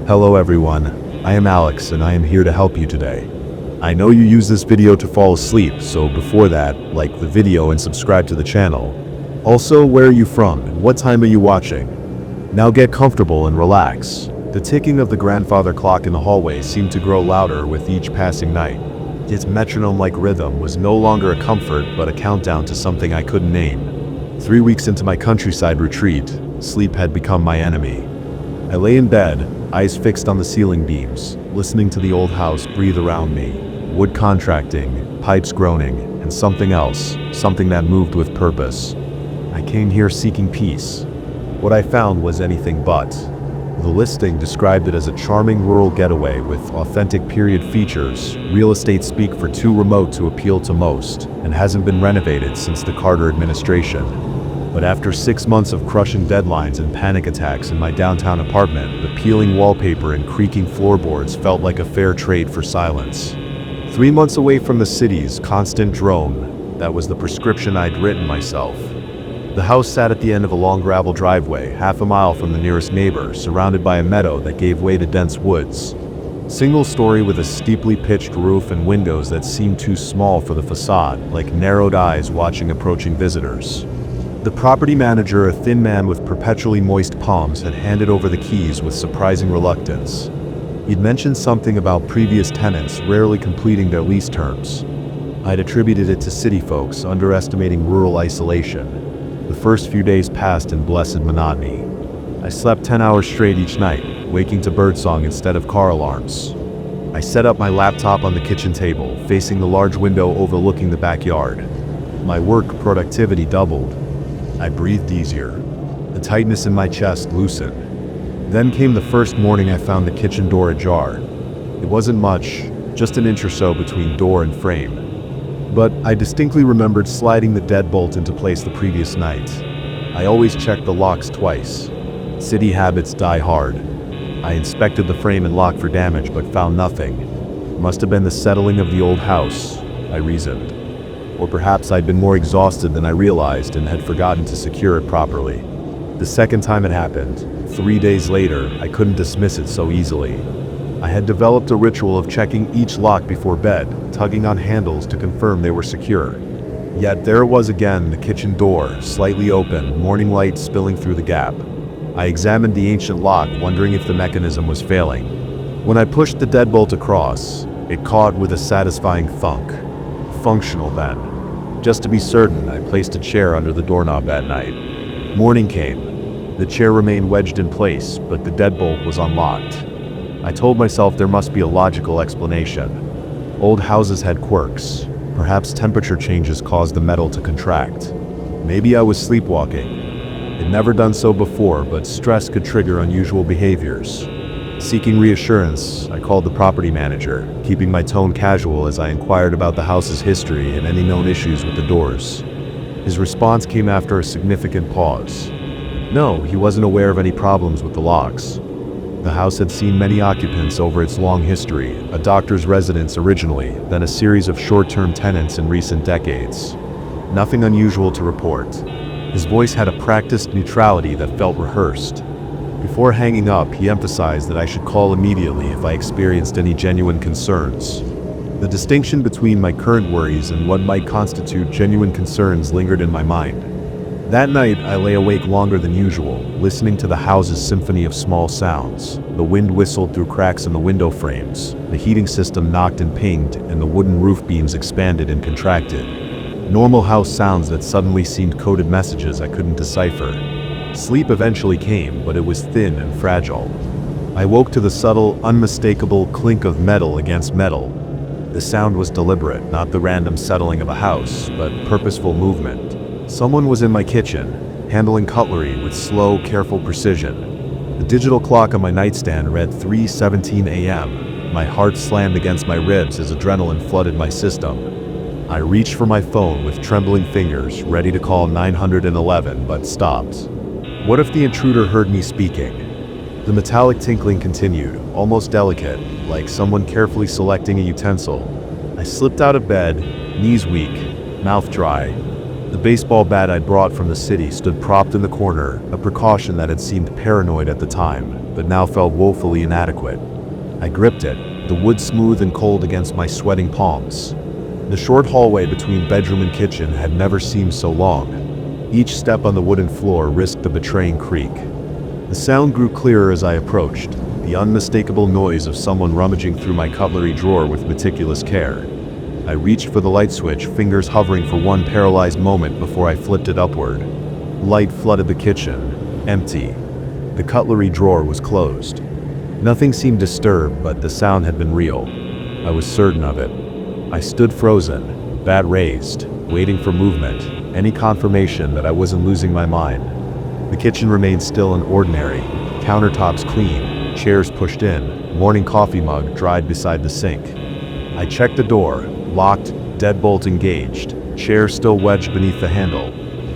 Hello everyone, I am Alex and I am here to help you today. I know you use this video to fall asleep, so before that, like the video and subscribe to the channel. Also, where are you from and what time are you watching? Now get comfortable and relax. The ticking of the grandfather clock in the hallway seemed to grow louder with each passing night. Its metronome-like rhythm was no longer a comfort but a countdown to something I couldn't name. 3 weeks into my countryside retreat, sleep had become my enemy. I lay in bed, eyes fixed on the ceiling beams, listening to the old house breathe around me. Wood contracting, pipes groaning, and something else, something that moved with purpose. I came here seeking peace. What I found was anything but. The listing described it as a charming rural getaway with authentic period features, real estate speak for too remote to appeal to most, and hasn't been renovated since the Carter administration. But after 6 months of crushing deadlines and panic attacks in my downtown apartment, the peeling wallpaper and creaking floorboards felt like a fair trade for silence. 3 months away from the city's constant drone, that was the prescription I'd written myself. The house sat at the end of a long gravel driveway, half a mile from the nearest neighbor, surrounded by a meadow that gave way to dense woods. Single story with a steeply pitched roof and windows that seemed too small for the facade, like narrowed eyes watching approaching visitors. The property manager, a thin man with perpetually moist palms, had handed over the keys with surprising reluctance. He'd mentioned something about previous tenants rarely completing their lease terms. I'd attributed it to city folks underestimating rural isolation. The first few days passed in blessed monotony. I slept 10 hours straight each night, waking to birdsong instead of car alarms. I set up my laptop on the kitchen table, facing the large window overlooking the backyard. My work productivity doubled. I breathed easier. The tightness in my chest loosened. Then came the first morning I found the kitchen door ajar. It wasn't much, just an inch or so between door and frame. But I distinctly remembered sliding the deadbolt into place the previous night. I always checked the locks twice. City habits die hard. I inspected the frame and lock for damage but found nothing. It must have been the settling of the old house, I reasoned. Or perhaps I'd been more exhausted than I realized and had forgotten to secure it properly. The second time it happened, 3 days later, I couldn't dismiss it so easily. I had developed a ritual of checking each lock before bed, tugging on handles to confirm they were secure. Yet there it was again, the kitchen door, slightly open, morning light spilling through the gap. I examined the ancient lock, wondering if the mechanism was failing. When I pushed the deadbolt across, it caught with a satisfying thunk. Functional then. Just to be certain, I placed a chair under the doorknob that night. Morning came. The chair remained wedged in place, but the deadbolt was unlocked. I told myself there must be a logical explanation. Old houses had quirks. Perhaps temperature changes caused the metal to contract. Maybe I was sleepwalking. I'd never done so before, but stress could trigger unusual behaviors. Seeking reassurance, I called the property manager, keeping my tone casual as I inquired about the house's history and any known issues with the doors. His response came after a significant pause. No, he wasn't aware of any problems with the locks. The house had seen many occupants over its long history, a doctor's residence originally, then a series of short-term tenants in recent decades. Nothing unusual to report. His voice had a practiced neutrality that felt rehearsed. Before hanging up, he emphasized that I should call immediately if I experienced any genuine concerns. The distinction between my current worries and what might constitute genuine concerns lingered in my mind. That night, I lay awake longer than usual, listening to the house's symphony of small sounds. The wind whistled through cracks in the window frames, the heating system knocked and pinged, and the wooden roof beams expanded and contracted. Normal house sounds that suddenly seemed coded messages I couldn't decipher. Sleep eventually came, but it was thin and fragile. I woke to the subtle, unmistakable clink of metal against metal. The sound was deliberate, not the random settling of a house, but purposeful movement. Someone was in my kitchen, handling cutlery with slow, careful precision. The digital clock on my nightstand read 3:17 a.m. My heart slammed against my ribs as adrenaline flooded my system. I reached for my phone with trembling fingers, ready to call 911, but stopped. What if the intruder heard me speaking? The metallic tinkling continued, almost delicate, like someone carefully selecting a utensil. I slipped out of bed, knees weak, mouth dry. The baseball bat I'd brought from the city stood propped in the corner, a precaution that had seemed paranoid at the time. but now felt woefully inadequate. I gripped it, the wood smooth and cold against my sweating palms. The short hallway between bedroom and kitchen had never seemed so long. Each step on the wooden floor risked a betraying creak. The sound grew clearer as I approached, the unmistakable noise of someone rummaging through my cutlery drawer with meticulous care. I reached for the light switch, fingers hovering for one paralyzed moment before I flipped it upward. Light flooded the kitchen, empty. The cutlery drawer was closed. Nothing seemed disturbed, but the sound had been real. I was certain of it. I stood frozen, bat raised, waiting for movement, any confirmation that I wasn't losing my mind. The kitchen remained still and ordinary, countertops clean, chairs pushed in, morning coffee mug dried beside the sink. I checked the door, locked, deadbolt engaged, chair still wedged beneath the handle.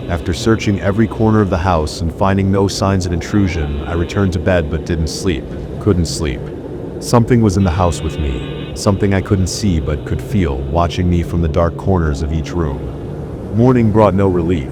After searching every corner of the house and finding no signs of intrusion, I returned to bed but didn't sleep. Couldn't sleep. Something was in the house with me, something I couldn't see but could feel, watching me from the dark corners of each room. Morning brought no relief.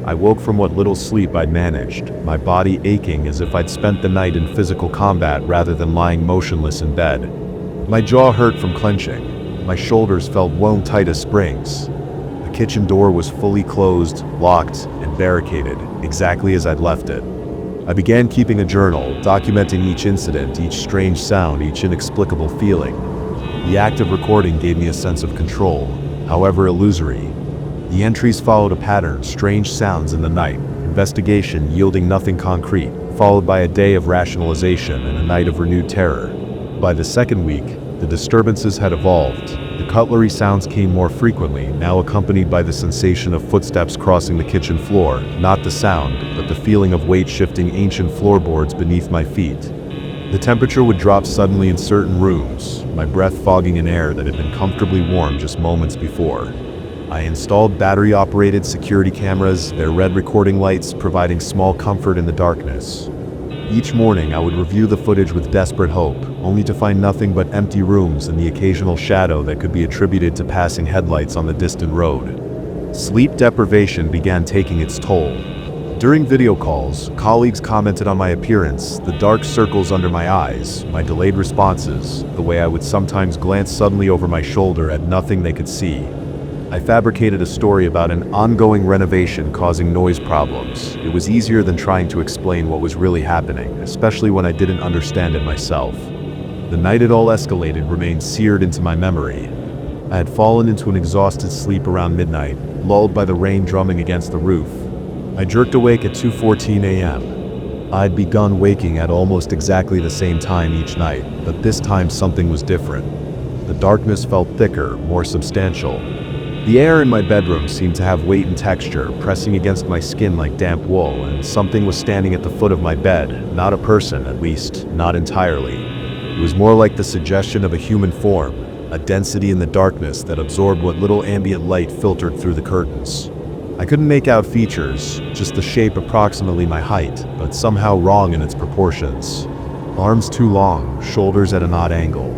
I woke from what little sleep I'd managed, my body aching as if I'd spent the night in physical combat rather than lying motionless in bed. My jaw hurt from clenching. My shoulders felt wound tight as springs. The kitchen door was fully closed, locked, and barricaded, exactly as I'd left it. I began keeping a journal, documenting each incident, each strange sound, each inexplicable feeling. The act of recording gave me a sense of control, however illusory. The entries followed a pattern, strange sounds in the night, investigation yielding nothing concrete, followed by a day of rationalization and a night of renewed terror. By the second week, the disturbances had evolved. The cutlery sounds came more frequently, now accompanied by the sensation of footsteps crossing the kitchen floor, not the sound, but the feeling of weight shifting ancient floorboards beneath my feet. The temperature would drop suddenly in certain rooms, my breath fogging in air that had been comfortably warm just moments before. I installed battery-operated security cameras, their red recording lights providing small comfort in the darkness. Each morning I would review the footage with desperate hope, only to find nothing but empty rooms and the occasional shadow that could be attributed to passing headlights on the distant road. Sleep deprivation began taking its toll. During video calls, colleagues commented on my appearance, the dark circles under my eyes, my delayed responses, the way I would sometimes glance suddenly over my shoulder at nothing they could see. I fabricated a story about an ongoing renovation causing noise problems. It was easier than trying to explain what was really happening, especially when I didn't understand it myself. The night it all escalated remained seared into my memory. I had fallen into an exhausted sleep around midnight, lulled by the rain drumming against the roof. I jerked awake at 2:14 a.m. I'd begun waking at almost exactly the same time each night, but this time something was different. The darkness felt thicker, more substantial. The air in my bedroom seemed to have weight and texture, pressing against my skin like damp wool, and something was standing at the foot of my bed, not a person, at least, not entirely. It was more like the suggestion of a human form, a density in the darkness that absorbed what little ambient light filtered through the curtains. I couldn't make out features, just the shape approximately my height, but somehow wrong in its proportions. Arms too long, shoulders at an odd angle.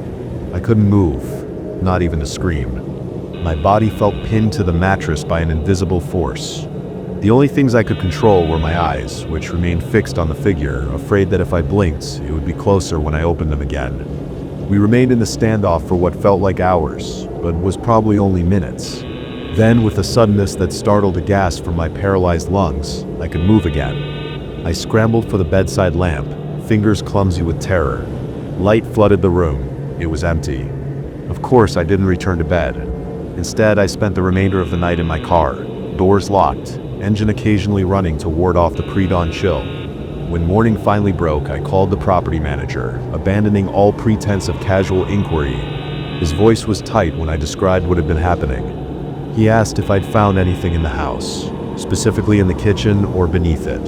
I couldn't move, not even to scream. My body felt pinned to the mattress by an invisible force. The only things I could control were my eyes, which remained fixed on the figure, afraid that if I blinked, it would be closer when I opened them again. We remained in the standoff for what felt like hours, but was probably only minutes. Then, with a suddenness that startled a gasp from my paralyzed lungs, I could move again. I scrambled for the bedside lamp, fingers clumsy with terror. Light flooded the room. It was empty. Of course, I didn't return to bed. Instead, I spent the remainder of the night in my car, doors locked, engine occasionally running to ward off the pre-dawn chill. When morning finally broke, I called the property manager, abandoning all pretense of casual inquiry. His voice was tight when I described what had been happening. He asked if I'd found anything in the house, specifically in the kitchen or beneath it.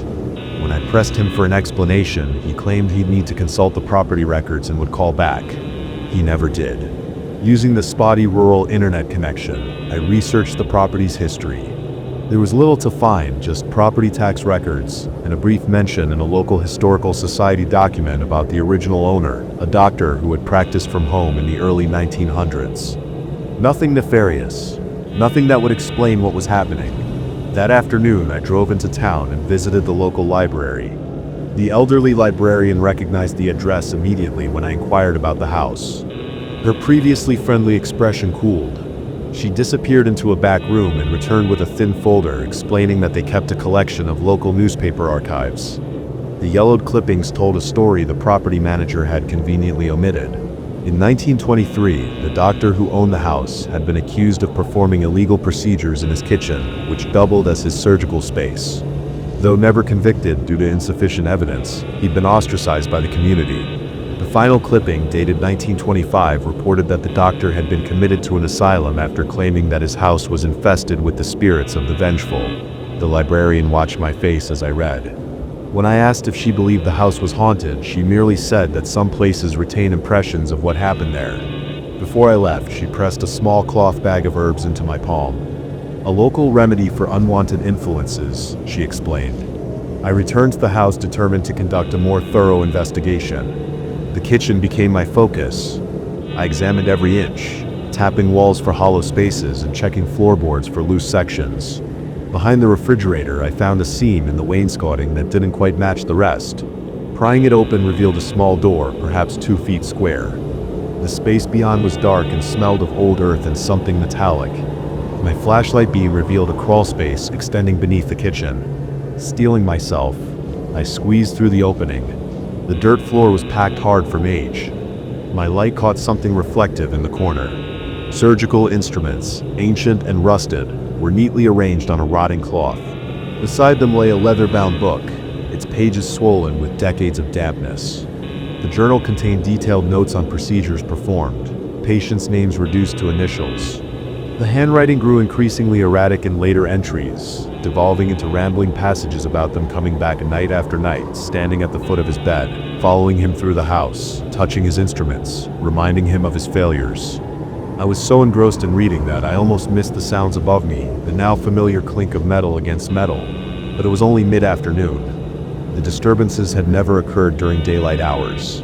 When I pressed him for an explanation, he claimed he'd need to consult the property records and would call back. He never did. Using the spotty rural internet connection, I researched the property's history. There was little to find, just property tax records and a brief mention in a local historical society document about the original owner, a doctor who had practiced from home in the early 1900s. Nothing nefarious, nothing that would explain what was happening. That afternoon, I drove into town and visited the local library. The elderly librarian recognized the address immediately when I inquired about the house. Her previously friendly expression cooled. She disappeared into a back room and returned with a thin folder explaining that they kept a collection of local newspaper archives. The yellowed clippings told a story the property manager had conveniently omitted. In 1923, the doctor who owned the house had been accused of performing illegal procedures in his kitchen, which doubled as his surgical space. Though never convicted due to insufficient evidence, he'd been ostracized by the community. The final clipping, dated 1925, reported that the doctor had been committed to an asylum after claiming that his house was infested with the spirits of the vengeful. The librarian watched my face as I read. When I asked if she believed the house was haunted, she merely said that some places retain impressions of what happened there. Before I left, she pressed a small cloth bag of herbs into my palm. A local remedy for unwanted influences, she explained. I returned to the house determined to conduct a more thorough investigation. The kitchen became my focus. I examined every inch, tapping walls for hollow spaces and checking floorboards for loose sections. Behind the refrigerator, I found a seam in the wainscoting that didn't quite match the rest. Prying it open revealed a small door, perhaps 2 feet square. The space beyond was dark and smelled of old earth and something metallic. My flashlight beam revealed a crawl space extending beneath the kitchen. Steeling myself, I squeezed through the opening. The dirt floor was packed hard from age. My light caught something reflective in the corner. Surgical instruments, ancient and rusted, were neatly arranged on a rotting cloth. Beside them lay a leather-bound book, its pages swollen with decades of dampness. The journal contained detailed notes on procedures performed, patients' names reduced to initials. The handwriting grew increasingly erratic in later entries, devolving into rambling passages about them coming back night after night, standing at the foot of his bed, following him through the house, touching his instruments, reminding him of his failures. I was so engrossed in reading that I almost missed the sounds above me, the now familiar clink of metal against metal, but it was only mid-afternoon. The disturbances had never occurred during daylight hours.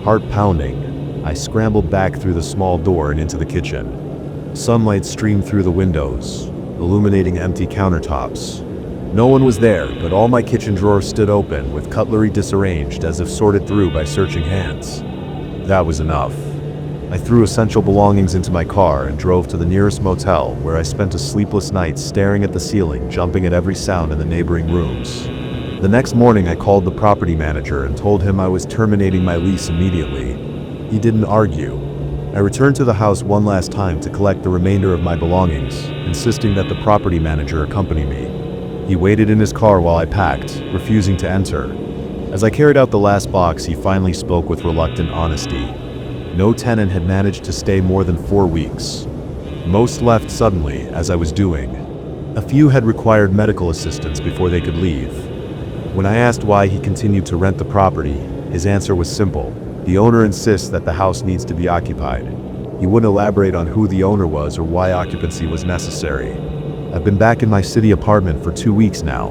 Heart pounding, I scrambled back through the small door and into the kitchen. Sunlight streamed through the windows, illuminating empty countertops. No one was there, but all my kitchen drawers stood open, with cutlery disarranged as if sorted through by searching hands. That was enough. I threw essential belongings into my car and drove to the nearest motel, where I spent a sleepless night staring at the ceiling, jumping at every sound in the neighboring rooms. The next morning I called the property manager and told him I was terminating my lease immediately. He didn't argue. I returned to the house one last time to collect the remainder of my belongings, insisting that the property manager accompany me. He waited in his car while I packed, refusing to enter. As I carried out the last box, he finally spoke with reluctant honesty. No tenant had managed to stay more than 4 weeks. Most left suddenly, as I was doing. A few had required medical assistance before they could leave. When I asked why he continued to rent the property, his answer was simple. The owner insists that the house needs to be occupied. He wouldn't elaborate on who the owner was or why occupancy was necessary. I've been back in my city apartment for 2 weeks now.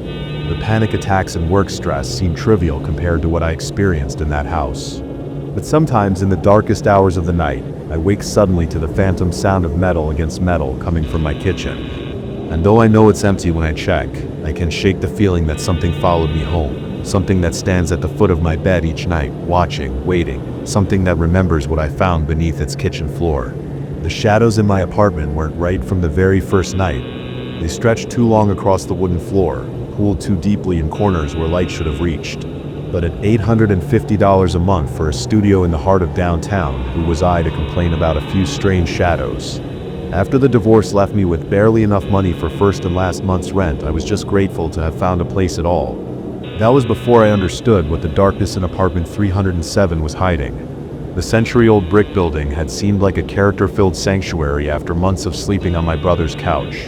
The panic attacks and work stress seem trivial compared to what I experienced in that house. But sometimes in the darkest hours of the night, I wake suddenly to the phantom sound of metal against metal coming from my kitchen. And though I know it's empty when I check, I can shake the feeling that something followed me home. Something that stands at the foot of my bed each night, watching, waiting. Something that remembers what I found beneath its kitchen floor. The shadows in my apartment weren't right from the very first night. They stretched too long across the wooden floor, pooled too deeply in corners where light should have reached. But at $850 a month for a studio in the heart of downtown, who was I to complain about a few strange shadows? After the divorce left me with barely enough money for first and last month's rent, I was just grateful to have found a place at all. That was before I understood what the darkness in apartment 307 was hiding. The century-old brick building had seemed like a character-filled sanctuary after months of sleeping on my brother's couch.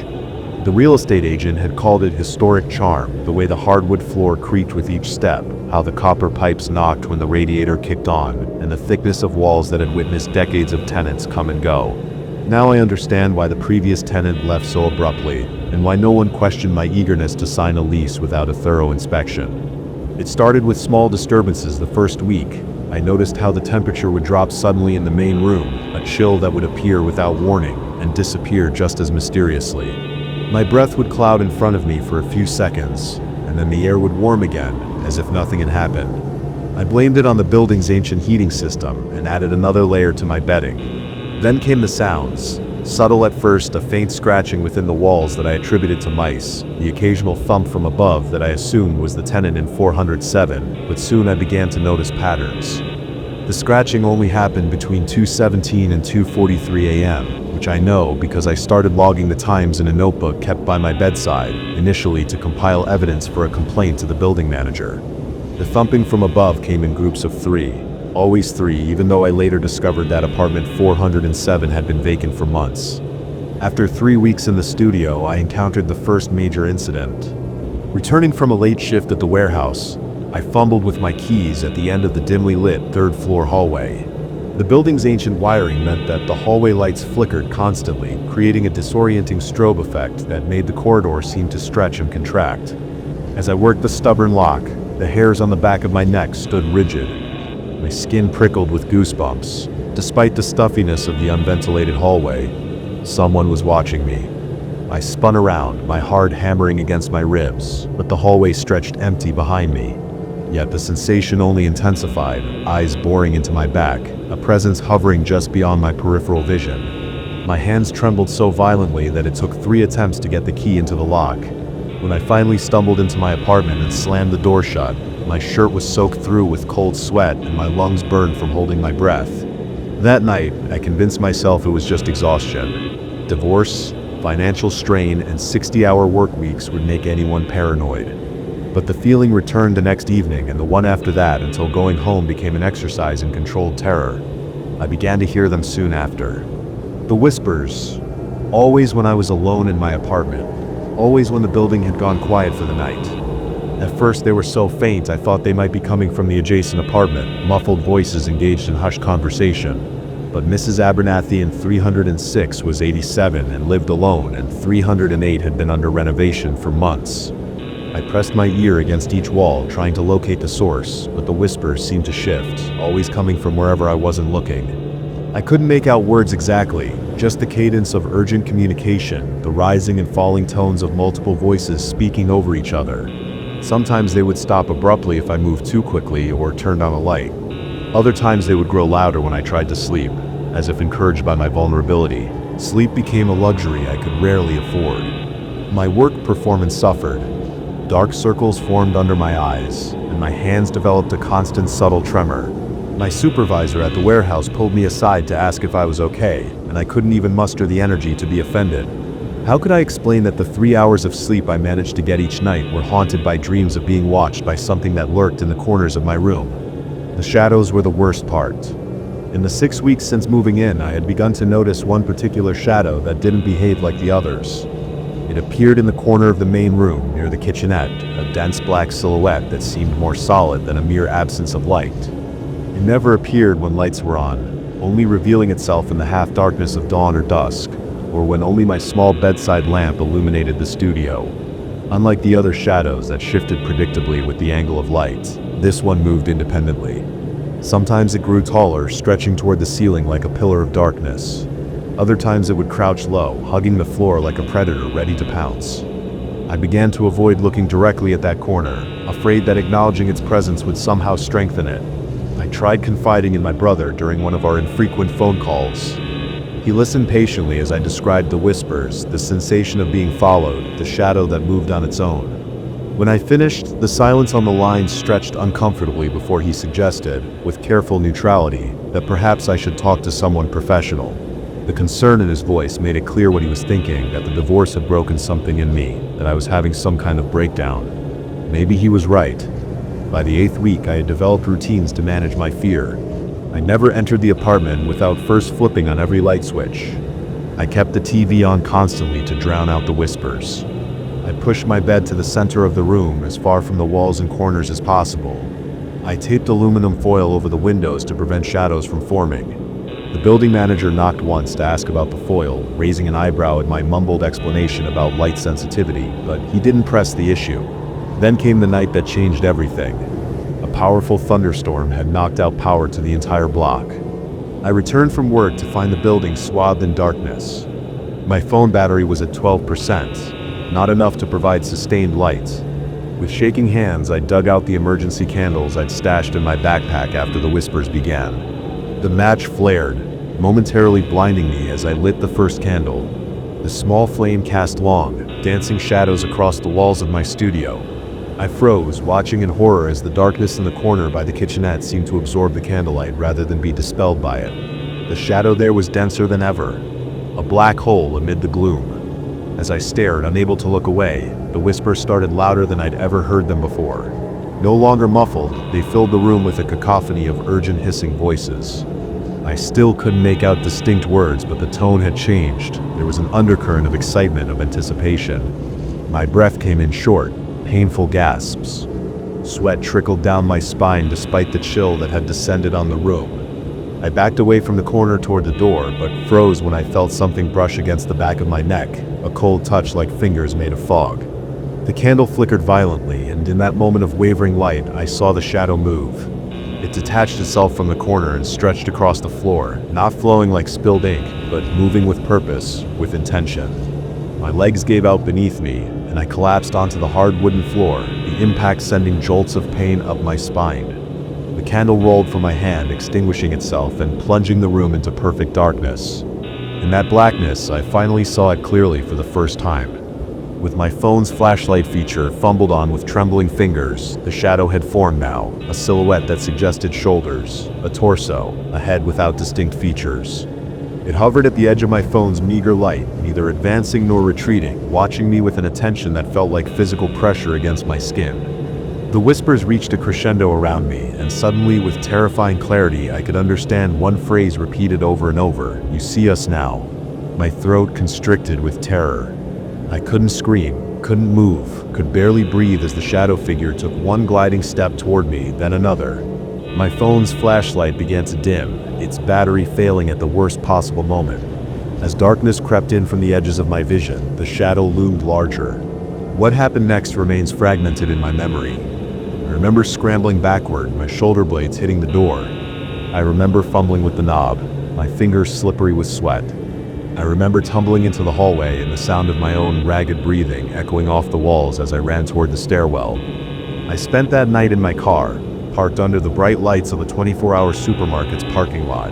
The real estate agent had called it historic charm, the way the hardwood floor creaked with each step, how the copper pipes knocked when the radiator kicked on, and the thickness of walls that had witnessed decades of tenants come and go. Now I understand why the previous tenant left so abruptly, and why no one questioned my eagerness to sign a lease without a thorough inspection. It started with small disturbances the first week. I noticed how the temperature would drop suddenly in the main room, a chill that would appear without warning and disappear just as mysteriously. My breath would cloud in front of me for a few seconds, and then the air would warm again, as if nothing had happened. I blamed it on the building's ancient heating system and added another layer to my bedding. Then came the sounds. Subtle at first, a faint scratching within the walls that I attributed to mice, the occasional thump from above that I assumed was the tenant in 407, but soon I began to notice patterns. The scratching only happened between 2:17 and 2:43 a.m., which I know because I started logging the times in a notebook kept by my bedside, initially to compile evidence for a complaint to the building manager. The thumping from above came in groups of 3. Always 3, even though I later discovered that apartment 407 had been vacant for months. After 3 weeks in the studio, I encountered the first major incident. Returning from a late shift at the warehouse, I fumbled with my keys at the end of the dimly lit third-floor hallway. The building's ancient wiring meant that the hallway lights flickered constantly, creating a disorienting strobe effect that made the corridor seem to stretch and contract. As I worked the stubborn lock, the hairs on the back of my neck stood rigid. My skin prickled with goosebumps. Despite the stuffiness of the unventilated hallway, someone was watching me. I spun around, my heart hammering against my ribs, but the hallway stretched empty behind me. Yet the sensation only intensified, eyes boring into my back, a presence hovering just beyond my peripheral vision. My hands trembled so violently that it took 3 attempts to get the key into the lock. When I finally stumbled into my apartment and slammed the door shut, my shirt was soaked through with cold sweat and my lungs burned from holding my breath. That night, I convinced myself it was just exhaustion. Divorce, financial strain, and 60-hour work weeks would make anyone paranoid. But the feeling returned the next evening and the one after that until going home became an exercise in controlled terror. I began to hear them soon after. The whispers, always when I was alone in my apartment, always when the building had gone quiet for the night. At first they were so faint I thought they might be coming from the adjacent apartment, muffled voices engaged in hushed conversation. But Mrs. Abernathy in 306 was 87 and lived alone, and 308 had been under renovation for months. I pressed my ear against each wall, trying to locate the source, but the whispers seemed to shift, always coming from wherever I wasn't looking. I couldn't make out words exactly, just the cadence of urgent communication, the rising and falling tones of multiple voices speaking over each other. Sometimes they would stop abruptly if I moved too quickly or turned on a light. Other times they would grow louder when I tried to sleep, as if encouraged by my vulnerability. Sleep became a luxury I could rarely afford. My work performance suffered. Dark circles formed under my eyes, and my hands developed a constant subtle tremor. My supervisor at the warehouse pulled me aside to ask if I was okay, and I couldn't even muster the energy to be offended. How could I explain that the 3 hours of sleep I managed to get each night were haunted by dreams of being watched by something that lurked in the corners of my room? The shadows were the worst part. In the 6 weeks since moving in, I had begun to notice one particular shadow that didn't behave like the others. It appeared in the corner of the main room near the kitchenette, a dense black silhouette that seemed more solid than a mere absence of light. It never appeared when lights were on, only revealing itself in the half-darkness of dawn or dusk, or when only my small bedside lamp illuminated the studio. Unlike the other shadows that shifted predictably with the angle of light, this one moved independently. Sometimes it grew taller, stretching toward the ceiling like a pillar of darkness. Other times it would crouch low, hugging the floor like a predator ready to pounce. I began to avoid looking directly at that corner, afraid that acknowledging its presence would somehow strengthen it. I tried confiding in my brother during one of our infrequent phone calls. He listened patiently as I described the whispers, the sensation of being followed, the shadow that moved on its own. When I finished, the silence on the line stretched uncomfortably before he suggested, with careful neutrality, that perhaps I should talk to someone professional. The concern in his voice made it clear what he was thinking, that the divorce had broken something in me, that I was having some kind of breakdown. Maybe he was right. By the 8th week, I had developed routines to manage my fear. I never entered the apartment without first flipping on every light switch. I kept the TV on constantly to drown out the whispers. I pushed my bed to the center of the room, as far from the walls and corners as possible. I taped aluminum foil over the windows to prevent shadows from forming. The building manager knocked once to ask about the foil, raising an eyebrow at my mumbled explanation about light sensitivity, but he didn't press the issue. Then came the night that changed everything. A powerful thunderstorm had knocked out power to the entire block. I returned from work to find the building swathed in darkness. My phone battery was at 12%, not enough to provide sustained light. With shaking hands, I dug out the emergency candles I'd stashed in my backpack after the whispers began. The match flared, momentarily blinding me as I lit the first candle. The small flame cast long, dancing shadows across the walls of my studio. I froze, watching in horror as the darkness in the corner by the kitchenette seemed to absorb the candlelight rather than be dispelled by it. The shadow there was denser than ever, a black hole amid the gloom. As I stared, unable to look away, the whispers started louder than I'd ever heard them before. No longer muffled, they filled the room with a cacophony of urgent hissing voices. I still couldn't make out distinct words, but the tone had changed. There was an undercurrent of excitement, of anticipation. My breath came in short, painful gasps. Sweat trickled down my spine despite the chill that had descended on the room. I backed away from the corner toward the door, but froze when I felt something brush against the back of my neck, a cold touch like fingers made of fog. The candle flickered violently, and in that moment of wavering light, I saw the shadow move. It detached itself from the corner and stretched across the floor, not flowing like spilled ink, but moving with purpose, with intention. My legs gave out beneath me, and I collapsed onto the hard wooden floor, the impact sending jolts of pain up my spine. The candle rolled from my hand, extinguishing itself and plunging the room into perfect darkness. In that blackness, I finally saw it clearly for the first time. With my phone's flashlight feature fumbled on with trembling fingers, the shadow had formed now, a silhouette that suggested shoulders, a torso, a head without distinct features. It hovered at the edge of my phone's meager light, neither advancing nor retreating, watching me with an attention that felt like physical pressure against my skin. The whispers reached a crescendo around me, and suddenly, with terrifying clarity, I could understand one phrase repeated over and over: "You see us now." My throat constricted with terror. I couldn't scream, couldn't move, could barely breathe as the shadow figure took one gliding step toward me, then another. My phone's flashlight began to dim, its battery failing at the worst possible moment. As darkness crept in from the edges of my vision, the shadow loomed larger. What happened next remains fragmented in my memory. I remember scrambling backward, my shoulder blades hitting the door. I remember fumbling with the knob, my fingers slippery with sweat. I remember tumbling into the hallway and the sound of my own ragged breathing echoing off the walls as I ran toward the stairwell. I spent that night in my car, parked under the bright lights of a 24-hour supermarket's parking lot.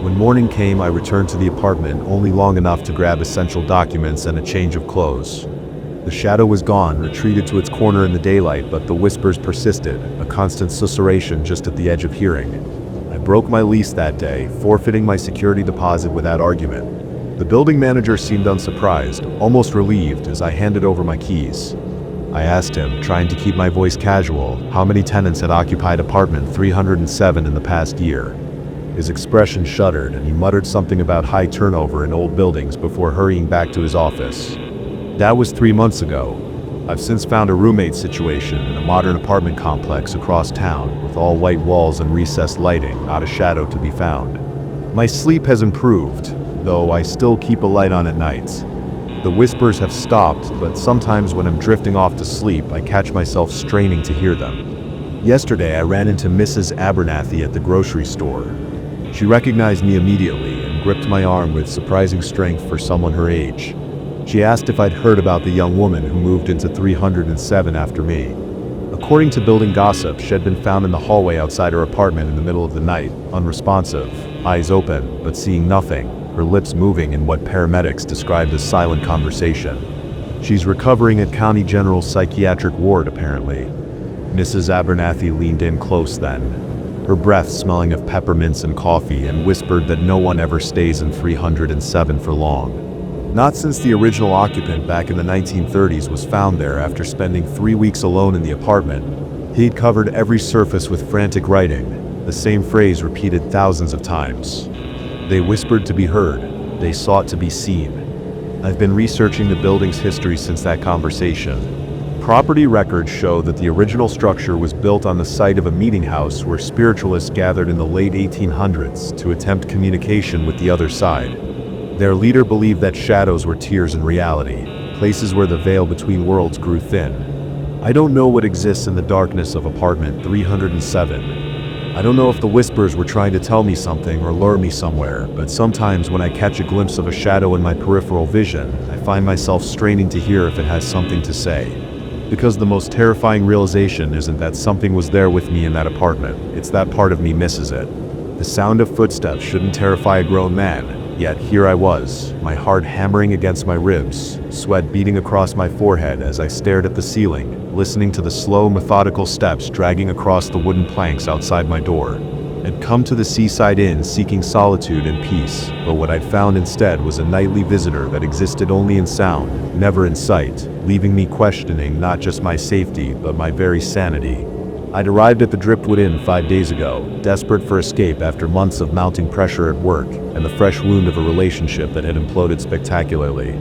When morning came, I returned to the apartment only long enough to grab essential documents and a change of clothes. The shadow was gone, retreated to its corner in the daylight, but the whispers persisted, a constant susurration just at the edge of hearing. I broke my lease that day, forfeiting my security deposit without argument. The building manager seemed unsurprised, almost relieved, as I handed over my keys. I asked him, trying to keep my voice casual, how many tenants had occupied apartment 307 in the past year. His expression shuddered, and he muttered something about high turnover in old buildings before hurrying back to his office. That was 3 months ago. I've since found a roommate situation in a modern apartment complex across town, with all white walls and recessed lighting, not a shadow to be found. My sleep has improved, though I still keep a light on at nights. The whispers have stopped, but sometimes when I'm drifting off to sleep, I catch myself straining to hear them. Yesterday, I ran into Mrs. Abernathy at the grocery store. She recognized me immediately and gripped my arm with surprising strength for someone her age. She asked if I'd heard about the young woman who moved into 307 after me. According to building gossip, she had been found in the hallway outside her apartment in the middle of the night, unresponsive, eyes open, but seeing nothing, her lips moving in what paramedics described as silent conversation. She's recovering at County General's psychiatric ward, apparently. Mrs. Abernathy leaned in close then, her breath smelling of peppermints and coffee, and whispered that no one ever stays in 307 for long. Not since the original occupant back in the 1930s was found there after spending 3 weeks alone in the apartment. He'd covered every surface with frantic writing, the same phrase repeated thousands of times. They whispered to be heard, they sought to be seen. I've been researching the building's history since that conversation. Property records show that the original structure was built on the site of a meeting house where spiritualists gathered in the late 1800s to attempt communication with the other side. Their leader believed that shadows were tears in reality, places where the veil between worlds grew thin. I don't know what exists in the darkness of apartment 307. I don't know if the whispers were trying to tell me something or lure me somewhere, but sometimes when I catch a glimpse of a shadow in my peripheral vision, I find myself straining to hear if it has something to say. Because the most terrifying realization isn't that something was there with me in that apartment, it's that part of me misses it. The sound of footsteps shouldn't terrify a grown man, yet here I was, my heart hammering against my ribs, sweat beating across my forehead as I stared at the ceiling, listening to the slow, methodical steps dragging across the wooden planks outside my door. I'd come to the seaside inn seeking solitude and peace, but what I'd found instead was a nightly visitor that existed only in sound, never in sight, leaving me questioning not just my safety, but my very sanity. I'd arrived at the Driftwood Inn 5 days ago, desperate for escape after months of mounting pressure at work and the fresh wound of a relationship that had imploded spectacularly.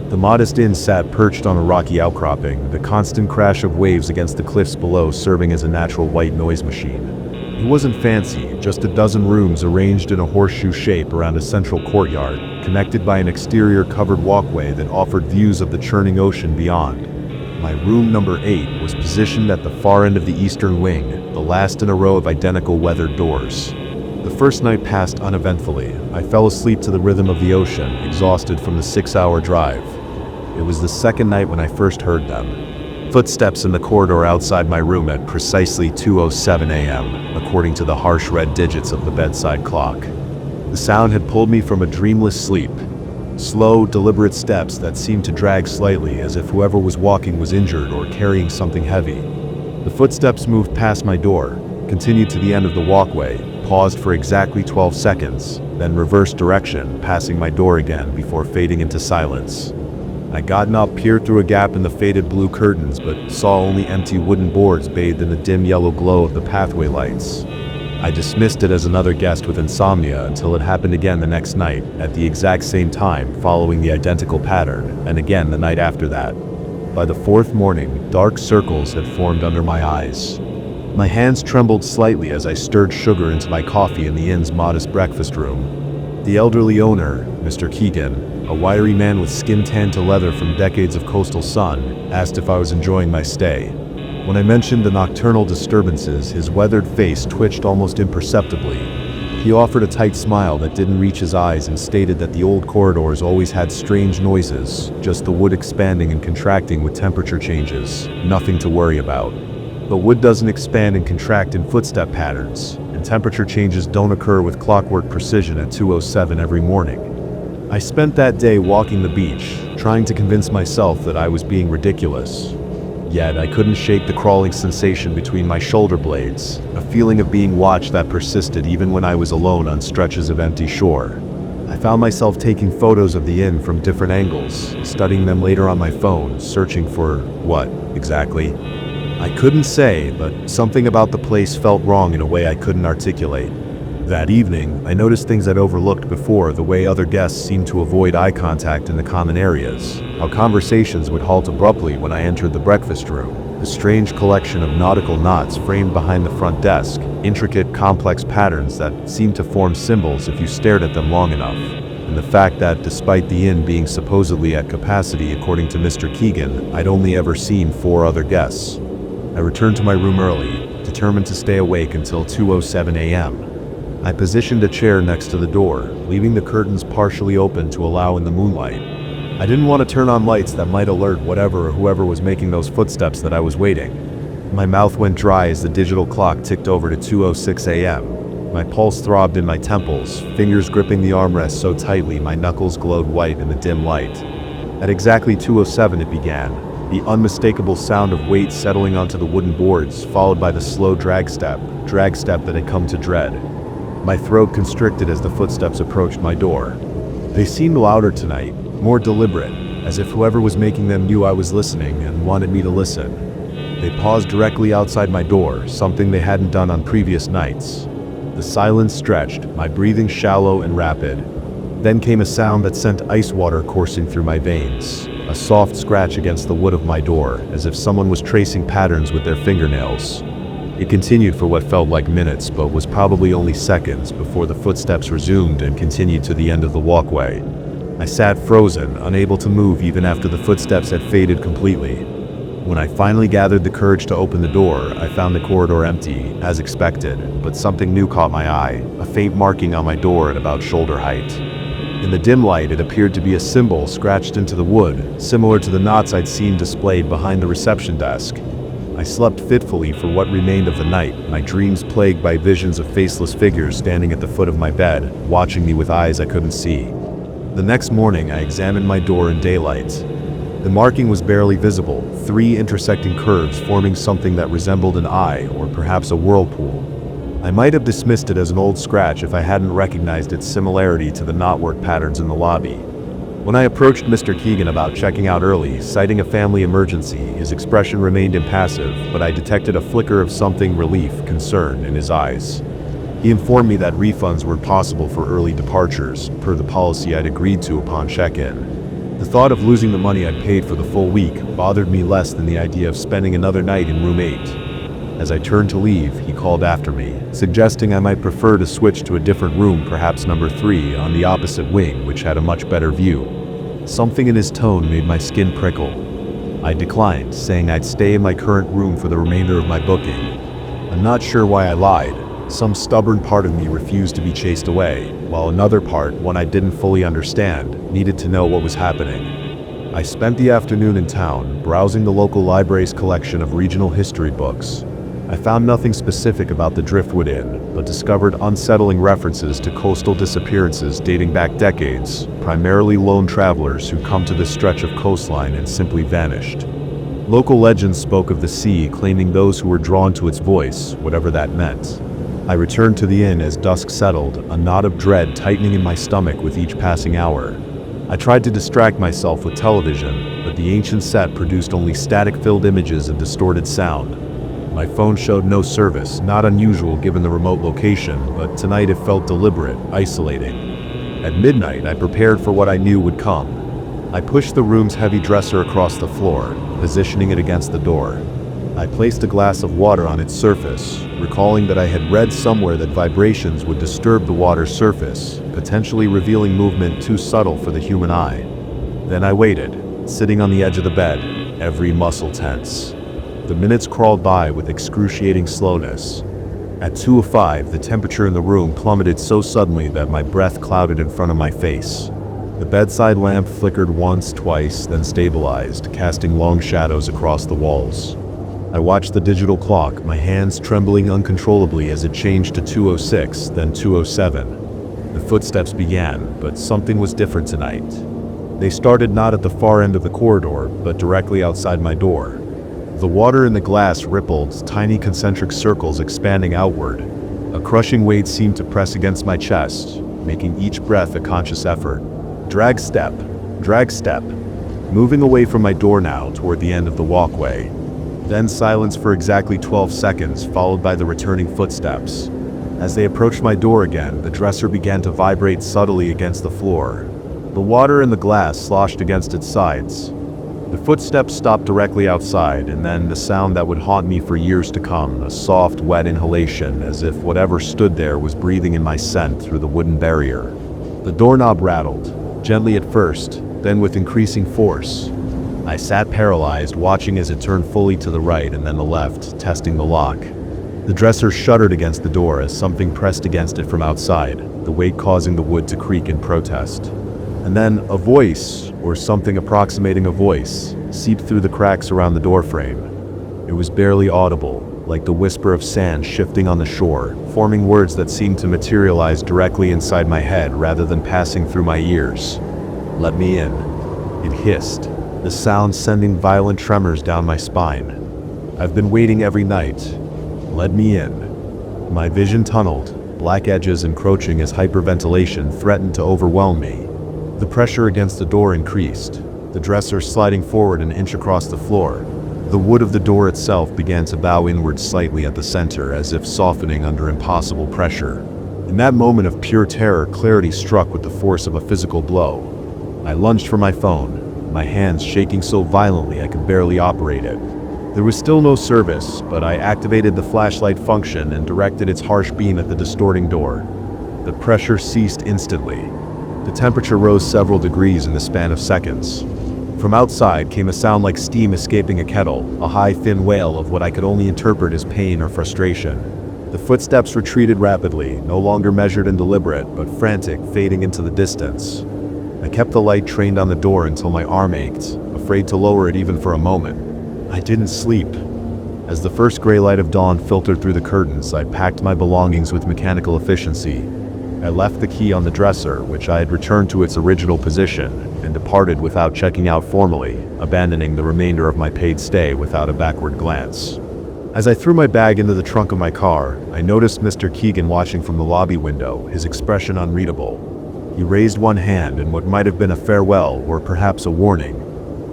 The modest inn sat perched on a rocky outcropping, the constant crash of waves against the cliffs below serving as a natural white noise machine. It wasn't fancy, just a dozen rooms arranged in a horseshoe shape around a central courtyard, connected by an exterior covered walkway that offered views of the churning ocean beyond. My room number 8 was positioned at the far end of the eastern wing, the last in a row of identical weathered doors. The first night passed uneventfully. I fell asleep to the rhythm of the ocean, exhausted from the 6-hour drive. It was the second night when I first heard them. Footsteps in the corridor outside my room at precisely 2:07 a.m., according to the harsh red digits of the bedside clock. The sound had pulled me from a dreamless sleep. Slow, deliberate steps that seemed to drag slightly as if whoever was walking was injured or carrying something heavy. The footsteps moved past my door, continued to the end of the walkway, paused for exactly 12 seconds, then reversed direction, passing my door again before fading into silence. I got up, peered through a gap in the faded blue curtains, but saw only empty wooden boards bathed in the dim yellow glow of the pathway lights. I dismissed it as another guest with insomnia until it happened again the next night, at the exact same time, following the identical pattern, and again the night after that. By the fourth morning, dark circles had formed under my eyes. My hands trembled slightly as I stirred sugar into my coffee in the inn's modest breakfast room. The elderly owner, Mr. Keegan, a wiry man with skin tanned to leather from decades of coastal sun, asked if I was enjoying my stay. When I mentioned the nocturnal disturbances, his weathered face twitched almost imperceptibly. He offered a tight smile that didn't reach his eyes and stated that the old corridors always had strange noises, just the wood expanding and contracting with temperature changes, nothing to worry about. But wood doesn't expand and contract in footstep patterns, and temperature changes don't occur with clockwork precision at 2:07 every morning. I spent that day walking the beach, trying to convince myself that I was being ridiculous. Yet I couldn't shake the crawling sensation between my shoulder blades, a feeling of being watched that persisted even when I was alone on stretches of empty shore. I found myself taking photos of the inn from different angles, studying them later on my phone, searching for what, exactly? I couldn't say, but something about the place felt wrong in a way I couldn't articulate. That evening, I noticed things I'd overlooked before, the way other guests seemed to avoid eye contact in the common areas, how conversations would halt abruptly when I entered the breakfast room, the strange collection of nautical knots framed behind the front desk, intricate, complex patterns that seemed to form symbols if you stared at them long enough, and the fact that despite the inn being supposedly at capacity according to Mr. Keegan, I'd only ever seen 4 other guests. I returned to my room early, determined to stay awake until 2:07 a.m. I positioned a chair next to the door, leaving the curtains partially open to allow in the moonlight. I didn't want to turn on lights that might alert whatever or whoever was making those footsteps that I was waiting. My mouth went dry as the digital clock ticked over to 2:06 a.m. My pulse throbbed in my temples, fingers gripping the armrest so tightly my knuckles glowed white in the dim light. At exactly 2:07 it began, the unmistakable sound of weight settling onto the wooden boards, followed by the slow drag step that had come to dread. My throat constricted as the footsteps approached my door. They seemed louder tonight, more deliberate, as if whoever was making them knew I was listening and wanted me to listen. They paused directly outside my door, something they hadn't done on previous nights. The silence stretched, my breathing shallow and rapid. Then came a sound that sent ice water coursing through my veins, a soft scratch against the wood of my door, as if someone was tracing patterns with their fingernails. It continued for what felt like minutes, but was probably only seconds before the footsteps resumed and continued to the end of the walkway. I sat frozen, unable to move even after the footsteps had faded completely. When I finally gathered the courage to open the door, I found the corridor empty, as expected, but something new caught my eye, a faint marking on my door at about shoulder height. In the dim light, it appeared to be a symbol scratched into the wood, similar to the knots I'd seen displayed behind the reception desk. I slept fitfully for what remained of the night, my dreams plagued by visions of faceless figures standing at the foot of my bed, watching me with eyes I couldn't see. The next morning, I examined my door in daylight. The marking was barely visible, 3 intersecting curves forming something that resembled an eye or perhaps a whirlpool. I might have dismissed it as an old scratch if I hadn't recognized its similarity to the knotwork patterns in the lobby. When I approached Mr. Keegan about checking out early, citing a family emergency, his expression remained impassive, but I detected a flicker of something relief, concern in his eyes. He informed me that refunds were possible for early departures, per the policy I'd agreed to upon check-in. The thought of losing the money I'd paid for the full week bothered me less than the idea of spending another night in room 8. As I turned to leave, he called after me, suggesting I might prefer to switch to a different room, perhaps number 3, on the opposite wing, which had a much better view. Something in his tone made my skin prickle. I declined, saying I'd stay in my current room for the remainder of my booking. I'm not sure why I lied. Some stubborn part of me refused to be chased away, while another part, one I didn't fully understand, needed to know what was happening. I spent the afternoon in town, browsing the local library's collection of regional history books. I found nothing specific about the Driftwood Inn, but discovered unsettling references to coastal disappearances dating back decades, primarily lone travelers who come to this stretch of coastline and simply vanished. Local legends spoke of the sea claiming those who were drawn to its voice, whatever that meant. I returned to the inn as dusk settled, a knot of dread tightening in my stomach with each passing hour. I tried to distract myself with television, but the ancient set produced only static-filled images and distorted sound. My phone showed no service, not unusual given the remote location, but tonight it felt deliberate, isolating. At midnight, I prepared for what I knew would come. I pushed the room's heavy dresser across the floor, positioning it against the door. I placed a glass of water on its surface, recalling that I had read somewhere that vibrations would disturb the water's surface, potentially revealing movement too subtle for the human eye. Then I waited, sitting on the edge of the bed, every muscle tense. The minutes crawled by with excruciating slowness. At 2:05, the temperature in the room plummeted so suddenly that my breath clouded in front of my face. The bedside lamp flickered once, twice, then stabilized, casting long shadows across the walls. I watched the digital clock, my hands trembling uncontrollably as it changed to 2:06, then 2:07. The footsteps began, but something was different tonight. They started not at the far end of the corridor, but directly outside my door. The water in the glass rippled, tiny concentric circles expanding outward. A crushing weight seemed to press against my chest, making each breath a conscious effort. Drag step, moving away from my door now toward the end of the walkway. Then silence for exactly 12 seconds, followed by the returning footsteps. As they approached my door again, the dresser began to vibrate subtly against the floor. The water in the glass sloshed against its sides. The footsteps stopped directly outside, and then the sound that would haunt me for years to come, a soft, wet inhalation, as if whatever stood there was breathing in my scent through the wooden barrier. The doorknob rattled, gently at first, then with increasing force. I sat paralyzed, watching as it turned fully to the right and then the left, testing the lock. The dresser shuddered against the door as something pressed against it from outside, the weight causing the wood to creak in protest. And then a voice, or something approximating a voice, seeped through the cracks around the doorframe. It was barely audible, like the whisper of sand shifting on the shore, forming words that seemed to materialize directly inside my head rather than passing through my ears. "Let me in," it hissed, the sound sending violent tremors down my spine. "I've been waiting every night. Let me in." My vision tunneled, black edges encroaching as hyperventilation threatened to overwhelm me. The pressure against the door increased, the dresser sliding forward an inch across the floor. The wood of the door itself began to bow inward slightly at the center, as if softening under impossible pressure. In that moment of pure terror, clarity struck with the force of a physical blow. I lunged for my phone, my hands shaking so violently I could barely operate it. There was still no service, but I activated the flashlight function and directed its harsh beam at the distorting door. The pressure ceased instantly. The temperature rose several degrees in the span of seconds. From outside came a sound like steam escaping a kettle, a high, thin wail of what I could only interpret as pain or frustration. The footsteps retreated rapidly, no longer measured and deliberate, but frantic, fading into the distance. I kept the light trained on the door until my arm ached, afraid to lower it even for a moment. I didn't sleep. As the first gray light of dawn filtered through the curtains, I packed my belongings with mechanical efficiency. I left the key on the dresser, which I had returned to its original position, and departed without checking out formally, abandoning the remainder of my paid stay without a backward glance. As I threw my bag into the trunk of my car, I noticed Mr. Keegan watching from the lobby window, his expression unreadable. He raised one hand in what might have been a farewell or perhaps a warning.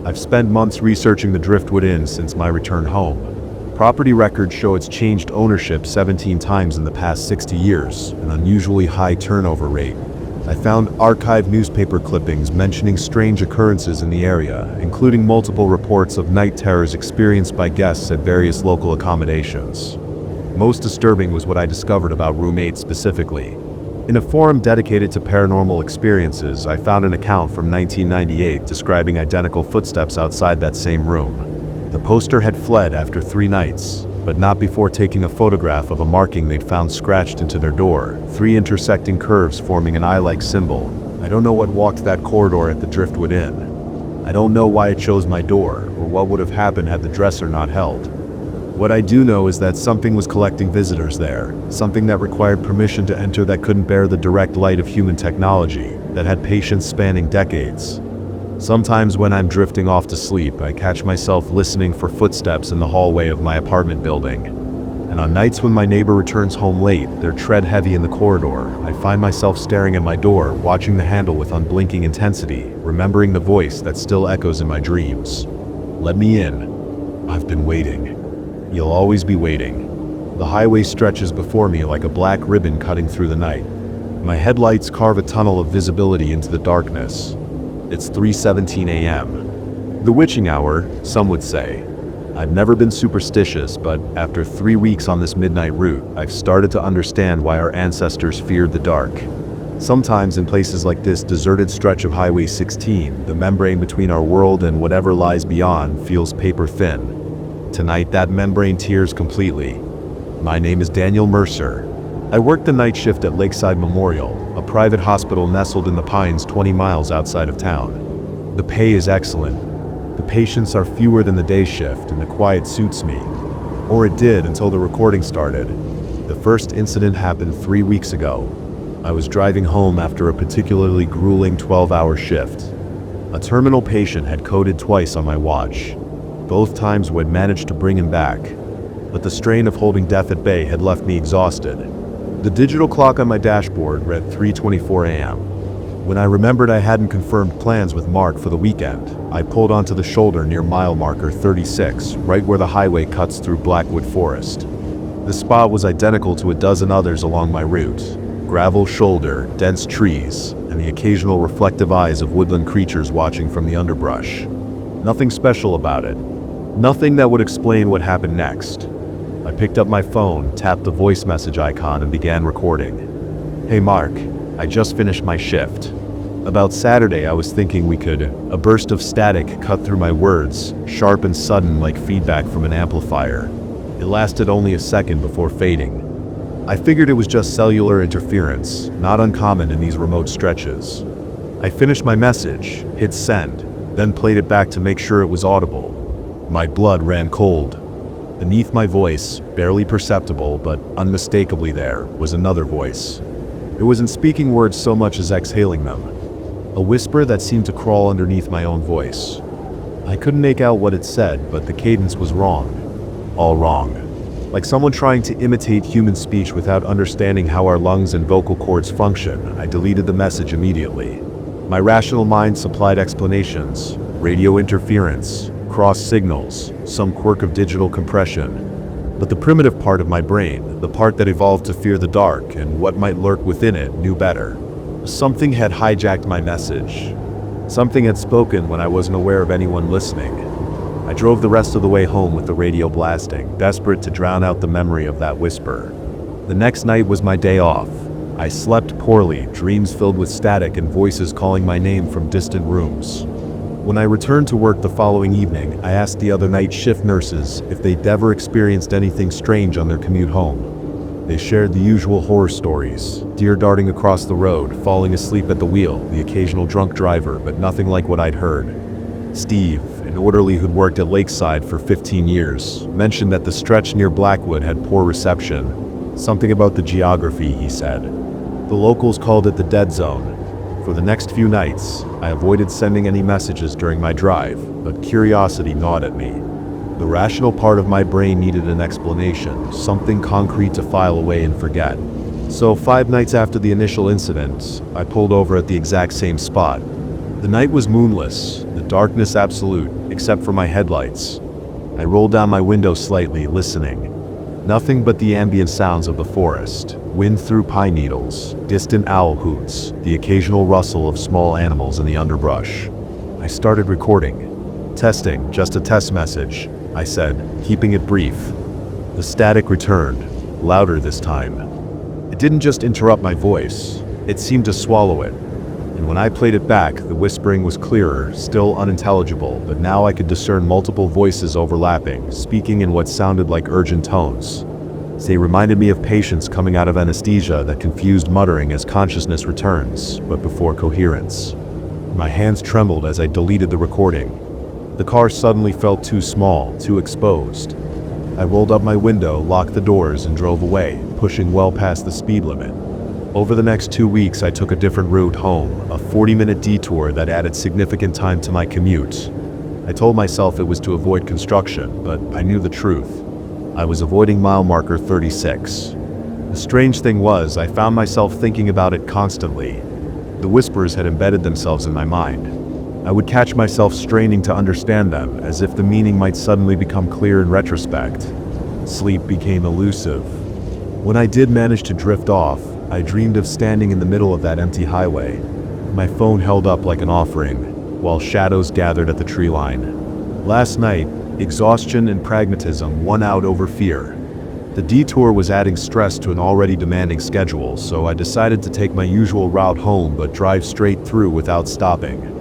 I've spent months researching the Driftwood Inn since my return home. Property records show it's changed ownership 17 times in the past 60 years, an unusually high turnover rate. I found archived newspaper clippings mentioning strange occurrences in the area, including multiple reports of night terrors experienced by guests at various local accommodations. Most disturbing was what I discovered about Room 8 specifically. In a forum dedicated to paranormal experiences, I found an account from 1998 describing identical footsteps outside that same room. The poster had fled after 3 nights, but not before taking a photograph of a marking they'd found scratched into their door, 3 intersecting curves forming an eye-like symbol. I don't know what walked that corridor at the Driftwood Inn. I don't know why it chose my door, or what would have happened had the dresser not held. What I do know is that something was collecting visitors there, something that required permission to enter that couldn't bear the direct light of human technology, that had patience spanning decades. Sometimes when I'm drifting off to sleep, I catch myself listening for footsteps in the hallway of my apartment building. And on nights when my neighbor returns home late, their tread heavy in the corridor, I find myself staring at my door, watching the handle with unblinking intensity, remembering the voice that still echoes in my dreams. Let me in. I've been waiting. You'll always be waiting. The highway stretches before me like a black ribbon cutting through the night. My headlights carve a tunnel of visibility into the darkness. It's 3:17 a.m. The witching hour, some would say. I've never been superstitious, but after 3 weeks on this midnight route, I've started to understand why our ancestors feared the dark. Sometimes in places like this deserted stretch of Highway 16, the membrane between our world and whatever lies beyond feels paper thin. Tonight, that membrane tears completely. My name is Daniel Mercer. I work the night shift at Lakeside Memorial, a private hospital nestled in the Pines 20 miles outside of town. The pay is excellent. The patients are fewer than the day shift, and the quiet suits me. Or it did until the recording started. The first incident happened 3 weeks ago. I was driving home after a particularly grueling 12-hour shift. A terminal patient had coded twice on my watch. Both times we'd managed to bring him back, but the strain of holding death at bay had left me exhausted. The digital clock on my dashboard read 3:24 a.m. When I remembered I hadn't confirmed plans with Mark for the weekend, I pulled onto the shoulder near mile marker 36, right where the highway cuts through Blackwood Forest. The spot was identical to a dozen others along my route. Gravel shoulder, dense trees, and the occasional reflective eyes of woodland creatures watching from the underbrush. Nothing special about it. Nothing that would explain what happened next. I picked up my phone, tapped the voice message icon, and began recording. Hey Mark, I just finished my shift. About Saturday I was thinking we could. A burst of static cut through my words, sharp and sudden like feedback from an amplifier. It lasted only a second before fading. I figured it was just cellular interference, not uncommon in these remote stretches. I finished my message, hit send, then played it back to make sure it was audible. My blood ran cold. Beneath my voice, barely perceptible but unmistakably there, was another voice. It wasn't speaking words so much as exhaling them. A whisper that seemed to crawl underneath my own voice. I couldn't make out what it said, but the cadence was wrong. All wrong. Like someone trying to imitate human speech without understanding how our lungs and vocal cords function, I deleted the message immediately. My rational mind supplied explanations. Radio interference, cross signals, some quirk of digital compression. But the primitive part of my brain, the part that evolved to fear the dark and what might lurk within it, knew better. Something had hijacked my message. Something had spoken when I wasn't aware of anyone listening. I drove the rest of the way home with the radio blasting, desperate to drown out the memory of that whisper. The next night was my day off. I slept poorly, dreams filled with static and voices calling my name from distant rooms. When I returned to work the following evening, I asked the other night shift nurses if they'd ever experienced anything strange on their commute home. They shared the usual horror stories: deer darting across the road, falling asleep at the wheel, the occasional drunk driver, but nothing like what I'd heard. Steve, an orderly who'd worked at Lakeside for 15 years, mentioned that the stretch near Blackwood had poor reception. Something about the geography, he said. The locals called it the dead zone. For the next few nights, I avoided sending any messages during my drive, but curiosity gnawed at me. The rational part of my brain needed an explanation, something concrete to file away and forget. So 5 nights after the initial incident, I pulled over at the exact same spot. The night was moonless, the darkness absolute, except for my headlights. I rolled down my window slightly, listening. Nothing but the ambient sounds of the forest, wind through pine needles, distant owl hoots, the occasional rustle of small animals in the underbrush. I started recording. "Testing, just a test message," I said, keeping it brief. The static returned, louder this time. It didn't just interrupt my voice, it seemed to swallow it. And when I played it back, the whispering was clearer, still unintelligible, but now I could discern multiple voices overlapping, speaking in what sounded like urgent tones. They reminded me of patients coming out of anesthesia, that confused muttering as consciousness returns, but before coherence. My hands trembled as I deleted the recording. The car suddenly felt too small, too exposed. I rolled up my window, locked the doors, and drove away, pushing well past the speed limit. Over the next 2 weeks, I took a different route home, a 40-minute detour that added significant time to my commute. I told myself it was to avoid construction, but I knew the truth. I was avoiding mile marker 36. The strange thing was, I found myself thinking about it constantly. The whispers had embedded themselves in my mind. I would catch myself straining to understand them, as if the meaning might suddenly become clear in retrospect. Sleep became elusive. When I did manage to drift off, I dreamed of standing in the middle of that empty highway. My phone held up like an offering, while shadows gathered at the tree line. Last night, exhaustion and pragmatism won out over fear. The detour was adding stress to an already demanding schedule, so I decided to take my usual route home but drive straight through without stopping.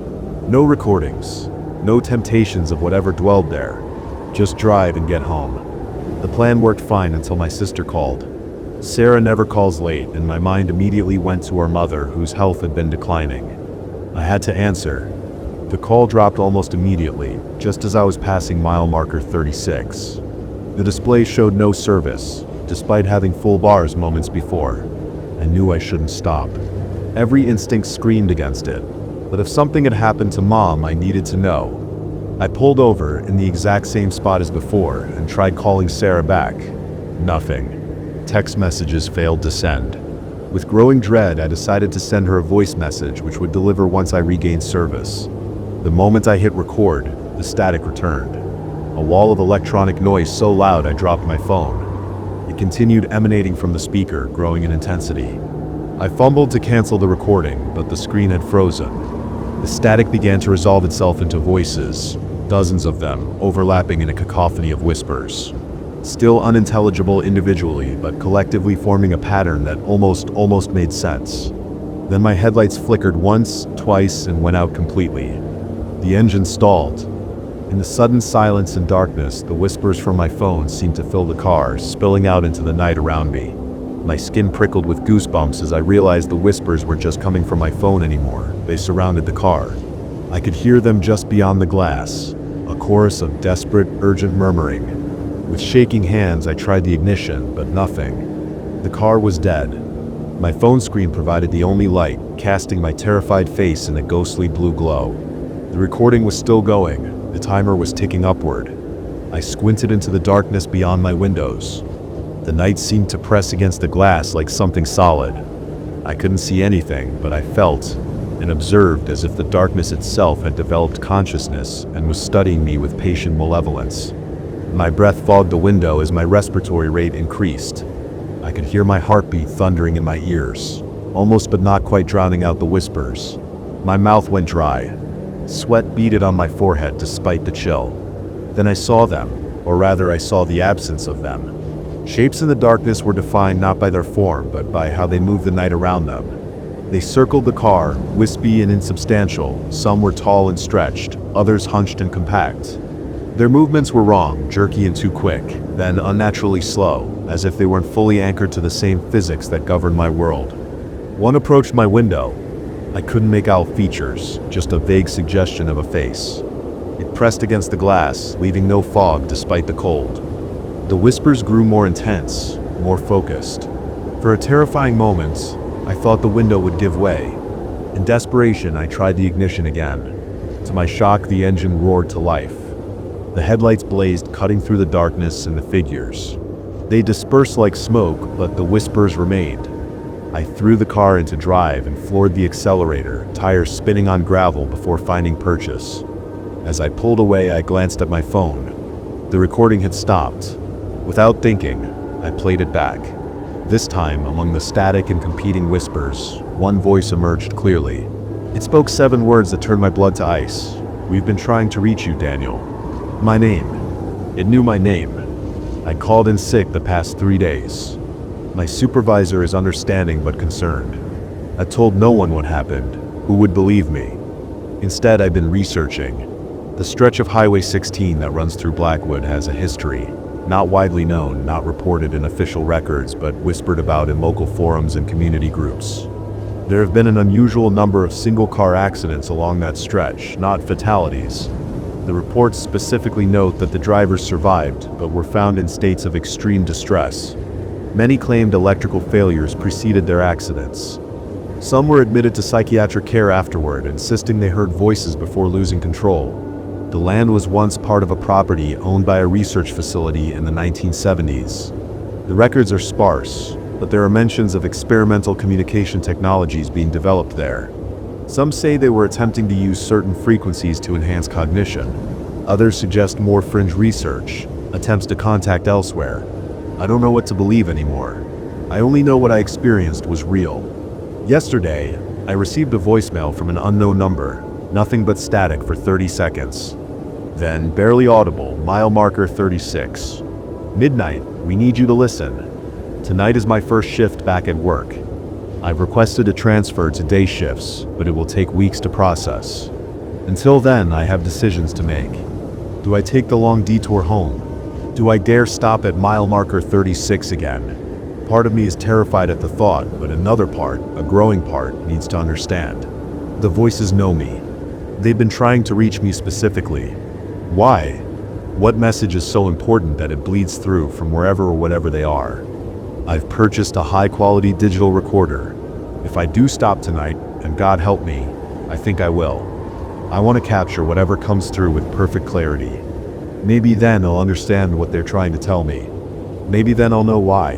No recordings, no temptations of whatever dwelled there. Just drive and get home. The plan worked fine until my sister called. Sarah never calls late, and my mind immediately went to our mother, whose health had been declining. I had to answer. The call dropped almost immediately, just as I was passing mile marker 36. The display showed no service, despite having full bars moments before. I knew I shouldn't stop. Every instinct screamed against it, but if something had happened to Mom, I needed to know. I pulled over in the exact same spot as before and tried calling Sarah back. Nothing. Text messages failed to send. With growing dread, I decided to send her a voice message which would deliver once I regained service. The moment I hit record, the static returned. A wall of electronic noise so loud I dropped my phone. It continued emanating from the speaker, growing in intensity. I fumbled to cancel the recording, but the screen had frozen. The static began to resolve itself into voices, dozens of them, overlapping in a cacophony of whispers. Still unintelligible individually, but collectively forming a pattern that almost made sense. Then my headlights flickered once, twice, and went out completely. The engine stalled. In the sudden silence and darkness, the whispers from my phone seemed to fill the car, spilling out into the night around me. My skin prickled with goosebumps as I realized the whispers weren't just coming from my phone anymore. They surrounded the car. I could hear them just beyond the glass, a chorus of desperate, urgent murmuring. With shaking hands, I tried the ignition, but nothing. The car was dead. My phone screen provided the only light, casting my terrified face in a ghostly blue glow. The recording was still going. The timer was ticking upward. I squinted into the darkness beyond my windows. The night seemed to press against the glass like something solid. I couldn't see anything, but I felt and observed as if the darkness itself had developed consciousness and was studying me with patient malevolence. My breath fogged the window as my respiratory rate increased. I could hear my heartbeat thundering in my ears, almost but not quite drowning out the whispers. My mouth went dry. Sweat beaded on my forehead despite the chill. Then I saw them, or rather I saw the absence of them. Shapes in the darkness were defined not by their form, but by how they moved the night around them. They circled the car, wispy and insubstantial. Some were tall and stretched, others hunched and compact. Their movements were wrong, jerky and too quick, then unnaturally slow, as if they weren't fully anchored to the same physics that govern my world. One approached my window. I couldn't make out features, just a vague suggestion of a face. It pressed against the glass, leaving no fog despite the cold. The whispers grew more intense, more focused. For a terrifying moment, I thought the window would give way. In desperation, I tried the ignition again. To my shock, the engine roared to life. The headlights blazed, cutting through the darkness and the figures. They dispersed like smoke, but the whispers remained. I threw the car into drive and floored the accelerator, tires spinning on gravel before finding purchase. As I pulled away, I glanced at my phone. The recording had stopped. Without thinking, I played it back. This time, among the static and competing whispers, one voice emerged clearly. It spoke 7 words that turned my blood to ice. "We've been trying to reach you, Daniel." My name. It knew my name. I called in sick the past 3 days. My supervisor is understanding but concerned. I told no one what happened. Who would believe me? Instead, I've been researching. The stretch of Highway 16 that runs through Blackwood has a history. Not widely known, not reported in official records, but whispered about in local forums and community groups. There have been an unusual number of single-car accidents along that stretch, not fatalities. The reports specifically note that the drivers survived, but were found in states of extreme distress. Many claimed electrical failures preceded their accidents. Some were admitted to psychiatric care afterward, insisting they heard voices before losing control. The land was once part of a property owned by a research facility in the 1970s. The records are sparse, but there are mentions of experimental communication technologies being developed there. Some say they were attempting to use certain frequencies to enhance cognition. Others suggest more fringe research, attempts to contact elsewhere. I don't know what to believe anymore. I only know what I experienced was real. Yesterday, I received a voicemail from an unknown number, nothing but static for 30 seconds. Then, barely audible, mile marker 36. "Midnight, we need you to listen. Tonight is my first shift back at work. I've requested a transfer to day shifts, but it will take weeks to process. Until then, I have decisions to make. Do I take the long detour home? Do I dare stop at mile marker 36 again? Part of me is terrified at the thought, but another part, a growing part, needs to understand. The voices know me. They've been trying to reach me specifically. Why? What message is so important that it bleeds through from wherever or whatever they are? I've purchased a high-quality digital recorder. If I do stop tonight, and God help me, I think I will. I want to capture whatever comes through with perfect clarity. Maybe then I'll understand what they're trying to tell me. Maybe then I'll know why.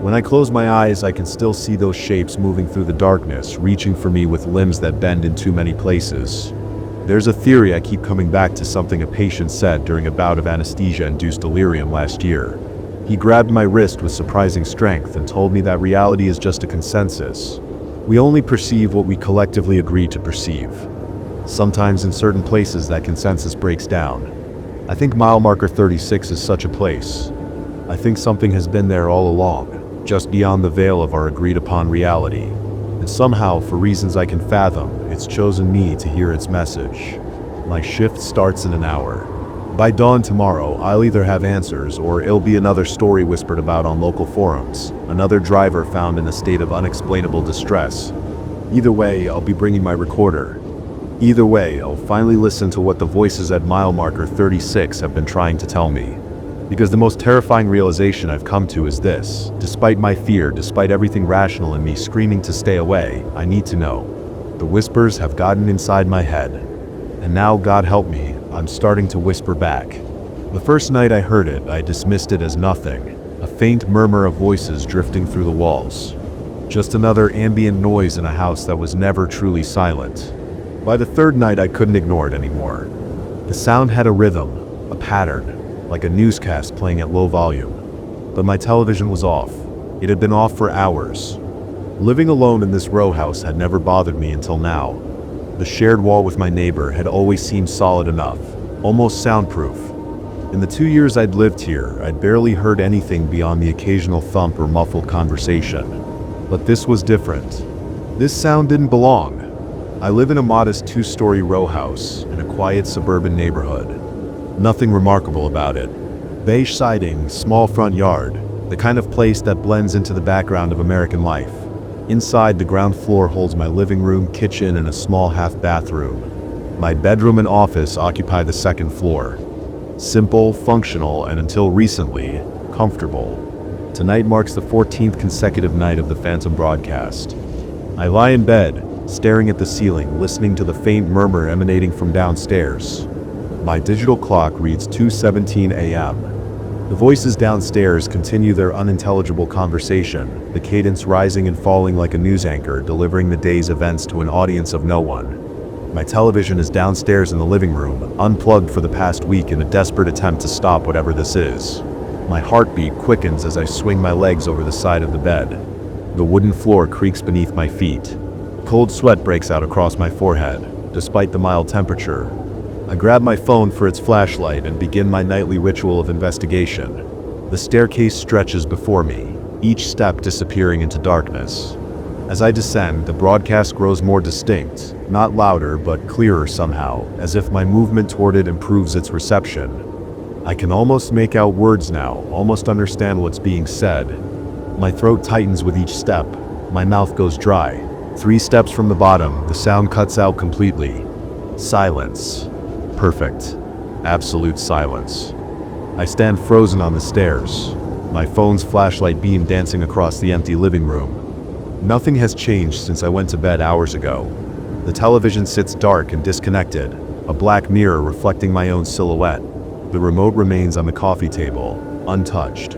When I close my eyes, I can still see those shapes moving through the darkness, reaching for me with limbs that bend in too many places. There's a theory I keep coming back to, something a patient said during a bout of anesthesia-induced delirium last year. He grabbed my wrist with surprising strength and told me that reality is just a consensus. We only perceive what we collectively agree to perceive. Sometimes in certain places that consensus breaks down. I think mile marker 36 is such a place. I think something has been there all along, just beyond the veil of our agreed upon reality. And somehow, for reasons I can fathom, it's chosen me to hear its message. My shift starts in an hour. By dawn tomorrow, I'll either have answers or it'll be another story whispered about on local forums, another driver found in a state of unexplainable distress. Either way, I'll be bringing my recorder. Either way, I'll finally listen to what the voices at mile marker 36 have been trying to tell me. Because the most terrifying realization I've come to is this: despite my fear, despite everything rational in me screaming to stay away, I need to know. The whispers have gotten inside my head. And now, God help me, I'm starting to whisper back. The first night I heard it, I dismissed it as nothing, a faint murmur of voices drifting through the walls. Just another ambient noise in a house that was never truly silent. By the third night, I couldn't ignore it anymore. The sound had a rhythm, a pattern, like a newscast playing at low volume. But my television was off. It had been off for hours. Living alone in this row house had never bothered me until now. The shared wall with my neighbor had always seemed solid enough, almost soundproof. In the 2 years I'd lived here, I'd barely heard anything beyond the occasional thump or muffled conversation. But this was different. This sound didn't belong. I live in a modest 2-story row house in a quiet suburban neighborhood. Nothing remarkable about it. Beige siding, small front yard, the kind of place that blends into the background of American life. Inside, the ground floor holds my living room, kitchen, and a small half bathroom. My bedroom and office occupy the second floor. Simple, functional, and until recently, comfortable. Tonight marks the 14th consecutive night of the Phantom broadcast. I lie in bed, staring at the ceiling, listening to the faint murmur emanating from downstairs. My digital clock reads 2:17 a.m. The voices downstairs continue their unintelligible conversation, the cadence rising and falling like a news anchor delivering the day's events to an audience of no one. My television is downstairs in the living room, unplugged for the past week in a desperate attempt to stop whatever this is. My heartbeat quickens as I swing my legs over the side of the bed. The wooden floor creaks beneath my feet. Cold sweat breaks out across my forehead, despite the mild temperature. I grab my phone for its flashlight and begin my nightly ritual of investigation. The staircase stretches before me, each step disappearing into darkness. As I descend, the broadcast grows more distinct, not louder but clearer somehow, as if my movement toward it improves its reception. I can almost make out words now, almost understand what's being said. My throat tightens with each step. My mouth goes dry. 3 steps from the bottom, the sound cuts out completely. Silence. Perfect. Absolute silence. I stand frozen on the stairs, my phone's flashlight beam dancing across the empty living room. Nothing has changed since I went to bed hours ago. The television sits dark and disconnected, a black mirror reflecting my own silhouette. The remote remains on the coffee table, untouched.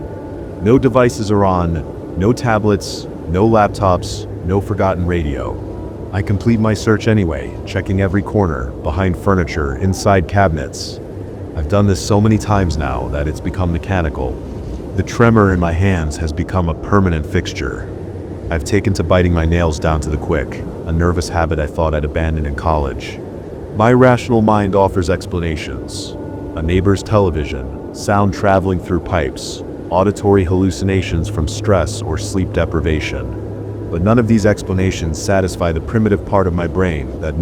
No devices are on, no tablets, no laptops, no forgotten radio. I complete my search anyway, checking every corner, behind furniture, inside cabinets. I've done this so many times now that it's become mechanical. The tremor in my hands has become a permanent fixture. I've taken to biting my nails down to the quick, a nervous habit I thought I'd abandoned in college. My rational mind offers explanations. A neighbor's television, sound traveling through pipes, auditory hallucinations from stress or sleep deprivation. But none of these explanations satisfy the primitive part of my brain that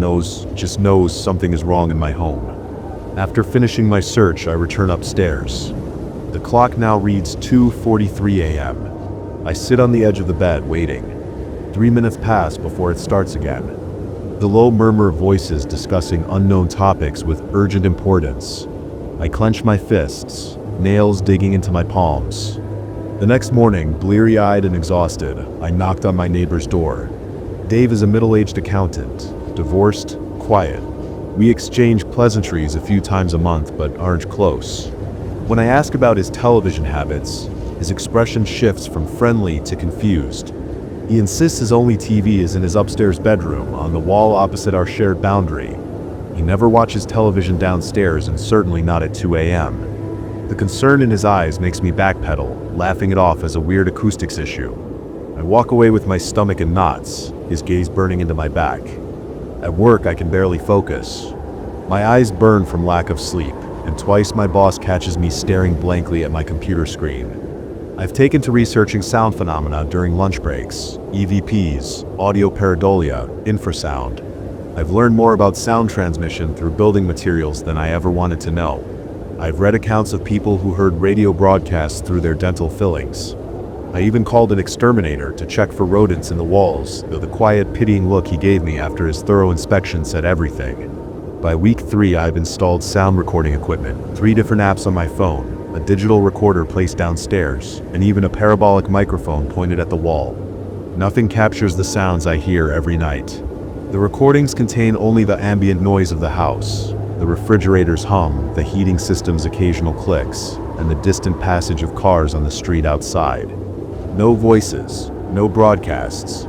just knows something is wrong in my home. After finishing my search, I return upstairs. The clock now reads 2:43 a.m. I sit on the edge of the bed, waiting. 3 minutes pass before it starts again. The low murmur of voices discussing unknown topics with urgent importance. I clench my fists, nails digging into my palms. The next morning, bleary-eyed and exhausted, I knocked on my neighbor's door. Dave is a middle-aged accountant, divorced, quiet. We exchange pleasantries a few times a month, but aren't close. When I ask about his television habits, his expression shifts from friendly to confused. He insists his only TV is in his upstairs bedroom, on the wall opposite our shared boundary. He never watches television downstairs, and certainly not at 2 a.m. The concern in his eyes makes me backpedal, laughing it off as a weird acoustics issue. I walk away with my stomach in knots, his gaze burning into my back. At work, I can barely focus. My eyes burn from lack of sleep, and twice my boss catches me staring blankly at my computer screen. I've taken to researching sound phenomena during lunch breaks, EVPs, audio pareidolia, infrasound. I've learned more about sound transmission through building materials than I ever wanted to know. I've read accounts of people who heard radio broadcasts through their dental fillings. I even called an exterminator to check for rodents in the walls, though the quiet, pitying look he gave me after his thorough inspection said everything. By week 3, I've installed sound recording equipment, 3 different apps on my phone, a digital recorder placed downstairs, and even a parabolic microphone pointed at the wall. Nothing captures the sounds I hear every night. The recordings contain only the ambient noise of the house, the refrigerator's hum, the heating system's occasional clicks, and the distant passage of cars on the street outside. No voices, no broadcasts.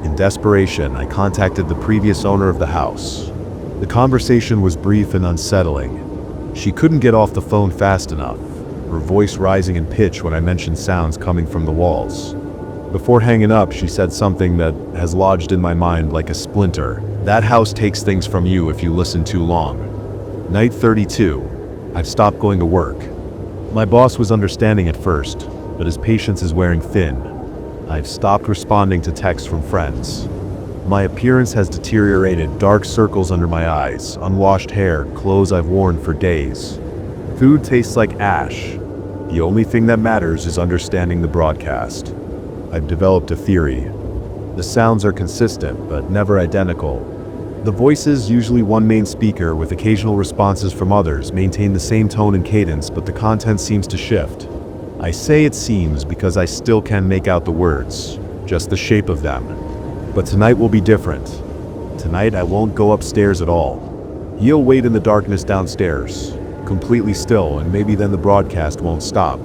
In desperation, I contacted the previous owner of the house. The conversation was brief and unsettling. She couldn't get off the phone fast enough, her voice rising in pitch when I mentioned sounds coming from the walls. Before hanging up, she said something that has lodged in my mind like a splinter. That house takes things from you if you listen too long. Night 32. I've stopped going to work. My boss was understanding at first, but his patience is wearing thin. I've stopped responding to texts from friends. My appearance has deteriorated, dark circles under my eyes, unwashed hair, clothes I've worn for days. Food tastes like ash. The only thing that matters is understanding the broadcast. I've developed a theory. The sounds are consistent, but never identical. The voices, usually one main speaker with occasional responses from others, maintain the same tone and cadence, but the content seems to shift. I say it seems because I still can't make out the words, just the shape of them. But tonight will be different. Tonight I won't go upstairs at all. You'll wait in the darkness downstairs, completely still, and maybe then the broadcast won't stop.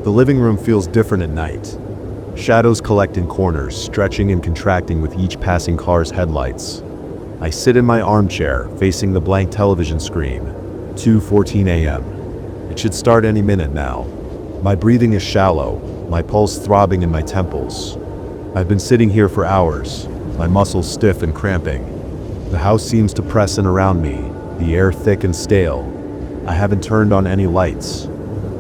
The living room feels different at night. Shadows collect in corners, stretching and contracting with each passing car's headlights. I sit in my armchair, facing the blank television screen. 2:14 a.m. It should start any minute now. My breathing is shallow, my pulse throbbing in my temples. I've been sitting here for hours, my muscles stiff and cramping. The house seems to press in around me, the air thick and stale. I haven't turned on any lights.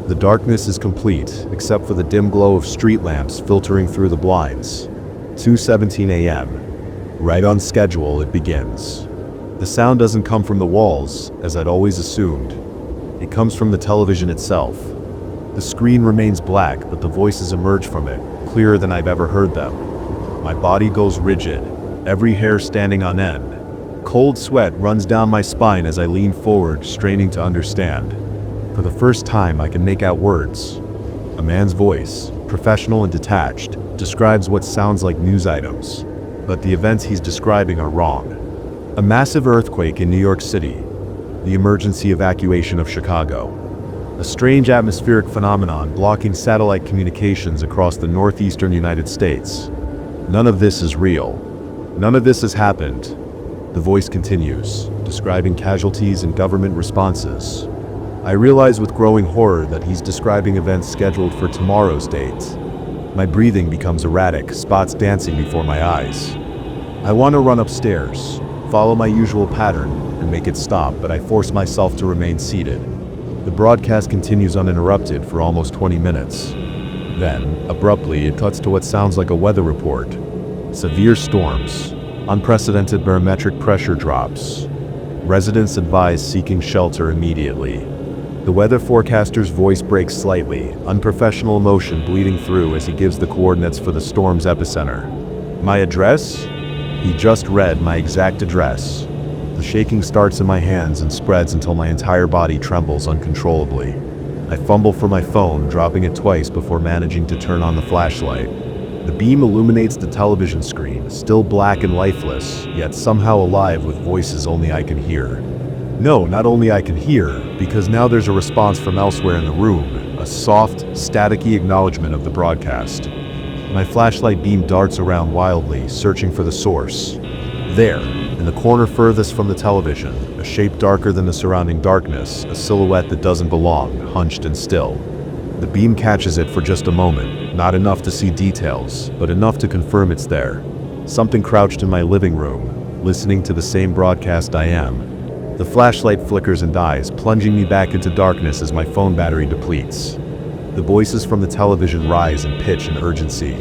The darkness is complete, except for the dim glow of street lamps filtering through the blinds. 2:17 a.m. Right on schedule, it begins. The sound doesn't come from the walls, as I'd always assumed. It comes from the television itself. The screen remains black, but the voices emerge from it, clearer than I've ever heard them. My body goes rigid, every hair standing on end. Cold sweat runs down my spine as I lean forward, straining to understand. For the first time, I can make out words. A man's voice, professional and detached, describes what sounds like news items. But the events he's describing are wrong. A massive earthquake in New York City. The emergency evacuation of Chicago. A strange atmospheric phenomenon blocking satellite communications across the northeastern United States. None of this is real. None of this has happened. The voice continues, describing casualties and government responses. I realize with growing horror that he's describing events scheduled for tomorrow's date. My breathing becomes erratic, spots dancing before my eyes. I want to run upstairs, follow my usual pattern, and make it stop, but I force myself to remain seated. The broadcast continues uninterrupted for almost 20 minutes. Then, abruptly, it cuts to what sounds like a weather report. Severe storms, unprecedented barometric pressure drops. Residents advised seeking shelter immediately. The weather forecaster's voice breaks slightly, unprofessional emotion bleeding through as he gives the coordinates for the storm's epicenter. My address? He just read my exact address. The shaking starts in my hands and spreads until my entire body trembles uncontrollably. I fumble for my phone, dropping it twice before managing to turn on the flashlight. The beam illuminates the television screen, still black and lifeless, yet somehow alive with voices only I can hear. No, not only I can hear, because now there's a response from elsewhere in the room, a soft, staticky acknowledgement of the broadcast. My flashlight beam darts around wildly, searching for the source. There, in the corner furthest from the television, a shape darker than the surrounding darkness, a silhouette that doesn't belong, hunched and still. The beam catches it for just a moment, not enough to see details, but enough to confirm it's there. Something crouched in my living room, listening to the same broadcast I am. The flashlight flickers and dies, plunging me back into darkness as my phone battery depletes. The voices from the television rise in pitch and urgency.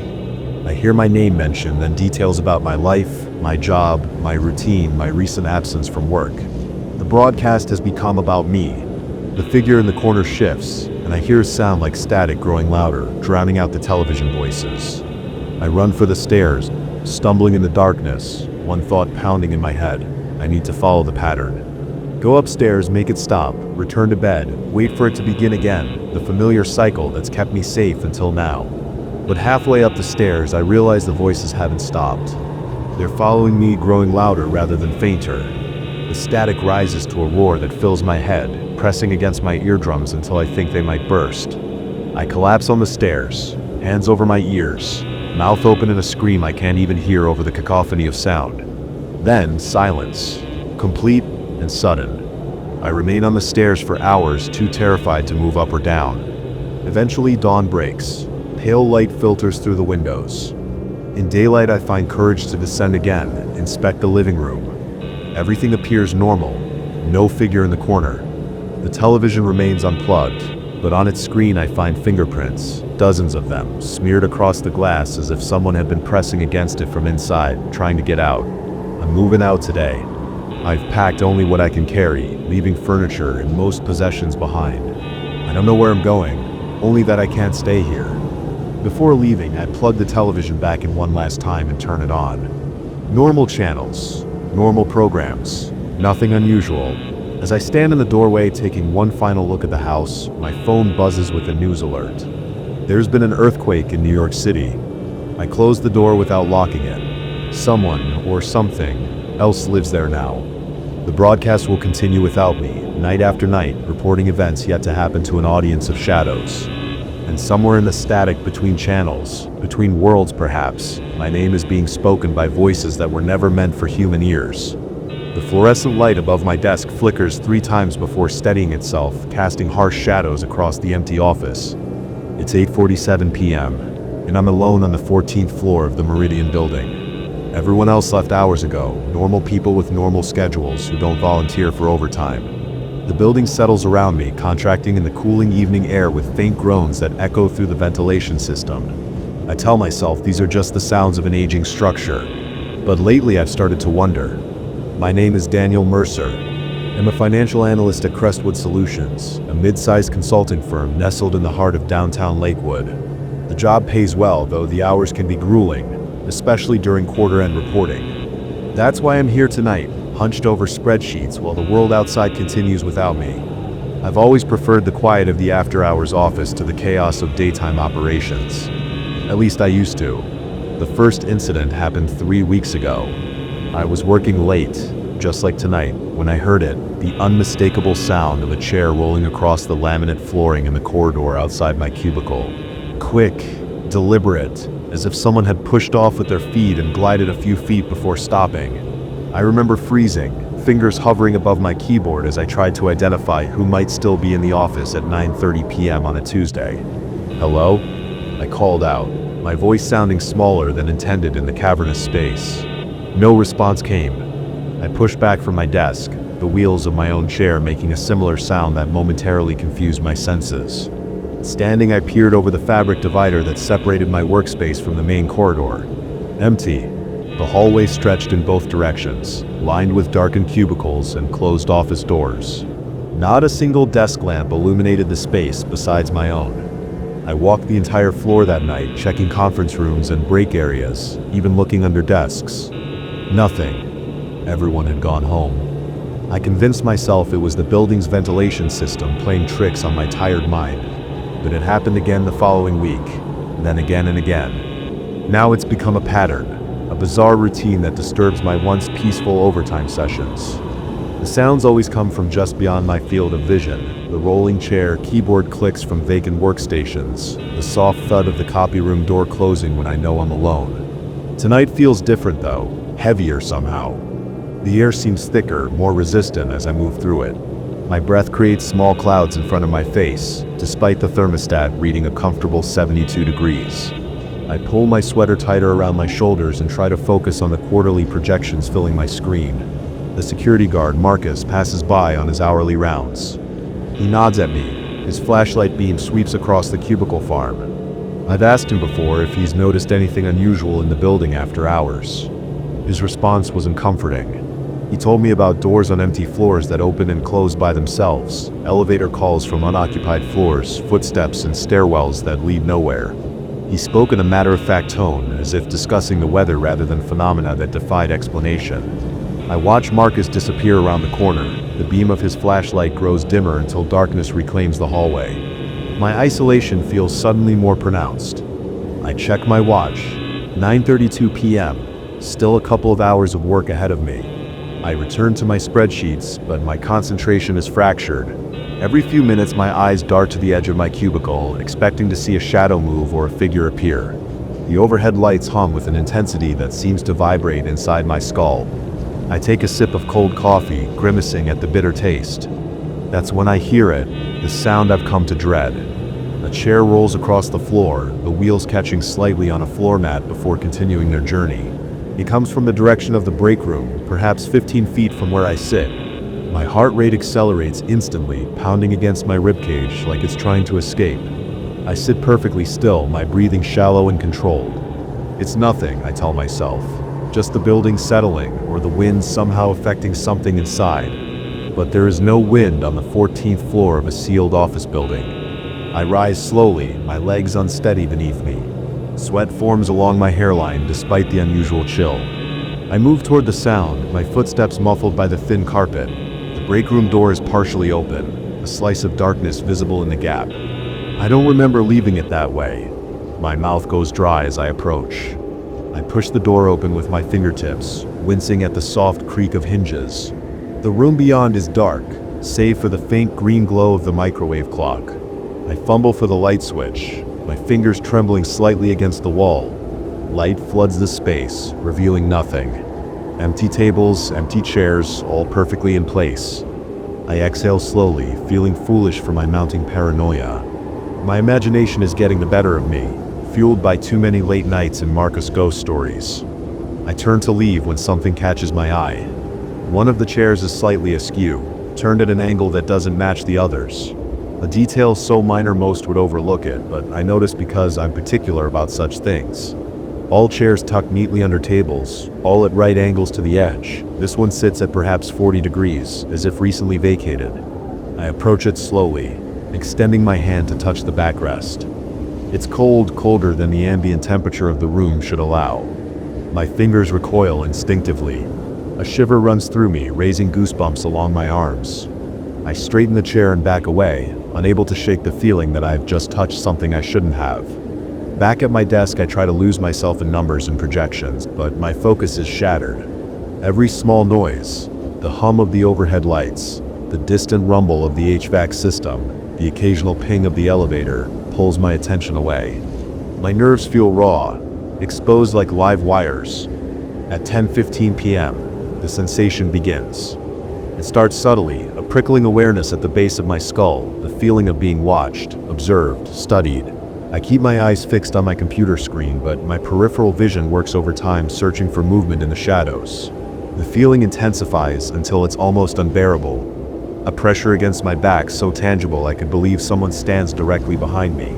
I hear my name mentioned, then details about my life, my job, my routine, my recent absence from work. The broadcast has become about me. The figure in the corner shifts, and I hear a sound like static growing louder, drowning out the television voices. I run for the stairs, stumbling in the darkness, one thought pounding in my head. I need to follow the pattern. Go upstairs, make it stop, return to bed, wait for it to begin again, the familiar cycle that's kept me safe until now. But halfway up the stairs, I realize the voices haven't stopped. They're following me, growing louder rather than fainter. The static rises to a roar that fills my head, pressing against my eardrums until I think they might burst. I collapse on the stairs, hands over my ears, mouth open in a scream I can't even hear over the cacophony of sound. Then, silence, complete and sudden. I remain on the stairs for hours, too terrified to move up or down. Eventually, dawn breaks. Pale light filters through the windows. In daylight, I find courage to descend again, inspect the living room. Everything appears normal. No figure in the corner. The television remains unplugged, but on its screen I find fingerprints, dozens of them, smeared across the glass as if someone had been pressing against it from inside, trying to get out. I'm moving out today. I've packed only what I can carry, leaving furniture and most possessions behind. I don't know where I'm going, only that I can't stay here. Before leaving, I plug the television back in one last time and turn it on. Normal channels, normal programs, nothing unusual. As I stand in the doorway taking one final look at the house, my phone buzzes with a news alert. There's been an earthquake in New York City. I close the door without locking it. Someone, or something, else lives there now. The broadcast will continue without me, night after night, reporting events yet to happen to an audience of shadows. And somewhere in the static between channels, between worlds perhaps, my name is being spoken by voices that were never meant for human ears. The fluorescent light above my desk flickers 3 times before steadying itself, casting harsh shadows across the empty office. It's 8:47 p.m., and I'm alone on the 14th floor of the Meridian building. Everyone else left hours ago, normal people with normal schedules who don't volunteer for overtime. The building settles around me, contracting in the cooling evening air with faint groans that echo through the ventilation system. I tell myself these are just the sounds of an aging structure. But lately I've started to wonder. My name is Daniel Mercer. I'm a financial analyst at Crestwood Solutions, a mid-sized consulting firm nestled in the heart of downtown Lakewood. The job pays well, though the hours can be grueling, especially during quarter-end reporting. That's why I'm here tonight, hunched over spreadsheets while the world outside continues without me. I've always preferred the quiet of the after-hours office to the chaos of daytime operations. At least I used to. The first incident happened 3 weeks ago. I was working late, just like tonight, when I heard it, the unmistakable sound of a chair rolling across the laminate flooring in the corridor outside my cubicle. Quick, deliberate, as if someone had pushed off with their feet and glided a few feet before stopping. I remember freezing, fingers hovering above my keyboard as I tried to identify who might still be in the office at 9:30 p.m. on a Tuesday. "Hello?" I called out, my voice sounding smaller than intended in the cavernous space. No response came. I pushed back from my desk, the wheels of my own chair making a similar sound that momentarily confused my senses. Standing, I peered over the fabric divider that separated my workspace from the main corridor. Empty. The hallway stretched in both directions, lined with darkened cubicles and closed office doors. Not a single desk lamp illuminated the space besides my own. I walked the entire floor that night, checking conference rooms and break areas, even looking under desks. Nothing. Everyone had gone home. I convinced myself it was the building's ventilation system playing tricks on my tired mind. But it happened again the following week, then again and again. Now it's become a pattern, a bizarre routine that disturbs my once peaceful overtime sessions. The sounds always come from just beyond my field of vision, the rolling chair, keyboard clicks from vacant workstations, the soft thud of the copy room door closing when I know I'm alone. Tonight feels different though, heavier somehow. The air seems thicker, more resistant as I move through it. My breath creates small clouds in front of my face, despite the thermostat reading a comfortable 72 degrees. I pull my sweater tighter around my shoulders and try to focus on the quarterly projections filling my screen. The security guard, Marcus, passes by on his hourly rounds. He nods at me. His flashlight beam sweeps across the cubicle farm. I've asked him before if he's noticed anything unusual in the building after hours. His response wasn't comforting. He told me about doors on empty floors that open and close by themselves, elevator calls from unoccupied floors, footsteps and stairwells that lead nowhere. He spoke in a matter-of-fact tone, as if discussing the weather rather than phenomena that defied explanation. I watch Marcus disappear around the corner. The beam of his flashlight grows dimmer until darkness reclaims the hallway. My isolation feels suddenly more pronounced. I check my watch. 9:32 p.m. Still a couple of hours of work ahead of me. I return to my spreadsheets, but my concentration is fractured. Every few minutes my eyes dart to the edge of my cubicle, expecting to see a shadow move or a figure appear. The overhead lights hum with an intensity that seems to vibrate inside my skull. I take a sip of cold coffee, grimacing at the bitter taste. That's when I hear it, the sound I've come to dread. A chair rolls across the floor, the wheels catching slightly on a floor mat before continuing their journey. It comes from the direction of the break room, perhaps 15 feet from where I sit. My heart rate accelerates instantly, pounding against my ribcage like it's trying to escape. I sit perfectly still, my breathing shallow and controlled. It's nothing, I tell myself. Just the building settling, or the wind somehow affecting something inside. but there is no wind on the 14th floor of a sealed office building. I rise slowly, my legs unsteady beneath me. Sweat forms along my hairline despite the unusual chill. I move toward the sound, my footsteps muffled by the thin carpet. The break room door is partially open, a slice of darkness visible in the gap. I don't remember leaving it that way. My mouth goes dry as I approach. I push the door open with my fingertips, wincing at the soft creak of hinges. The room beyond is dark, save for the faint green glow of the microwave clock. I fumble for the light switch, my fingers trembling slightly against the wall. Light floods the space, revealing nothing. Empty tables, empty chairs, all perfectly in place. I exhale slowly, feeling foolish for my mounting paranoia. My imagination is getting the better of me, fueled by too many late nights and Marcus ghost stories. I turn to leave when something catches my eye. One of the chairs is slightly askew, turned at an angle that doesn't match the others. A detail so minor most would overlook it, but I notice because I'm particular about such things. All chairs tucked neatly under tables, all at right angles to the edge. This one sits at perhaps 40 degrees, as if recently vacated. I approach it slowly, extending my hand to touch the backrest. It's cold, colder than the ambient temperature of the room should allow. My fingers recoil instinctively. A shiver runs through me, raising goosebumps along my arms. I straighten the chair and back away, unable to shake the feeling that I have just touched something I shouldn't have. Back at my desk, I try to lose myself in numbers and projections, but my focus is shattered. Every small noise, the hum of the overhead lights, the distant rumble of the HVAC system, the occasional ping of the elevator, pulls my attention away. My nerves feel raw, exposed like live wires. At 10:15 p.m., the sensation begins. It starts subtly, a prickling awareness at the base of my skull, the feeling of being watched, observed, studied. I keep my eyes fixed on my computer screen, but my peripheral vision works overtime, searching for movement in the shadows. The feeling intensifies until it's almost unbearable. A pressure against my back so tangible I could believe someone stands directly behind me.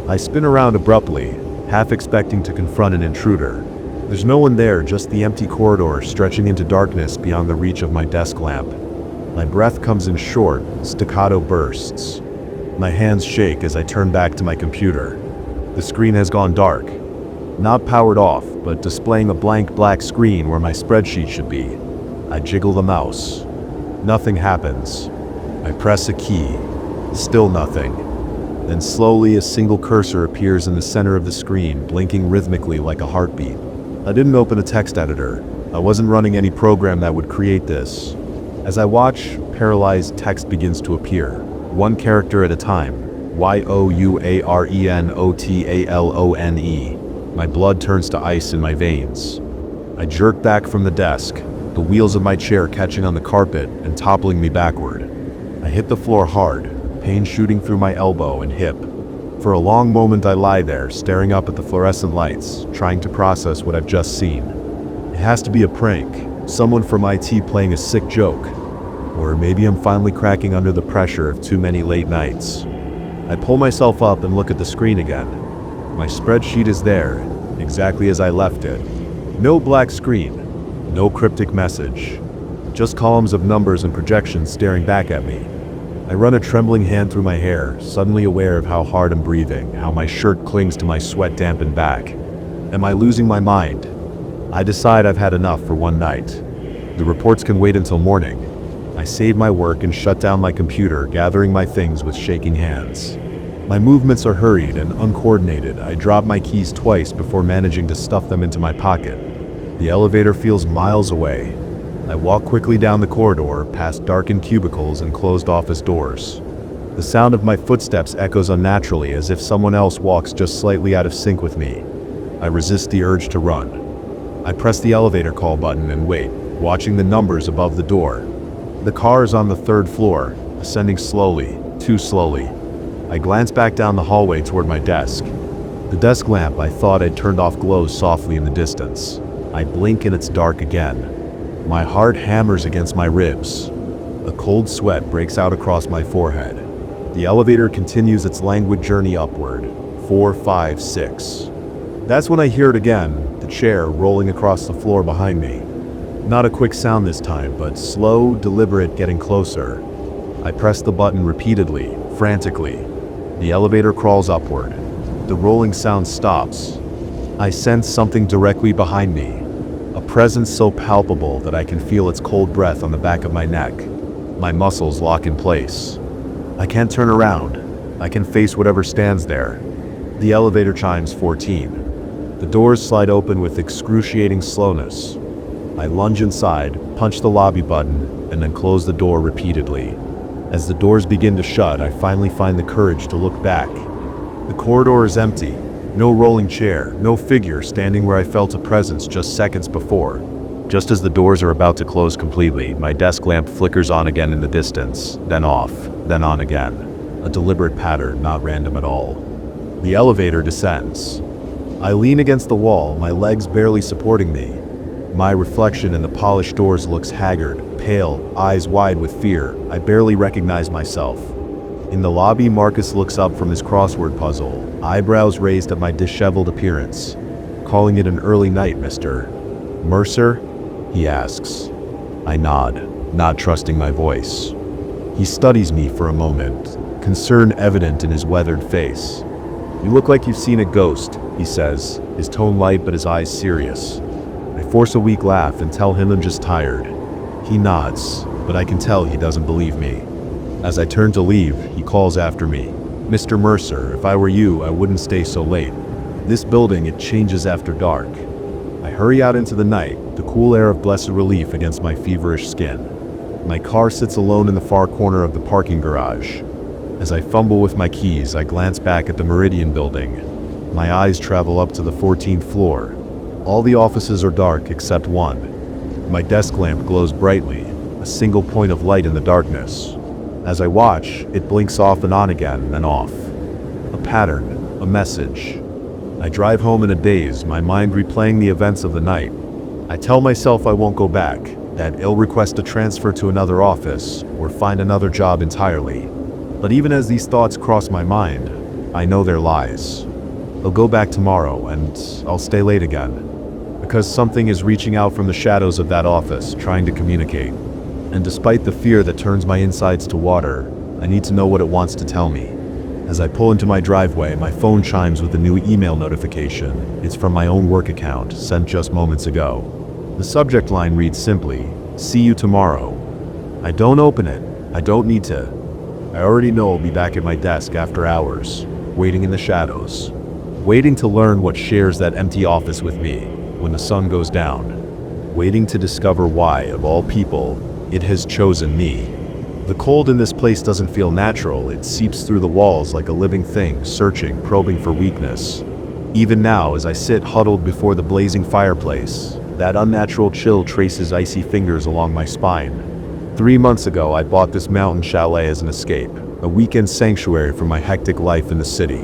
I spin around abruptly, half expecting to confront an intruder. There's no one there, just the empty corridor stretching into darkness beyond the reach of my desk lamp. My breath comes in short, staccato bursts. My hands shake as I turn back to my computer. The screen has gone dark. Not powered off, but displaying a blank black screen where my spreadsheet should be. I jiggle the mouse. Nothing happens. I press a key. Still nothing. Then slowly a single cursor appears in the center of the screen, blinking rhythmically like a heartbeat. I didn't open a text editor. I wasn't running any program that would create this. As I watch, paralyzed text begins to appear, one character at a time. YOUARENOTALONE. My blood turns to ice in my veins. I jerk back from the desk, the wheels of my chair catching on the carpet and toppling me backward. I hit the floor hard, pain shooting through my elbow and hip. For a long moment I lie there, staring up at the fluorescent lights, trying to process what I've just seen. It has to be a prank, someone from IT playing a sick joke. Or maybe I'm finally cracking under the pressure of too many late nights. I pull myself up and look at the screen again. My spreadsheet is there, exactly as I left it. No black screen, no cryptic message. Just columns of numbers and projections staring back at me. I run a trembling hand through my hair, suddenly aware of how hard I'm breathing, how my shirt clings to my sweat-dampened back. Am I losing my mind? I decide I've had enough for one night. The reports can wait until morning. I save my work and shut down my computer, gathering my things with shaking hands. My movements are hurried and uncoordinated. I drop my keys twice before managing to stuff them into my pocket. The elevator feels miles away. I walk quickly down the corridor, past darkened cubicles and closed office doors. The sound of my footsteps echoes unnaturally, as if someone else walks just slightly out of sync with me. I resist the urge to run. I press the elevator call button and wait, watching the numbers above the door. The car is on the 3rd floor, ascending slowly, too slowly. I glance back down the hallway toward my desk. The desk lamp I thought I'd turned off glows softly in the distance. I blink and it's dark again. My heart hammers against my ribs. A cold sweat breaks out across my forehead. The elevator continues its languid journey upward. 4, 5, 6. That's when I hear it again, the chair rolling across the floor behind me. Not a quick sound this time, but slow, deliberate, getting closer. I press the button repeatedly, frantically. The elevator crawls upward. The rolling sound stops. I sense something directly behind me. A presence so palpable that I can feel its cold breath on the back of my neck. My muscles lock in place. I can't turn around. I can face whatever stands there. The elevator chimes 14. The doors slide open with excruciating slowness. I lunge inside, punch the lobby button, and then close the door repeatedly. As the doors begin to shut, I finally find the courage to look back. The corridor is empty. No rolling chair, no figure standing where I felt a presence just seconds before. Just as the doors are about to close completely, my desk lamp flickers on again in the distance, then off, then on again. A deliberate pattern, not random at all. The elevator descends. I lean against the wall, my legs barely supporting me. My reflection in the polished doors looks haggard, pale, eyes wide with fear. I barely recognize myself. In the lobby, Marcus looks up from his crossword puzzle, eyebrows raised at my disheveled appearance. "Calling it an early night, Mr. Mercer?" he asks. I nod, not trusting my voice. He studies me for a moment, concern evident in his weathered face. "You look like you've seen a ghost," he says, his tone light but his eyes serious. I force a weak laugh and tell him I'm just tired. He nods, but I can tell he doesn't believe me. As I turn to leave, he calls after me. "Mr. Mercer, if I were you, I wouldn't stay so late. This building, it changes after dark." I hurry out into the night, the cool air of blessed relief against my feverish skin. My car sits alone in the far corner of the parking garage. As I fumble with my keys, I glance back at the Meridian building. My eyes travel up to the 14th floor. All the offices are dark except one. My desk lamp glows brightly, a single point of light in the darkness. As I watch, it blinks off and on again, then off. A pattern, a message. I drive home in a daze, my mind replaying the events of the night. I tell myself I won't go back, that I'll request a transfer to another office, or find another job entirely. But even as these thoughts cross my mind, I know they're lies. I'll go back tomorrow, and I'll stay late again. Because something is reaching out from the shadows of that office, trying to communicate. And despite the fear that turns my insides to water, I need to know what it wants to tell me. As I pull into my driveway, my phone chimes with a new email notification. It's from my own work account, sent just moments ago. The subject line reads simply, "See you tomorrow." I don't open it. I don't need to. I already know I'll be back at my desk after hours, waiting in the shadows. Waiting to learn what shares that empty office with me when the sun goes down. Waiting to discover why, of all people, it has chosen me. The cold in this place doesn't feel natural. It seeps through the walls like a living thing, searching, probing for weakness. Even now, as I sit huddled before the blazing fireplace, that unnatural chill traces icy fingers along my spine. 3 months ago, I bought this mountain chalet as an escape, a weekend sanctuary from my hectic life in the city.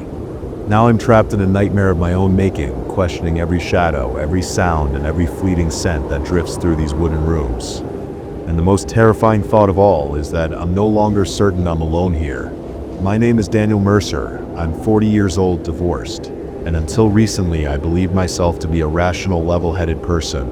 Now I'm trapped in a nightmare of my own making, questioning every shadow, every sound, and every fleeting scent that drifts through these wooden rooms. And the most terrifying thought of all is that I'm no longer certain I'm alone here. My name is Daniel Mercer. I'm 40 years old, divorced. And until recently, I believed myself to be a rational, level-headed person.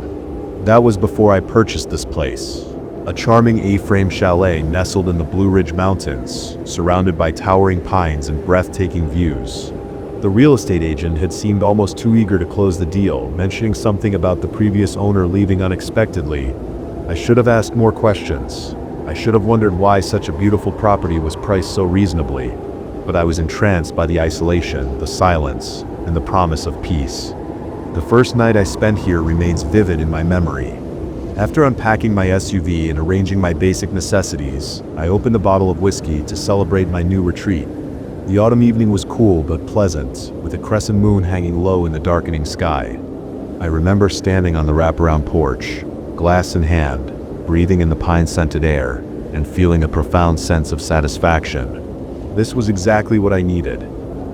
That was before I purchased this place. A charming A-frame chalet nestled in the Blue Ridge Mountains, surrounded by towering pines and breathtaking views. The real estate agent had seemed almost too eager to close the deal, mentioning something about the previous owner leaving unexpectedly. I should have asked more questions. I should have wondered why such a beautiful property was priced so reasonably. But I was entranced by the isolation, the silence, and the promise of peace. The first night I spent here remains vivid in my memory. After unpacking my SUV and arranging my basic necessities, I opened a bottle of whiskey to celebrate my new retreat. The autumn evening was cool but pleasant, with a crescent moon hanging low in the darkening sky. I remember standing on the wraparound porch, glass in hand, breathing in the pine-scented air, and feeling a profound sense of satisfaction. This was exactly what I needed.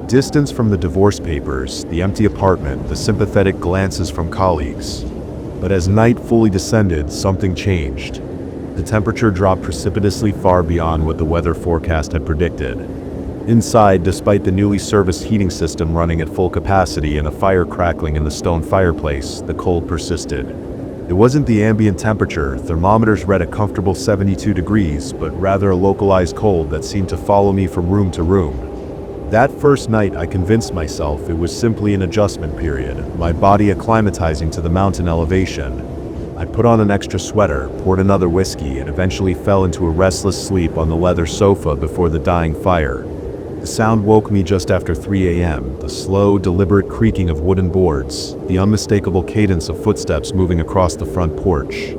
Distance from the divorce papers, the empty apartment, the sympathetic glances from colleagues. But as night fully descended, something changed. The temperature dropped precipitously far beyond what the weather forecast had predicted. Inside, despite the newly serviced heating system running at full capacity and a fire crackling in the stone fireplace, the cold persisted. It wasn't the ambient temperature, thermometers read a comfortable 72 degrees, but rather a localized cold that seemed to follow me from room to room. That first night I convinced myself it was simply an adjustment period, my body acclimatizing to the mountain elevation. I put on an extra sweater, poured another whiskey, and eventually fell into a restless sleep on the leather sofa before the dying fire. The sound woke me just after 3 a.m., the slow, deliberate creaking of wooden boards, the unmistakable cadence of footsteps moving across the front porch.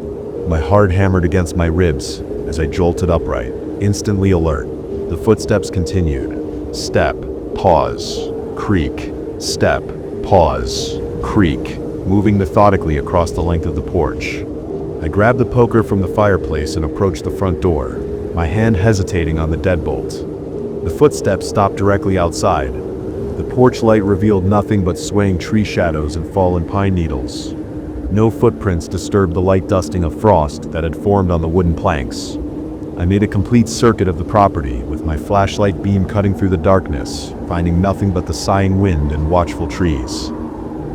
My heart hammered against my ribs as I jolted upright, instantly alert. The footsteps continued. Step, pause, creak, step, pause, creak, moving methodically across the length of the porch. I grabbed the poker from the fireplace and approached the front door, my hand hesitating on the deadbolt. The footsteps stopped directly outside. The porch light revealed nothing but swaying tree shadows and fallen pine needles. No footprints disturbed the light dusting of frost that had formed on the wooden planks. I made a complete circuit of the property, with my flashlight beam cutting through the darkness, finding nothing but the sighing wind and watchful trees.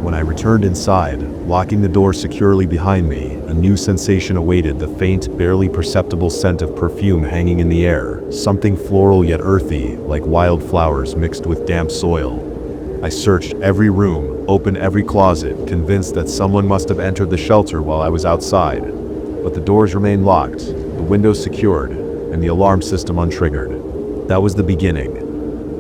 When I returned inside, locking the door securely behind me, a new sensation awaited, the faint, barely perceptible scent of perfume hanging in the air, something floral yet earthy, like wildflowers mixed with damp soil. I searched every room, opened every closet, convinced that someone must have entered the shelter while I was outside. But the doors remained locked, the windows secured, and the alarm system untriggered. That was the beginning.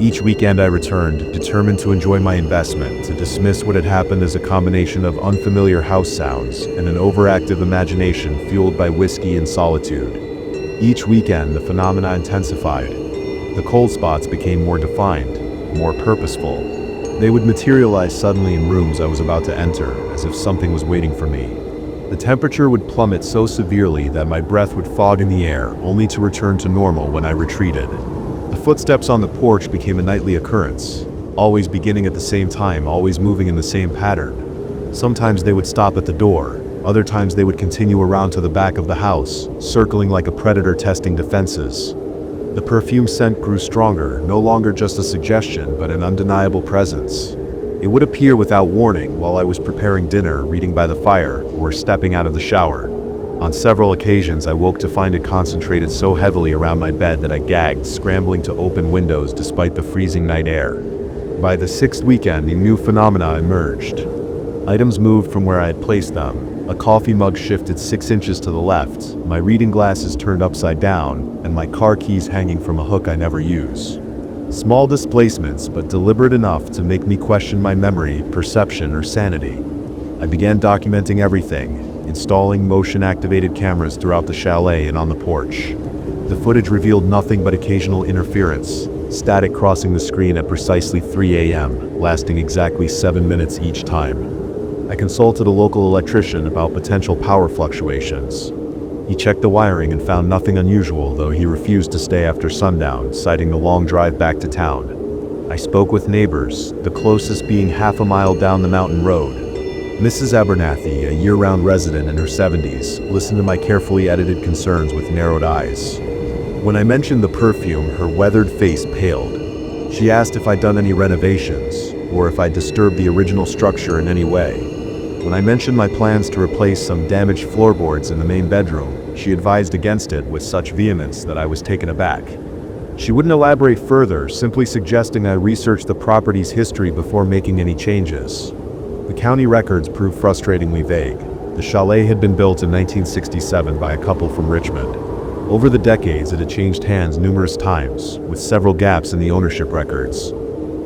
Each weekend I returned, determined to enjoy my investment, to dismiss what had happened as a combination of unfamiliar house sounds and an overactive imagination fueled by whiskey and solitude. Each weekend the phenomena intensified. The cold spots became more defined, more purposeful. They would materialize suddenly in rooms I was about to enter, as if something was waiting for me. The temperature would plummet so severely that my breath would fog in the air, only to return to normal when I retreated. The footsteps on the porch became a nightly occurrence, always beginning at the same time, always moving in the same pattern. Sometimes they would stop at the door, other times they would continue around to the back of the house, circling like a predator testing defenses. The perfume scent grew stronger, no longer just a suggestion, but an undeniable presence. It would appear without warning while I was preparing dinner, reading by the fire, or stepping out of the shower. On several occasions I woke to find it concentrated so heavily around my bed that I gagged, scrambling to open windows despite the freezing night air. By the sixth weekend, a new phenomena emerged. Items moved from where I had placed them. A coffee mug shifted 6 inches to the left, my reading glasses turned upside down, and my car keys hanging from a hook I never use. Small displacements, but deliberate enough to make me question my memory, perception, or sanity. I began documenting everything, installing motion-activated cameras throughout the chalet and on the porch. The footage revealed nothing but occasional interference, static crossing the screen at precisely 3 a.m., lasting exactly 7 minutes each time. I consulted a local electrician about potential power fluctuations. He checked the wiring and found nothing unusual, though he refused to stay after sundown, citing the long drive back to town. I spoke with neighbors, the closest being half a mile down the mountain road. Mrs. Abernathy, a year-round resident in her 70s, listened to my carefully edited concerns with narrowed eyes. When I mentioned the perfume, her weathered face paled. She asked if I'd done any renovations, or if I'd disturbed the original structure in any way. When I mentioned my plans to replace some damaged floorboards in the main bedroom, she advised against it with such vehemence that I was taken aback. She wouldn't elaborate further, simply suggesting I research the property's history before making any changes. The county records proved frustratingly vague. The chalet had been built in 1967 by a couple from Richmond. Over the decades, it had changed hands numerous times, with several gaps in the ownership records.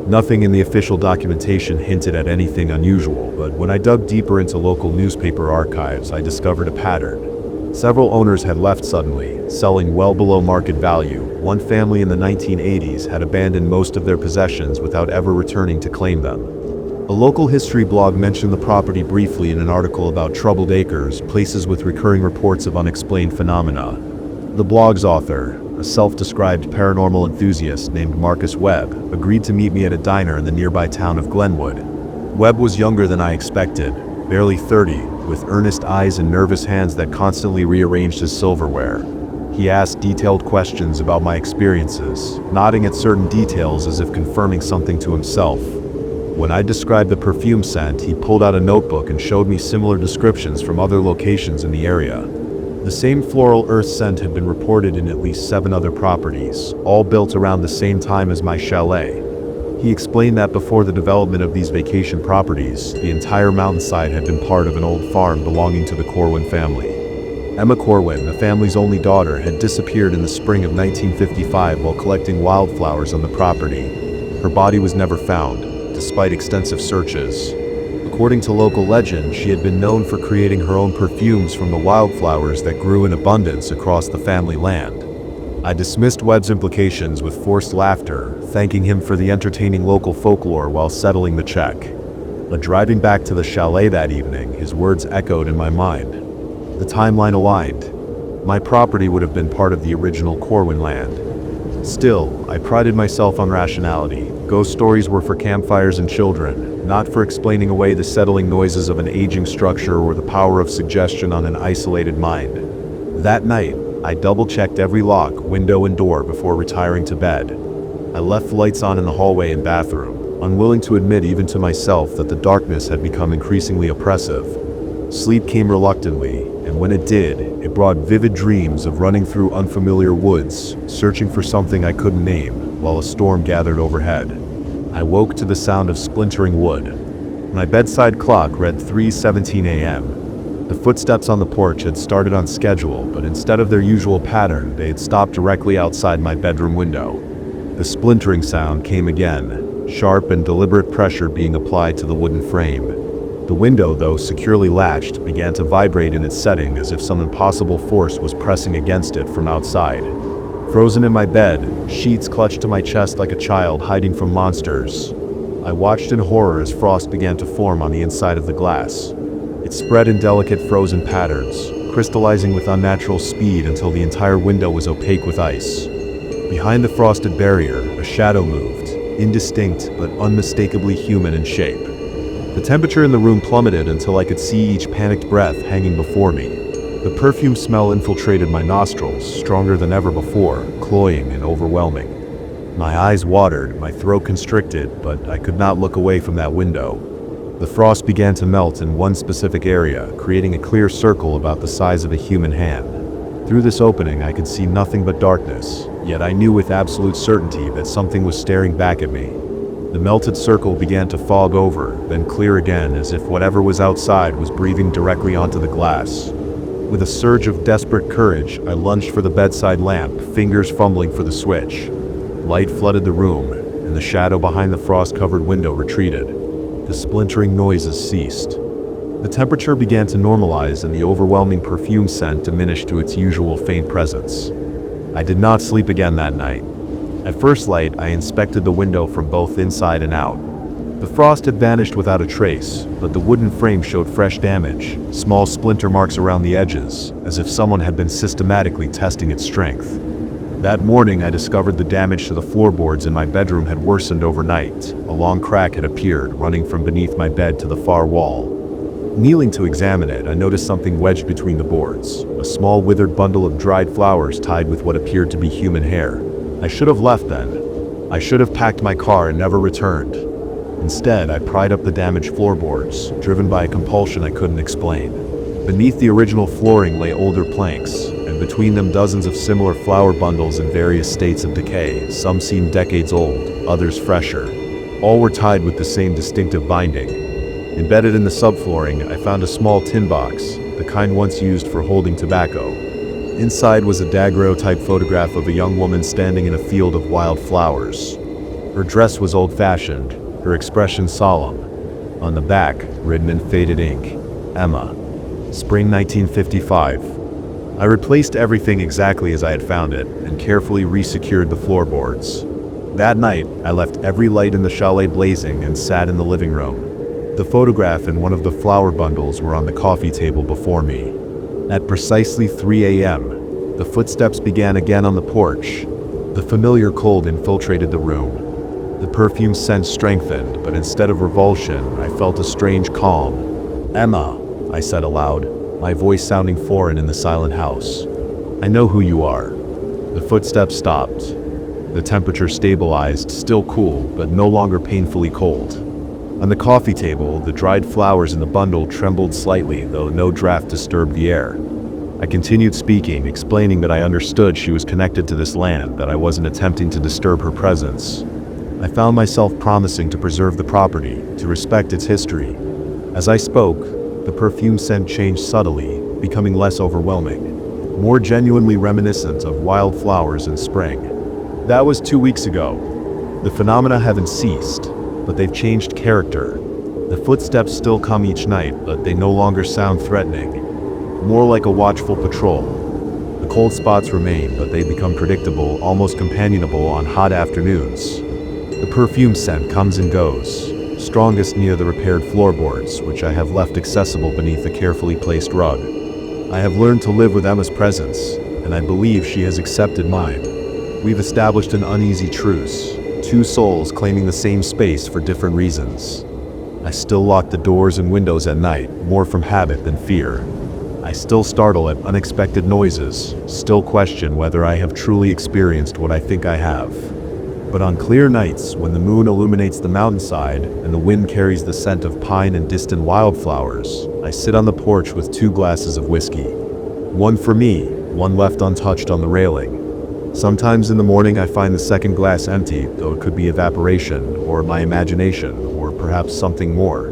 Nothing in the official documentation hinted at anything unusual, but when I dug deeper into local newspaper archives, I discovered a pattern. Several owners had left suddenly, selling well below market value. One family in the 1980s had abandoned most of their possessions without ever returning to claim them. A local history blog mentioned the property briefly in an article about troubled acres, places with recurring reports of unexplained phenomena. The blog's author, a self-described paranormal enthusiast named Marcus Webb, agreed to meet me at a diner in the nearby town of Glenwood. Webb was younger than I expected, barely 30, with earnest eyes and nervous hands that constantly rearranged his silverware. He asked detailed questions about my experiences, nodding at certain details as if confirming something to himself. When I described the perfume scent, he pulled out a notebook and showed me similar descriptions from other locations in the area. The same floral earth scent had been reported in at least 7 other properties, all built around the same time as my chalet. He explained that before the development of these vacation properties, the entire mountainside had been part of an old farm belonging to the Corwin family. Emma Corwin, the family's only daughter, had disappeared in the spring of 1955 while collecting wildflowers on the property. Her body was never found, despite extensive searches. According to local legend, she had been known for creating her own perfumes from the wildflowers that grew in abundance across the family land. I dismissed Webb's implications with forced laughter, thanking him for the entertaining local folklore while settling the check. But driving back to the chalet that evening, his words echoed in my mind. The timeline aligned. My property would have been part of the original Corwin land. Still, I prided myself on rationality. Ghost stories were for campfires and children, not for explaining away the settling noises of an aging structure or the power of suggestion on an isolated mind. That night, I double-checked every lock, window, and door before retiring to bed. I left lights on in the hallway and bathroom, unwilling to admit even to myself that the darkness had become increasingly oppressive. Sleep came reluctantly, and when it did, it brought vivid dreams of running through unfamiliar woods, searching for something I couldn't name, while a storm gathered overhead. I woke to the sound of splintering wood. My bedside clock read 3:17 a.m. The footsteps on the porch had started on schedule, but instead of their usual pattern, they had stopped directly outside my bedroom window. The splintering sound came again, sharp and deliberate pressure being applied to the wooden frame. The window, though securely latched, began to vibrate in its setting as if some impossible force was pressing against it from outside. Frozen in my bed, sheets clutched to my chest like a child hiding from monsters. I watched in horror as frost began to form on the inside of the glass. It spread in delicate frozen patterns, crystallizing with unnatural speed until the entire window was opaque with ice. Behind the frosted barrier, a shadow moved, indistinct but unmistakably human in shape. The temperature in the room plummeted until I could see each panicked breath hanging before me. The perfume smell infiltrated my nostrils, stronger than ever before, cloying and overwhelming. My eyes watered, my throat constricted, but I could not look away from that window. The frost began to melt in one specific area, creating a clear circle about the size of a human hand. Through this opening, I could see nothing but darkness, yet I knew with absolute certainty that something was staring back at me. The melted circle began to fog over, then clear again, as if whatever was outside was breathing directly onto the glass. With a surge of desperate courage, I lunged for the bedside lamp, fingers fumbling for the switch. Light flooded the room, and the shadow behind the frost-covered window retreated. The splintering noises ceased. The temperature began to normalize and the overwhelming perfume scent diminished to its usual faint presence. I did not sleep again that night. At first light, I inspected the window from both inside and out. The frost had vanished without a trace, but the wooden frame showed fresh damage, small splinter marks around the edges, as if someone had been systematically testing its strength. That morning, I discovered the damage to the floorboards in my bedroom had worsened overnight. A long crack had appeared, running from beneath my bed to the far wall. Kneeling to examine it, I noticed something wedged between the boards, a small withered bundle of dried flowers tied with what appeared to be human hair. I should have left then. I should have packed my car and never returned. Instead, I pried up the damaged floorboards, driven by a compulsion I couldn't explain. Beneath the original flooring lay older planks, and between them dozens of similar flower bundles in various states of decay. Some seemed decades old, others fresher. All were tied with the same distinctive binding. Embedded in the subflooring, I found a small tin box, the kind once used for holding tobacco. Inside was a daguerreotype photograph of a young woman standing in a field of wild flowers. Her dress was old-fashioned, her expression solemn. On the back, written in faded ink, Emma. Spring 1955. I replaced everything exactly as I had found it, and carefully resecured the floorboards. That night, I left every light in the chalet blazing and sat in the living room. The photograph and one of the flower bundles were on the coffee table before me. At precisely 3 a.m., the footsteps began again on the porch. The familiar cold infiltrated the room. The perfume scent strengthened, but instead of revulsion, I felt a strange calm. "Emma," I said aloud, my voice sounding foreign in the silent house. "I know who you are." The footsteps stopped. The temperature stabilized, still cool, but no longer painfully cold. On the coffee table, the dried flowers in the bundle trembled slightly, though no draft disturbed the air. I continued speaking, explaining that I understood she was connected to this land, that I wasn't attempting to disturb her presence. I found myself promising to preserve the property, to respect its history. As I spoke, the perfume scent changed subtly, becoming less overwhelming, more genuinely reminiscent of wildflowers in spring. That was 2 weeks ago. The phenomena haven't ceased, but they've changed character. The footsteps still come each night, but they no longer sound threatening, more like a watchful patrol. The cold spots remain, but they become predictable, almost companionable on hot afternoons. The perfume scent comes and goes, strongest near the repaired floorboards, which I have left accessible beneath a carefully placed rug. I have learned to live with Emma's presence, and I believe she has accepted mine. We've established an uneasy truce, two souls claiming the same space for different reasons. I still lock the doors and windows at night, more from habit than fear. I still startle at unexpected noises, still question whether I have truly experienced what I think I have. But on clear nights, when the moon illuminates the mountainside and the wind carries the scent of pine and distant wildflowers, I sit on the porch with 2 glasses of whiskey. One for me, one left untouched on the railing. Sometimes in the morning I find the second glass empty, though it could be evaporation, or my imagination, or perhaps something more.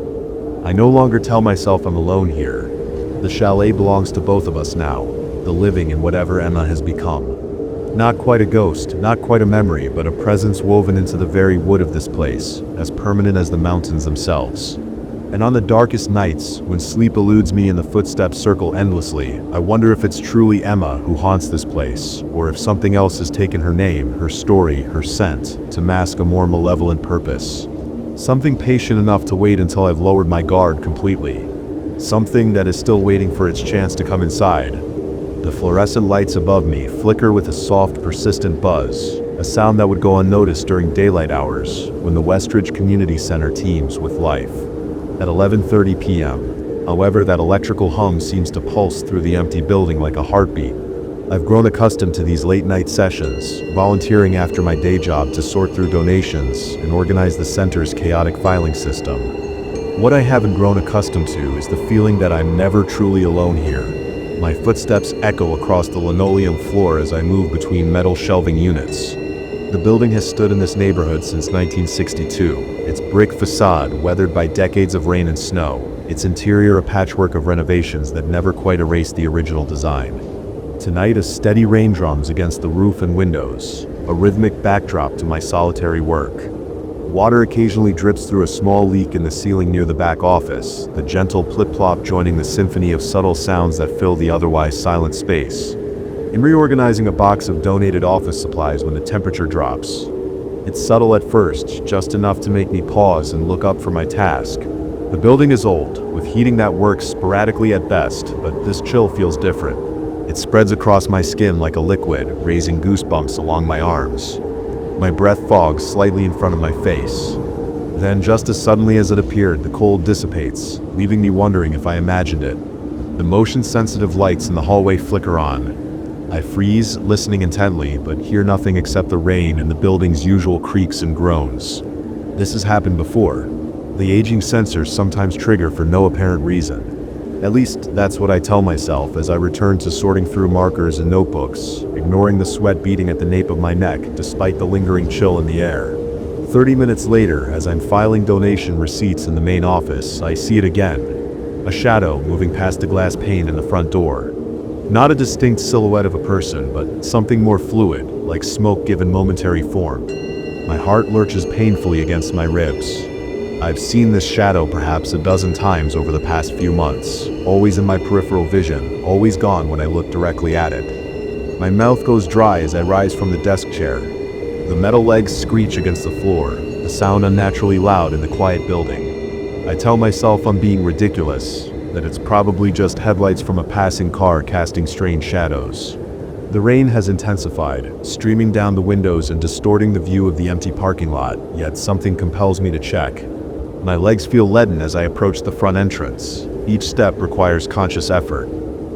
I no longer tell myself I'm alone here. The chalet belongs to both of us now, the living in whatever Emma has become. Not quite a ghost, not quite a memory, but a presence woven into the very wood of this place, as permanent as the mountains themselves. And on the darkest nights, when sleep eludes me and the footsteps circle endlessly, I wonder if it's truly Emma who haunts this place, or if something else has taken her name, her story, her scent, to mask a more malevolent purpose. Something patient enough to wait until I've lowered my guard completely. Something that is still waiting for its chance to come inside. The fluorescent lights above me flicker with a soft, persistent buzz, a sound that would go unnoticed during daylight hours, when the Westridge Community Center teems with life. At 11:30 p.m., however, that electrical hum seems to pulse through the empty building like a heartbeat. I've grown accustomed to these late-night sessions, volunteering after my day job to sort through donations and organize the center's chaotic filing system. What I haven't grown accustomed to is the feeling that I'm never truly alone here. My footsteps echo across the linoleum floor as I move between metal shelving units. The building has stood in this neighborhood since 1962, its brick facade weathered by decades of rain and snow, its interior a patchwork of renovations that never quite erased the original design. Tonight, a steady rain drums against the roof and windows, a rhythmic backdrop to my solitary work. Water occasionally drips through a small leak in the ceiling near the back office, the gentle plip-plop joining the symphony of subtle sounds that fill the otherwise silent space. In reorganizing a box of donated office supplies when the temperature drops. It's subtle at first, just enough to make me pause and look up for my task. The building is old, with heating that works sporadically at best, but this chill feels different. It spreads across my skin like a liquid, raising goosebumps along my arms. My breath fogs slightly in front of my face. Then, just as suddenly as it appeared, the cold dissipates, leaving me wondering if I imagined it. The motion-sensitive lights in the hallway flicker on. I freeze, listening intently, but hear nothing except the rain and the building's usual creaks and groans. This has happened before. The aging sensors sometimes trigger for no apparent reason. At least, that's what I tell myself as I return to sorting through markers and notebooks, ignoring the sweat beating at the nape of my neck despite the lingering chill in the air. 30 minutes later, as I'm filing donation receipts in the main office, I see it again. A shadow moving past the glass pane in the front door. Not a distinct silhouette of a person, but something more fluid, like smoke given momentary form. My heart lurches painfully against my ribs. I've seen this shadow perhaps a dozen times over the past few months, always in my peripheral vision, always gone when I look directly at it. My mouth goes dry as I rise from the desk chair. The metal legs screech against the floor, the sound unnaturally loud in the quiet building. I tell myself I'm being ridiculous, that it's probably just headlights from a passing car casting strange shadows. The rain has intensified, streaming down the windows and distorting the view of the empty parking lot, yet something compels me to check. My legs feel leaden as I approach the front entrance. Each step requires conscious effort.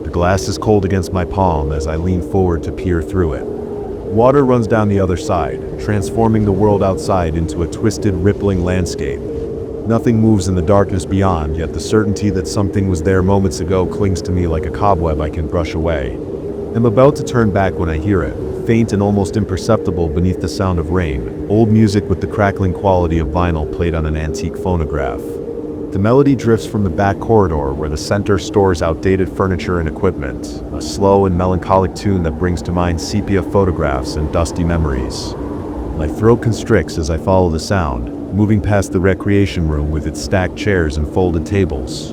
The glass is cold against my palm as I lean forward to peer through it. Water runs down the other side, transforming the world outside into a twisted, rippling landscape. Nothing moves in the darkness beyond, yet the certainty that something was there moments ago clings to me like a cobweb I can brush away. I'm about to turn back when I hear it, faint and almost imperceptible beneath the sound of rain, old music with the crackling quality of vinyl played on an antique phonograph. The melody drifts from the back corridor where the center stores outdated furniture and equipment, a slow and melancholic tune that brings to mind sepia photographs and dusty memories. My throat constricts as I follow the sound, moving past the recreation room with its stacked chairs and folded tables.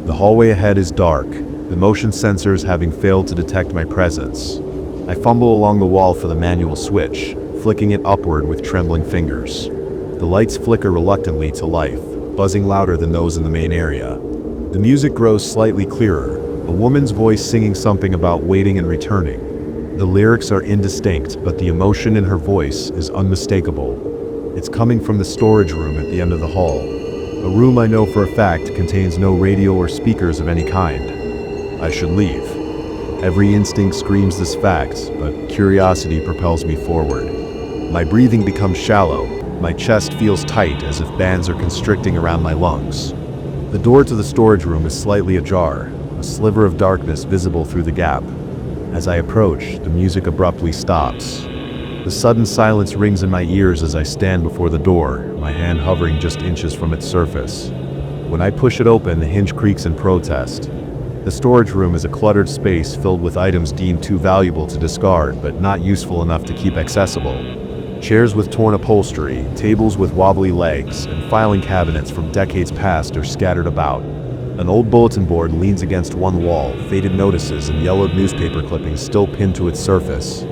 The hallway ahead is dark, the motion sensors having failed to detect my presence. I fumble along the wall for the manual switch, flicking it upward with trembling fingers. The lights flicker reluctantly to life, buzzing louder than those in the main area. The music grows slightly clearer, a woman's voice singing something about waiting and returning. The lyrics are indistinct, but the emotion in her voice is unmistakable. It's coming from the storage room at the end of the hall. A room I know for a fact contains no radio or speakers of any kind. I should leave. Every instinct screams this fact, but curiosity propels me forward. My breathing becomes shallow. My chest feels tight as if bands are constricting around my lungs. The door to the storage room is slightly ajar, a sliver of darkness visible through the gap. As I approach, the music abruptly stops. The sudden silence rings in my ears as I stand before the door, my hand hovering just inches from its surface. When I push it open, the hinge creaks in protest. The storage room is a cluttered space filled with items deemed too valuable to discard but not useful enough to keep accessible. Chairs with torn upholstery, tables with wobbly legs, and filing cabinets from decades past are scattered about. An old bulletin board leans against one wall, faded notices and yellowed newspaper clippings still pinned to its surface.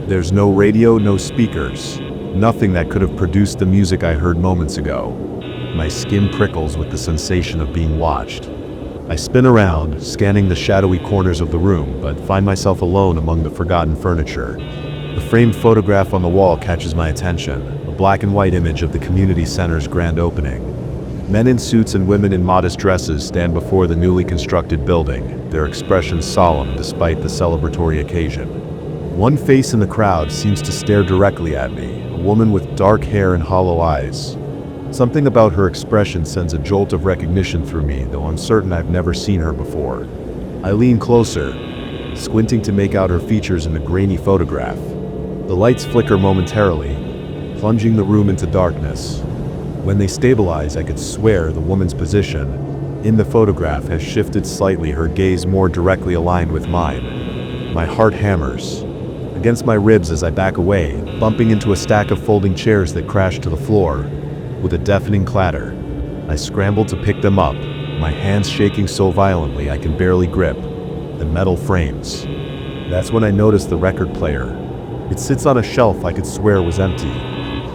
There's no radio, no speakers. Nothing that could have produced the music I heard moments ago. My skin prickles with the sensation of being watched. I spin around, scanning the shadowy corners of the room, but find myself alone among the forgotten furniture. The framed photograph on the wall catches my attention, a black and white image of the community center's grand opening. Men in suits and women in modest dresses stand before the newly constructed building, their expressions solemn despite the celebratory occasion. One face in the crowd seems to stare directly at me, a woman with dark hair and hollow eyes. Something about her expression sends a jolt of recognition through me, though I'm certain I've never seen her before. I lean closer, squinting to make out her features in the grainy photograph. The lights flicker momentarily, plunging the room into darkness. When they stabilize, I could swear the woman's position in the photograph has shifted slightly, her gaze more directly aligned with mine. My heart hammers against my ribs as I back away, bumping into a stack of folding chairs that crash to the floor. With a deafening clatter, I scramble to pick them up, my hands shaking so violently I can barely grip the metal frames. That's when I notice the record player. It sits on a shelf I could swear was empty.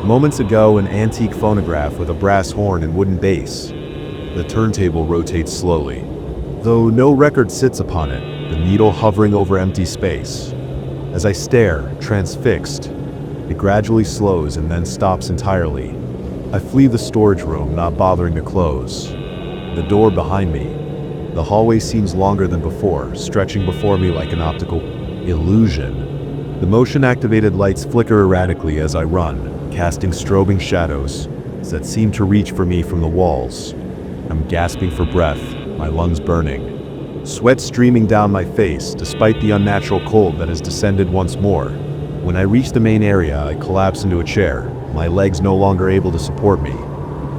Moments ago, an antique phonograph with a brass horn and wooden bass. The turntable rotates slowly, though no record sits upon it, the needle hovering over empty space. As I stare, transfixed, it gradually slows and then stops entirely. I flee the storage room, not bothering to close. The door behind me. The hallway seems longer than before, stretching before me like an optical illusion. The motion-activated lights flicker erratically as I run, casting strobing shadows that seem to reach for me from the walls. I'm gasping for breath, my lungs burning. Sweat streaming down my face, despite the unnatural cold that has descended once more. When I reach the main area, I collapse into a chair, my legs no longer able to support me.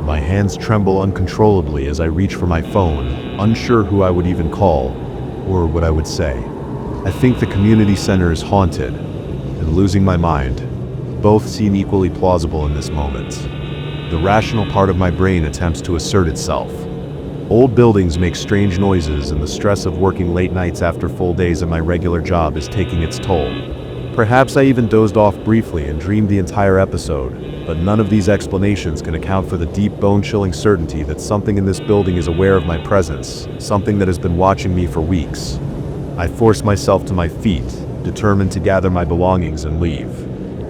My hands tremble uncontrollably as I reach for my phone, unsure who I would even call, or what I would say. I think the community center is haunted, and losing my mind. Both seem equally plausible in this moment. The rational part of my brain attempts to assert itself. Old buildings make strange noises, and the stress of working late nights after full days of my regular job is taking its toll. Perhaps I even dozed off briefly and dreamed the entire episode, but none of these explanations can account for the deep, bone-chilling certainty that something in this building is aware of my presence, something that has been watching me for weeks. I force myself to my feet, determined to gather my belongings and leave.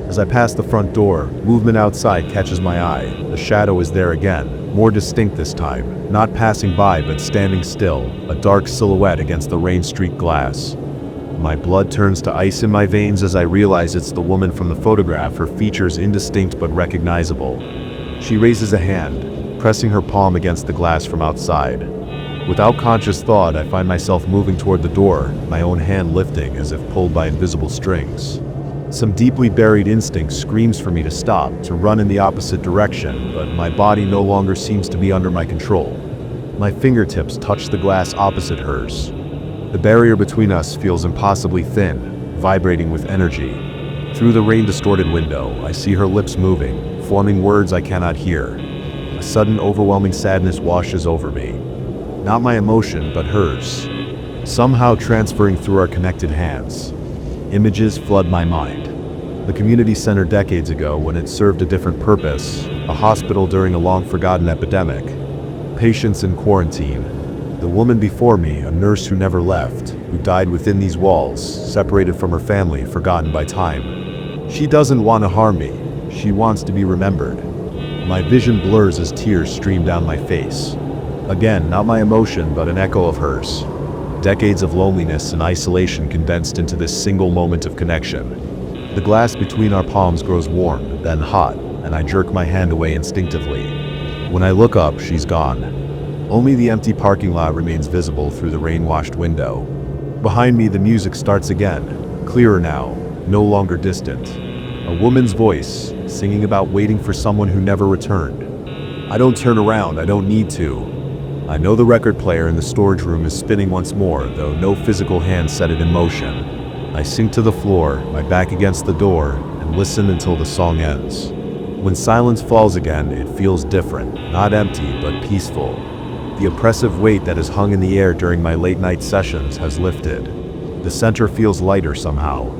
As I pass the front door, movement outside catches my eye. The shadow is there again, more distinct this time, not passing by but standing still, a dark silhouette against the rain-streaked glass. My blood turns to ice in my veins as I realize it's the woman from the photograph, her features indistinct but recognizable. She raises a hand, pressing her palm against the glass from outside. Without conscious thought, I find myself moving toward the door, my own hand lifting as if pulled by invisible strings. Some deeply buried instinct screams for me to stop, to run in the opposite direction, but my body no longer seems to be under my control. My fingertips touch the glass opposite hers. The barrier between us feels impossibly thin, vibrating with energy. Through the rain-distorted window, I see her lips moving, forming words I cannot hear. A sudden, overwhelming sadness washes over me. Not my emotion, but hers. Somehow transferring through our connected hands. Images flood my mind. The community center decades ago when it served a different purpose, a hospital during a long-forgotten epidemic, patients in quarantine, the woman before me, a nurse who never left, who died within these walls, separated from her family, forgotten by time. She doesn't want to harm me. She wants to be remembered. My vision blurs as tears stream down my face. Again, not my emotion, but an echo of hers. Decades of loneliness and isolation condensed into this single moment of connection. The glass between our palms grows warm, then hot, and I jerk my hand away instinctively. When I look up, she's gone. Only the empty parking lot remains visible through the rain-washed window. Behind me, the music starts again, clearer now, no longer distant. A woman's voice, singing about waiting for someone who never returned. I don't turn around, I don't need to. I know the record player in the storage room is spinning once more, though no physical hand set it in motion. I sink to the floor, my back against the door, and listen until the song ends. When silence falls again, it feels different, not empty, but peaceful. The oppressive weight that has hung in the air during my late-night sessions has lifted. The center feels lighter somehow.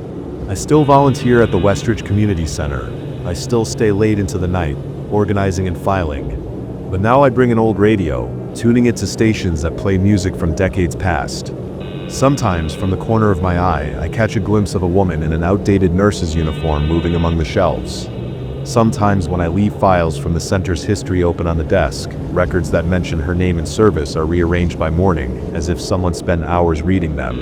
I still volunteer at the Westridge Community Center. I still stay late into the night, organizing and filing. But now I bring an old radio, tuning it to stations that play music from decades past. Sometimes, from the corner of my eye, I catch a glimpse of a woman in an outdated nurse's uniform moving among the shelves. Sometimes when I leave files from the center's history open on the desk, records that mention her name and service are rearranged by morning, as if someone spent hours reading them.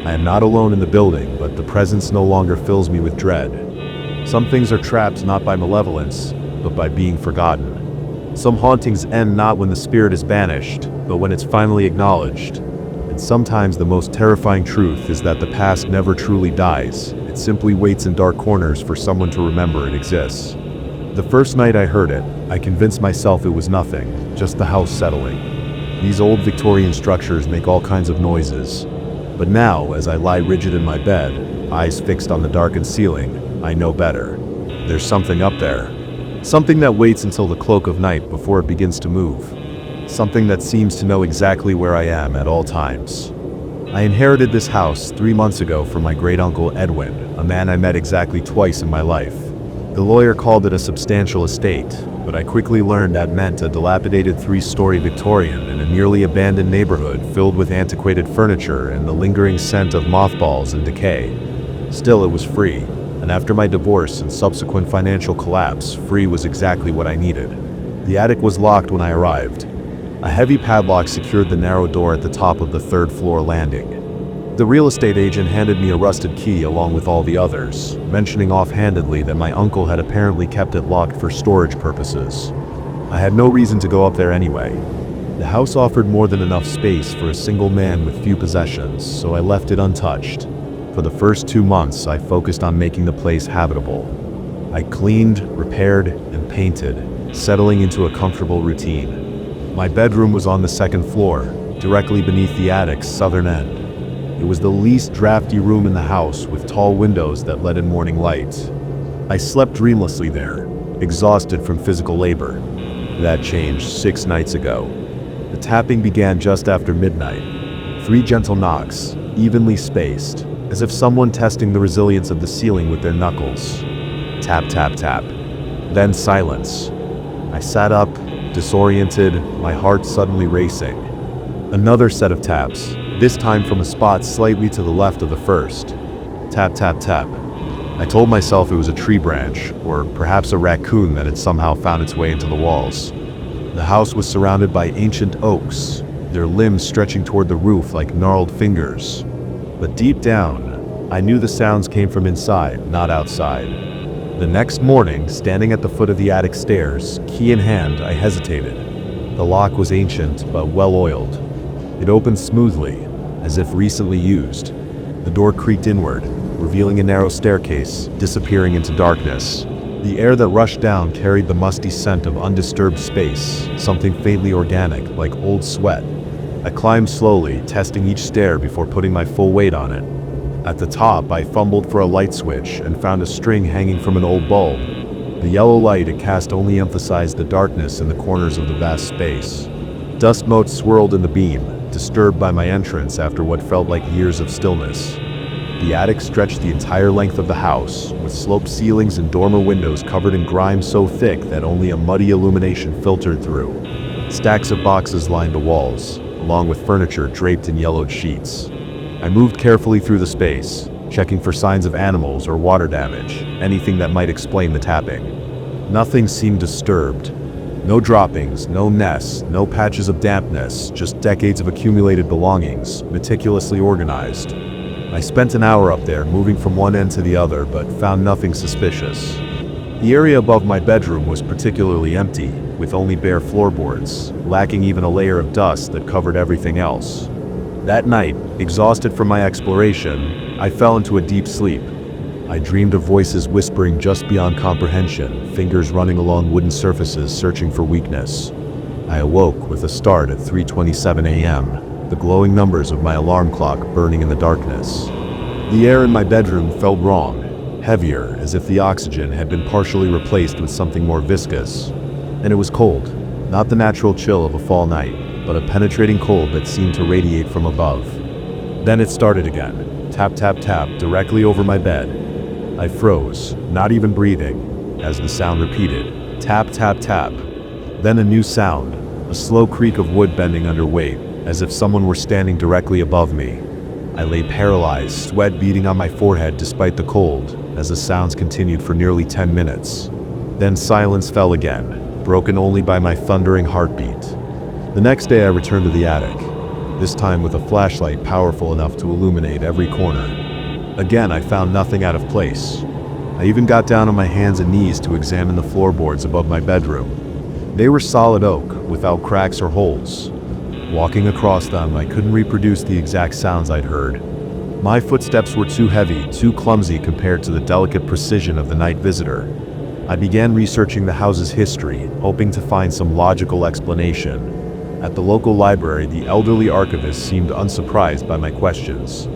I am not alone in the building, but the presence no longer fills me with dread. Some things are trapped not by malevolence, but by being forgotten. Some hauntings end not when the spirit is banished, but when it's finally acknowledged. And sometimes the most terrifying truth is that the past never truly dies. It simply waits in dark corners for someone to remember it exists. The first night I heard it, I convinced myself it was nothing, just the house settling. These old Victorian structures make all kinds of noises. But now, as I lie rigid in my bed, eyes fixed on the darkened ceiling, I know better. There's something up there. Something that waits until the cloak of night before it begins to move. Something that seems to know exactly where I am at all times. I inherited this house 3 months ago from my great-uncle Edwin, a man I met exactly twice in my life. The lawyer called it a substantial estate, but I quickly learned that meant a dilapidated 3-story Victorian in a nearly abandoned neighborhood filled with antiquated furniture and the lingering scent of mothballs and decay. Still, it was free. And after my divorce and subsequent financial collapse, free was exactly what I needed. The attic was locked when I arrived. A heavy padlock secured the narrow door at the top of the 3rd floor landing. The real estate agent handed me a rusted key along with all the others, mentioning offhandedly that my uncle had apparently kept it locked for storage purposes. I had no reason to go up there anyway. The house offered more than enough space for a single man with few possessions, so I left it untouched. For the first 2 months, I focused on making the place habitable. I cleaned, repaired, and painted, settling into a comfortable routine. My bedroom was on the 2nd floor, directly beneath the attic's southern end. It was the least drafty room in the house, with tall windows that let in morning light. I slept dreamlessly there, exhausted from physical labor. That changed 6 nights ago. The tapping began just after midnight. 3 gentle knocks, evenly spaced, as if someone testing the resilience of the ceiling with their knuckles. Tap, tap, tap. Then silence. I sat up, disoriented, my heart suddenly racing. Another set of taps, this time from a spot slightly to the left of the first. Tap, tap, tap. I told myself it was a tree branch, or perhaps a raccoon that had somehow found its way into the walls. The house was surrounded by ancient oaks, their limbs stretching toward the roof like gnarled fingers. But deep down, I knew the sounds came from inside, not outside. The next morning, standing at the foot of the attic stairs, key in hand, I hesitated. The lock was ancient but well-oiled. It opened smoothly, as if recently used. The door creaked inward, revealing a narrow staircase, disappearing into darkness. The air that rushed down carried the musty scent of undisturbed space, something faintly organic, like old sweat. I climbed slowly, testing each stair before putting my full weight on it. At the top, I fumbled for a light switch and found a string hanging from an old bulb. The yellow light it cast only emphasized the darkness in the corners of the vast space. Dust motes swirled in the beam, disturbed by my entrance after what felt like years of stillness. The attic stretched the entire length of the house, with sloped ceilings and dormer windows covered in grime so thick that only a muddy illumination filtered through. Stacks of boxes lined the walls, along with furniture draped in yellowed sheets. I moved carefully through the space, checking for signs of animals or water damage, anything that might explain the tapping. Nothing seemed disturbed. No droppings, no nests, no patches of dampness, just decades of accumulated belongings, meticulously organized. I spent an hour up there, moving from one end to the other, but found nothing suspicious. The area above my bedroom was particularly empty, with only bare floorboards, lacking even a layer of dust that covered everything else. That night, exhausted from my exploration, I fell into a deep sleep. I dreamed of voices whispering just beyond comprehension, fingers running along wooden surfaces searching for weakness. I awoke with a start at 3:27 a.m., the glowing numbers of my alarm clock burning in the darkness. The air in my bedroom felt wrong, heavier, as if the oxygen had been partially replaced with something more viscous. And it was cold, not the natural chill of a fall night, but a penetrating cold that seemed to radiate from above. Then it started again, tap tap tap, directly over my bed. I froze, not even breathing, as the sound repeated, tap tap tap. Then a new sound, a slow creak of wood bending under weight, as if someone were standing directly above me. I lay paralyzed, sweat beading on my forehead despite the cold, as the sounds continued for nearly 10 minutes. Then silence fell again, broken only by my thundering heartbeat. The next day I returned to the attic, this time with a flashlight powerful enough to illuminate every corner. Again, I found nothing out of place. I even got down on my hands and knees to examine the floorboards above my bedroom. They were solid oak, without cracks or holes. Walking across them, I couldn't reproduce the exact sounds I'd heard. My footsteps were too heavy, too clumsy compared to the delicate precision of the night visitor. I began researching the house's history, hoping to find some logical explanation. At the local library, the elderly archivist seemed unsurprised by my questions.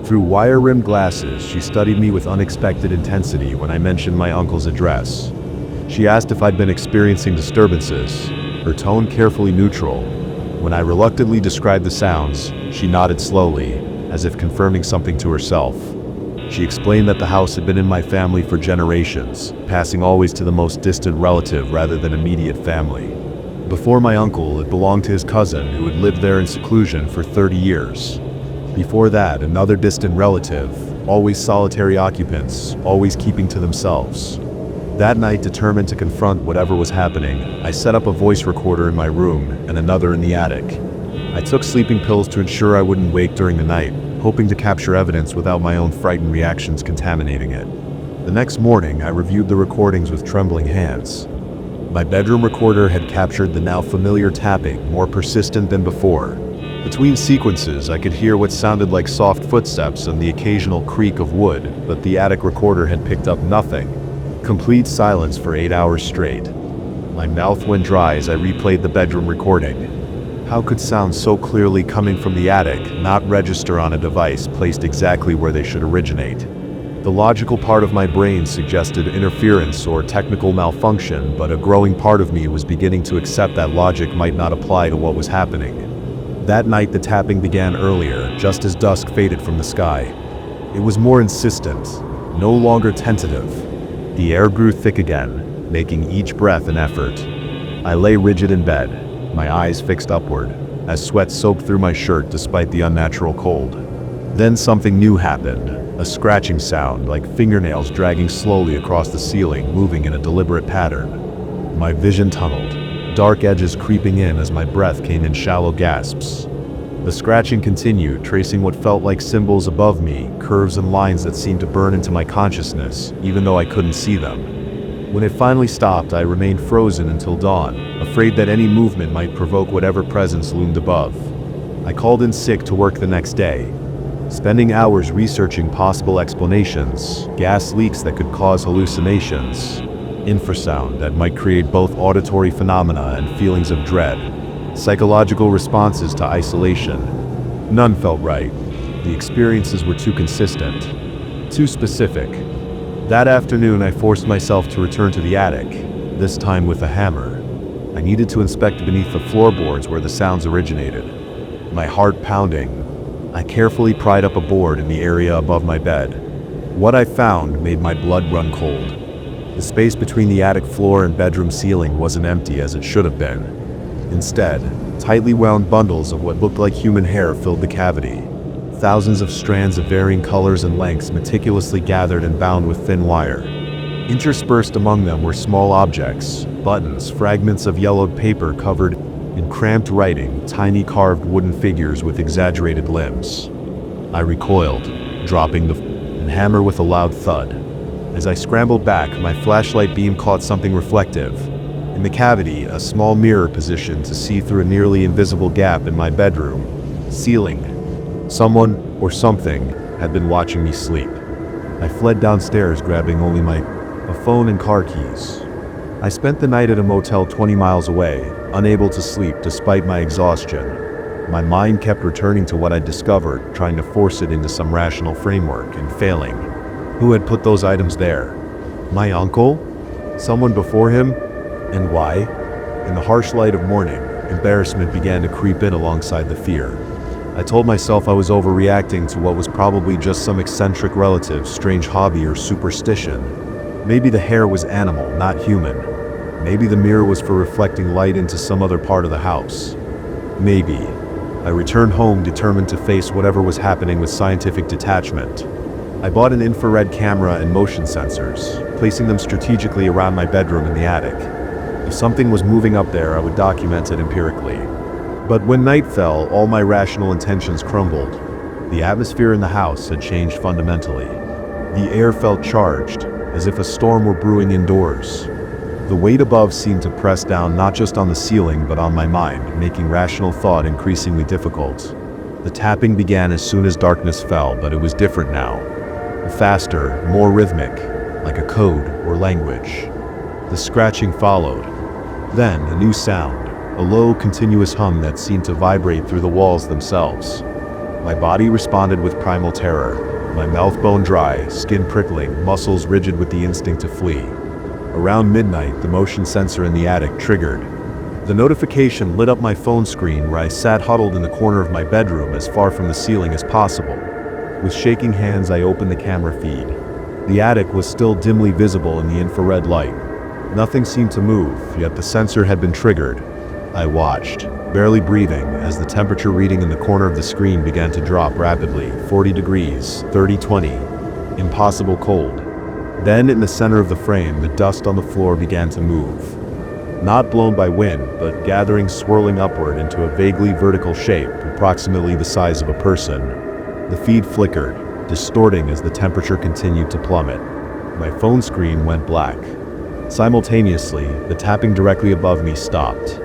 Through wire-rimmed glasses, she studied me with unexpected intensity when I mentioned my uncle's address. She asked if I'd been experiencing disturbances, her tone carefully neutral. When I reluctantly described the sounds, she nodded slowly, as if confirming something to herself. She explained that the house had been in my family for generations, passing always to the most distant relative rather than immediate family. Before my uncle, it belonged to his cousin who had lived there in seclusion for 30 years. Before that, another distant relative, always solitary occupants, always keeping to themselves. That night, determined to confront whatever was happening, I set up a voice recorder in my room and another in the attic. I took sleeping pills to ensure I wouldn't wake during the night, hoping to capture evidence without my own frightened reactions contaminating it. The next morning, I reviewed the recordings with trembling hands. My bedroom recorder had captured the now familiar tapping, more persistent than before. Between sequences, I could hear what sounded like soft footsteps and the occasional creak of wood, but the attic recorder had picked up nothing. Complete silence for 8 hours straight. My mouth went dry as I replayed the bedroom recording. How could sounds so clearly coming from the attic not register on a device placed exactly where they should originate? The logical part of my brain suggested interference or technical malfunction, but a growing part of me was beginning to accept that logic might not apply to what was happening. That night the tapping began earlier, just as dusk faded from the sky. It was more insistent, no longer tentative. The air grew thick again, making each breath an effort. I lay rigid in bed, my eyes fixed upward, as sweat soaked through my shirt despite the unnatural cold. Then something new happened, a scratching sound like fingernails dragging slowly across the ceiling, moving in a deliberate pattern. My vision tunneled, dark edges creeping in as my breath came in shallow gasps. The scratching continued, tracing what felt like symbols above me, curves and lines that seemed to burn into my consciousness, even though I couldn't see them. When it finally stopped, I remained frozen until dawn, afraid that any movement might provoke whatever presence loomed above. I called in sick to work the next day, spending hours researching possible explanations, gas leaks that could cause hallucinations, infrasound that might create both auditory phenomena and feelings of dread, psychological responses to isolation. None felt right. The experiences were too consistent, too specific. That afternoon, I forced myself to return to the attic, this time with a hammer. I needed to inspect beneath the floorboards where the sounds originated. My heart pounding, I carefully pried up a board in the area above my bed. What I found made my blood run cold. The space between the attic floor and bedroom ceiling wasn't empty as it should have been. Instead, tightly wound bundles of what looked like human hair filled the cavity. Thousands of strands of varying colors and lengths meticulously gathered and bound with thin wire. Interspersed among them were small objects, buttons, fragments of yellowed paper covered in cramped writing, tiny carved wooden figures with exaggerated limbs. I recoiled, dropping the hammer with a loud thud. As I scrambled back, my flashlight beam caught something reflective. In the cavity, a small mirror positioned to see through a nearly invisible gap in my bedroom ceiling. Someone, or something, had been watching me sleep. I fled downstairs, grabbing only a phone and car keys. I spent the night at a motel 20 miles away, unable to sleep despite my exhaustion. My mind kept returning to what I'd discovered, trying to force it into some rational framework, and failing. Who had put those items there? My uncle? Someone before him? And why? In the harsh light of morning, embarrassment began to creep in alongside the fear. I told myself I was overreacting to what was probably just some eccentric relative's strange hobby or superstition. Maybe the hair was animal, not human. Maybe the mirror was for reflecting light into some other part of the house. Maybe. I returned home determined to face whatever was happening with scientific detachment. I bought an infrared camera and motion sensors, placing them strategically around my bedroom in the attic. If something was moving up there, I would document it empirically. But when night fell, all my rational intentions crumbled. The atmosphere in the house had changed fundamentally. The air felt charged, as if a storm were brewing indoors. The weight above seemed to press down not just on the ceiling but on my mind, making rational thought increasingly difficult. The tapping began as soon as darkness fell, but it was different now. Faster, more rhythmic, like a code or language. The scratching followed. Then a new sound, a low, continuous hum that seemed to vibrate through the walls themselves. My body responded with primal terror, my mouth bone dry, skin prickling, muscles rigid with the instinct to flee. Around midnight, the motion sensor in the attic triggered. The notification lit up my phone screen where I sat huddled in the corner of my bedroom as far from the ceiling as possible. With shaking hands, I opened the camera feed. The attic was still dimly visible in the infrared light. Nothing seemed to move, yet the sensor had been triggered. I watched, barely breathing, as the temperature reading in the corner of the screen began to drop rapidly. 40 degrees, 30, 20. Impossible cold. Then, in the center of the frame, the dust on the floor began to move. Not blown by wind, but gathering, swirling upward into a vaguely vertical shape, approximately the size of a person. The feed flickered, distorting as the temperature continued to plummet. My phone screen went black. Simultaneously, the tapping directly above me stopped.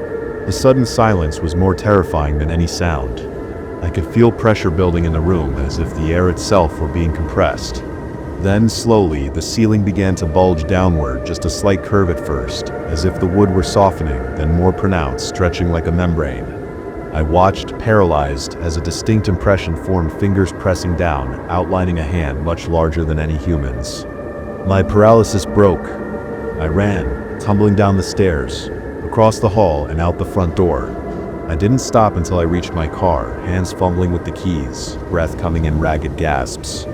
The sudden silence was more terrifying than any sound. I could feel pressure building in the room, as if the air itself were being compressed. Then, slowly, the ceiling began to bulge downward, just a slight curve at first, as if the wood were softening, then more pronounced, stretching like a membrane. I watched, paralyzed, as a distinct impression formed, fingers pressing down, outlining a hand much larger than any human's. My paralysis broke. I ran, tumbling down the stairs, across the hall and out the front door. I didn't stop until I reached my car, hands fumbling with the keys, breath coming in ragged gasps.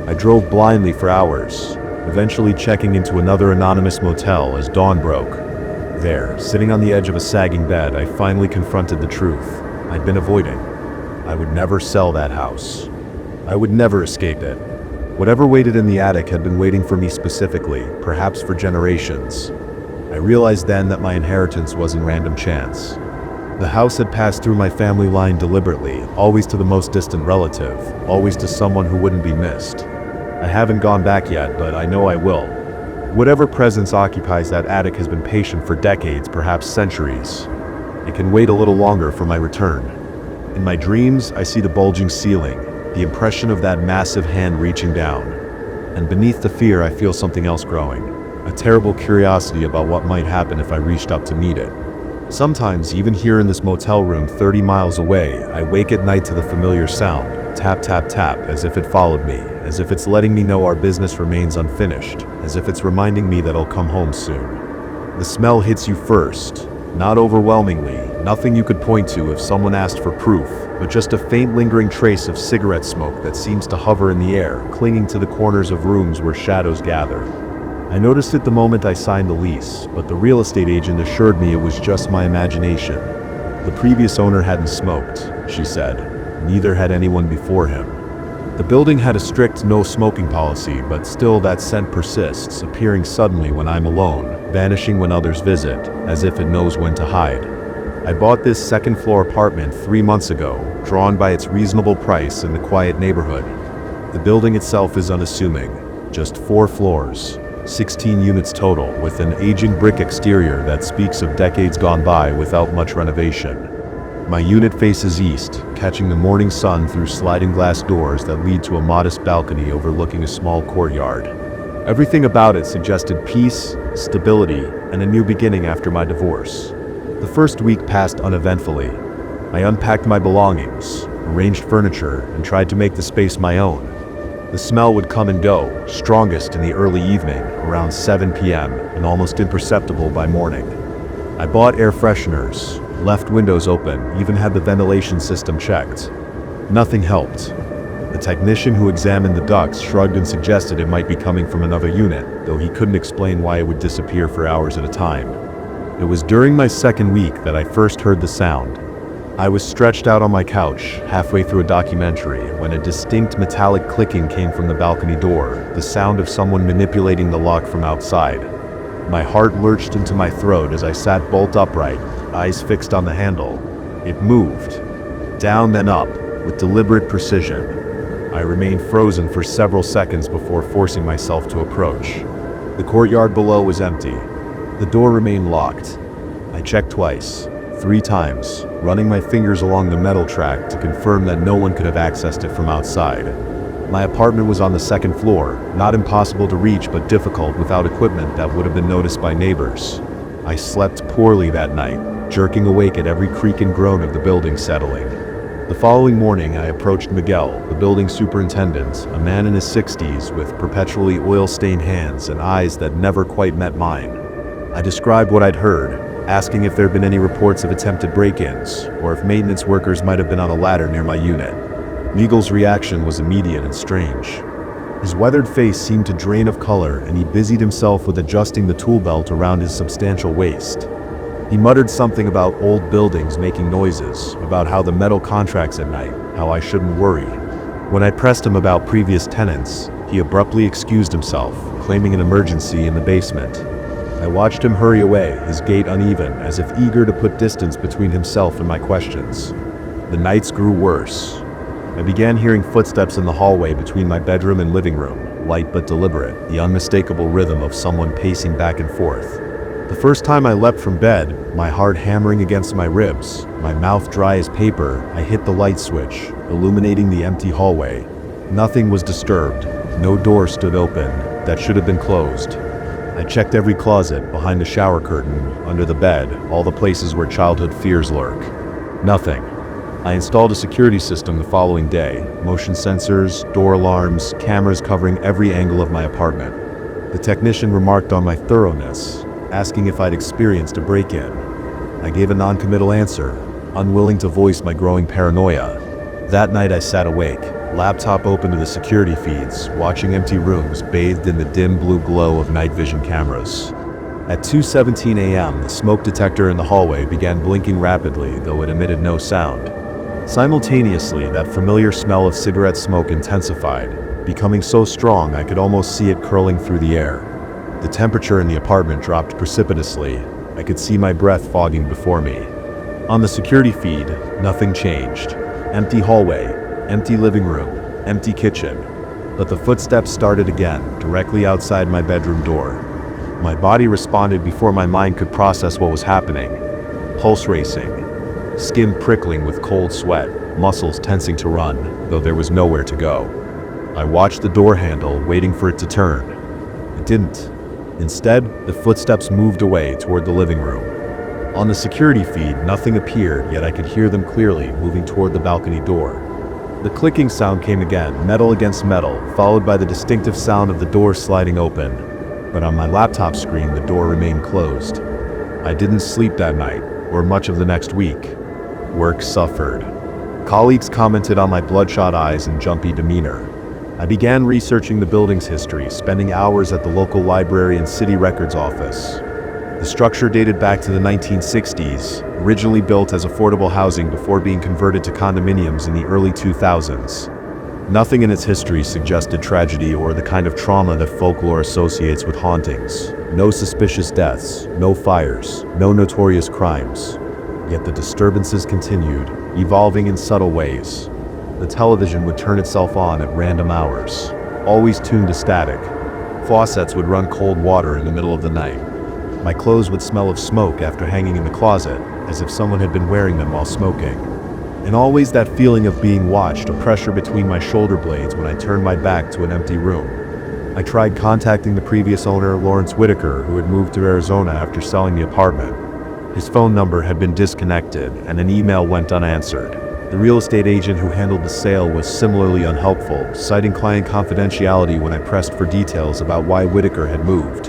I drove blindly for hours, eventually checking into another anonymous motel as dawn broke. There, sitting on the edge of a sagging bed, I finally confronted the truth I'd been avoiding. I would never sell that house. I would never escape it. Whatever waited in the attic had been waiting for me specifically, perhaps for generations. I realized then that my inheritance wasn't random chance. The house had passed through my family line deliberately, always to the most distant relative, always to someone who wouldn't be missed. I haven't gone back yet, but I know I will. Whatever presence occupies that attic has been patient for decades, perhaps centuries. It can wait a little longer for my return. In my dreams, I see the bulging ceiling, the impression of that massive hand reaching down. And beneath the fear, I feel something else growing. A terrible curiosity about what might happen if I reached up to meet it. Sometimes, even here in this motel room 30 miles away, I wake at night to the familiar sound. Tap, tap, tap, as if it followed me, as if it's letting me know our business remains unfinished, as if it's reminding me that I'll come home soon. The smell hits you first, not overwhelmingly, nothing you could point to if someone asked for proof, but just a faint lingering trace of cigarette smoke that seems to hover in the air, clinging to the corners of rooms where shadows gather. I noticed it the moment I signed the lease, but the real estate agent assured me it was just my imagination. The previous owner hadn't smoked, she said. Neither had anyone before him. The building had a strict no smoking policy, but still that scent persists, appearing suddenly when I'm alone, vanishing when others visit, as if it knows when to hide. I bought this second-floor apartment 3 months ago, drawn by its reasonable price and the quiet neighborhood. The building itself is unassuming, just 4 floors. 16 units total, with an aging brick exterior that speaks of decades gone by without much renovation. My unit faces east, catching the morning sun through sliding glass doors that lead to a modest balcony overlooking a small courtyard. Everything about it suggested peace, stability, and a new beginning after my divorce. The first week passed uneventfully. I unpacked my belongings, arranged furniture, and tried to make the space my own. The smell would come and go, strongest in the early evening, around 7 p.m., and almost imperceptible by morning. I bought air fresheners, left windows open, even had the ventilation system checked. Nothing helped. The technician who examined the ducts shrugged and suggested it might be coming from another unit, though he couldn't explain why it would disappear for hours at a time. It was during my second week that I first heard the sound. I was stretched out on my couch, halfway through a documentary, when a distinct metallic clicking came from the balcony door, the sound of someone manipulating the lock from outside. My heart lurched into my throat as I sat bolt upright, eyes fixed on the handle. It moved. Down then up, with deliberate precision. I remained frozen for several seconds before forcing myself to approach. The courtyard below was empty. The door remained locked. I checked twice. 3 times, running my fingers along the metal track to confirm that no one could have accessed it from outside. My apartment was on the 2nd floor, not impossible to reach but difficult without equipment that would have been noticed by neighbors. I slept poorly that night, jerking awake at every creak and groan of the building settling. The following morning I approached Miguel, the building superintendent, a man in his 60s with perpetually oil-stained hands and eyes that never quite met mine. I described what I'd heard, asking if there had been any reports of attempted break-ins, or if maintenance workers might have been on a ladder near my unit. Miguel's reaction was immediate and strange. His weathered face seemed to drain of color, and he busied himself with adjusting the tool belt around his substantial waist. He muttered something about old buildings making noises, about how the metal contracts at night, how I shouldn't worry. When I pressed him about previous tenants, he abruptly excused himself, claiming an emergency in the basement. I watched him hurry away, his gait uneven, as if eager to put distance between himself and my questions. The nights grew worse. I began hearing footsteps in the hallway between my bedroom and living room, light but deliberate, the unmistakable rhythm of someone pacing back and forth. The first time I leapt from bed, my heart hammering against my ribs, my mouth dry as paper, I hit the light switch, illuminating the empty hallway. Nothing was disturbed. No door stood open. That should have been closed. I checked every closet, behind the shower curtain, under the bed, all the places where childhood fears lurk. Nothing. I installed a security system the following day, motion sensors, door alarms, cameras covering every angle of my apartment. The technician remarked on my thoroughness, asking if I'd experienced a break-in. I gave a non-committal answer, unwilling to voice my growing paranoia. That night I sat awake, laptop open to the security feeds, watching empty rooms bathed in the dim blue glow of night vision cameras. At 2:17 a.m., the smoke detector in the hallway began blinking rapidly, though it emitted no sound. Simultaneously, that familiar smell of cigarette smoke intensified, becoming so strong I could almost see it curling through the air. The temperature in the apartment dropped precipitously. I could see my breath fogging before me. On the security feed, nothing changed. Empty hallway, empty living room, empty kitchen. But the footsteps started again, directly outside my bedroom door. My body responded before my mind could process what was happening. Pulse racing, skin prickling with cold sweat, muscles tensing to run, though there was nowhere to go. I watched the door handle, waiting for it to turn. It didn't. Instead, the footsteps moved away toward the living room. On the security feed, nothing appeared, yet I could hear them clearly, moving toward the balcony door. The clicking sound came again, metal against metal, followed by the distinctive sound of the door sliding open. But on my laptop screen, the door remained closed. I didn't sleep that night, or much of the next week. Work suffered. Colleagues commented on my bloodshot eyes and jumpy demeanor. I began researching the building's history, spending hours at the local library and city records office. The structure dated back to the 1960s, originally built as affordable housing before being converted to condominiums in the early 2000s. Nothing in its history suggested tragedy or the kind of trauma that folklore associates with hauntings. No suspicious deaths, no fires, no notorious crimes. Yet the disturbances continued, evolving in subtle ways. The television would turn itself on at random hours, always tuned to static. Faucets would run cold water in the middle of the night. My clothes would smell of smoke after hanging in the closet, as if someone had been wearing them while smoking. And always that feeling of being watched, a pressure between my shoulder blades when I turned my back to an empty room. I tried contacting the previous owner, Lawrence Whitaker, who had moved to Arizona after selling the apartment. His phone number had been disconnected, and an email went unanswered. The real estate agent who handled the sale was similarly unhelpful, citing client confidentiality when I pressed for details about why Whitaker had moved.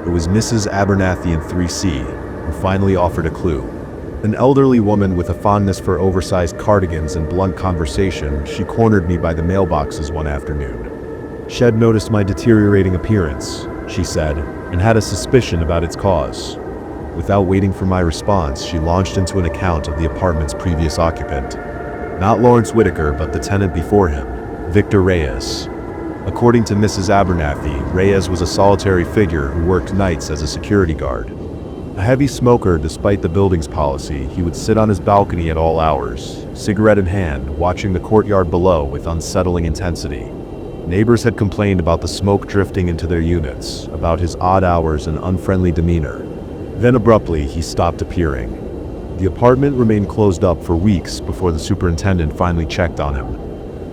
It was Mrs. Abernathy in 3C, who finally offered a clue. An elderly woman with a fondness for oversized cardigans and blunt conversation, she cornered me by the mailboxes one afternoon. She had noticed my deteriorating appearance, she said, and had a suspicion about its cause. Without waiting for my response, she launched into an account of the apartment's previous occupant. Not Lawrence Whitaker, but the tenant before him, Victor Reyes. According to Mrs. Abernathy, Reyes was a solitary figure who worked nights as a security guard. A heavy smoker, despite the building's policy, he would sit on his balcony at all hours, cigarette in hand, watching the courtyard below with unsettling intensity. Neighbors had complained about the smoke drifting into their units, about his odd hours and unfriendly demeanor. Then abruptly, he stopped appearing. The apartment remained closed up for weeks before the superintendent finally checked on him.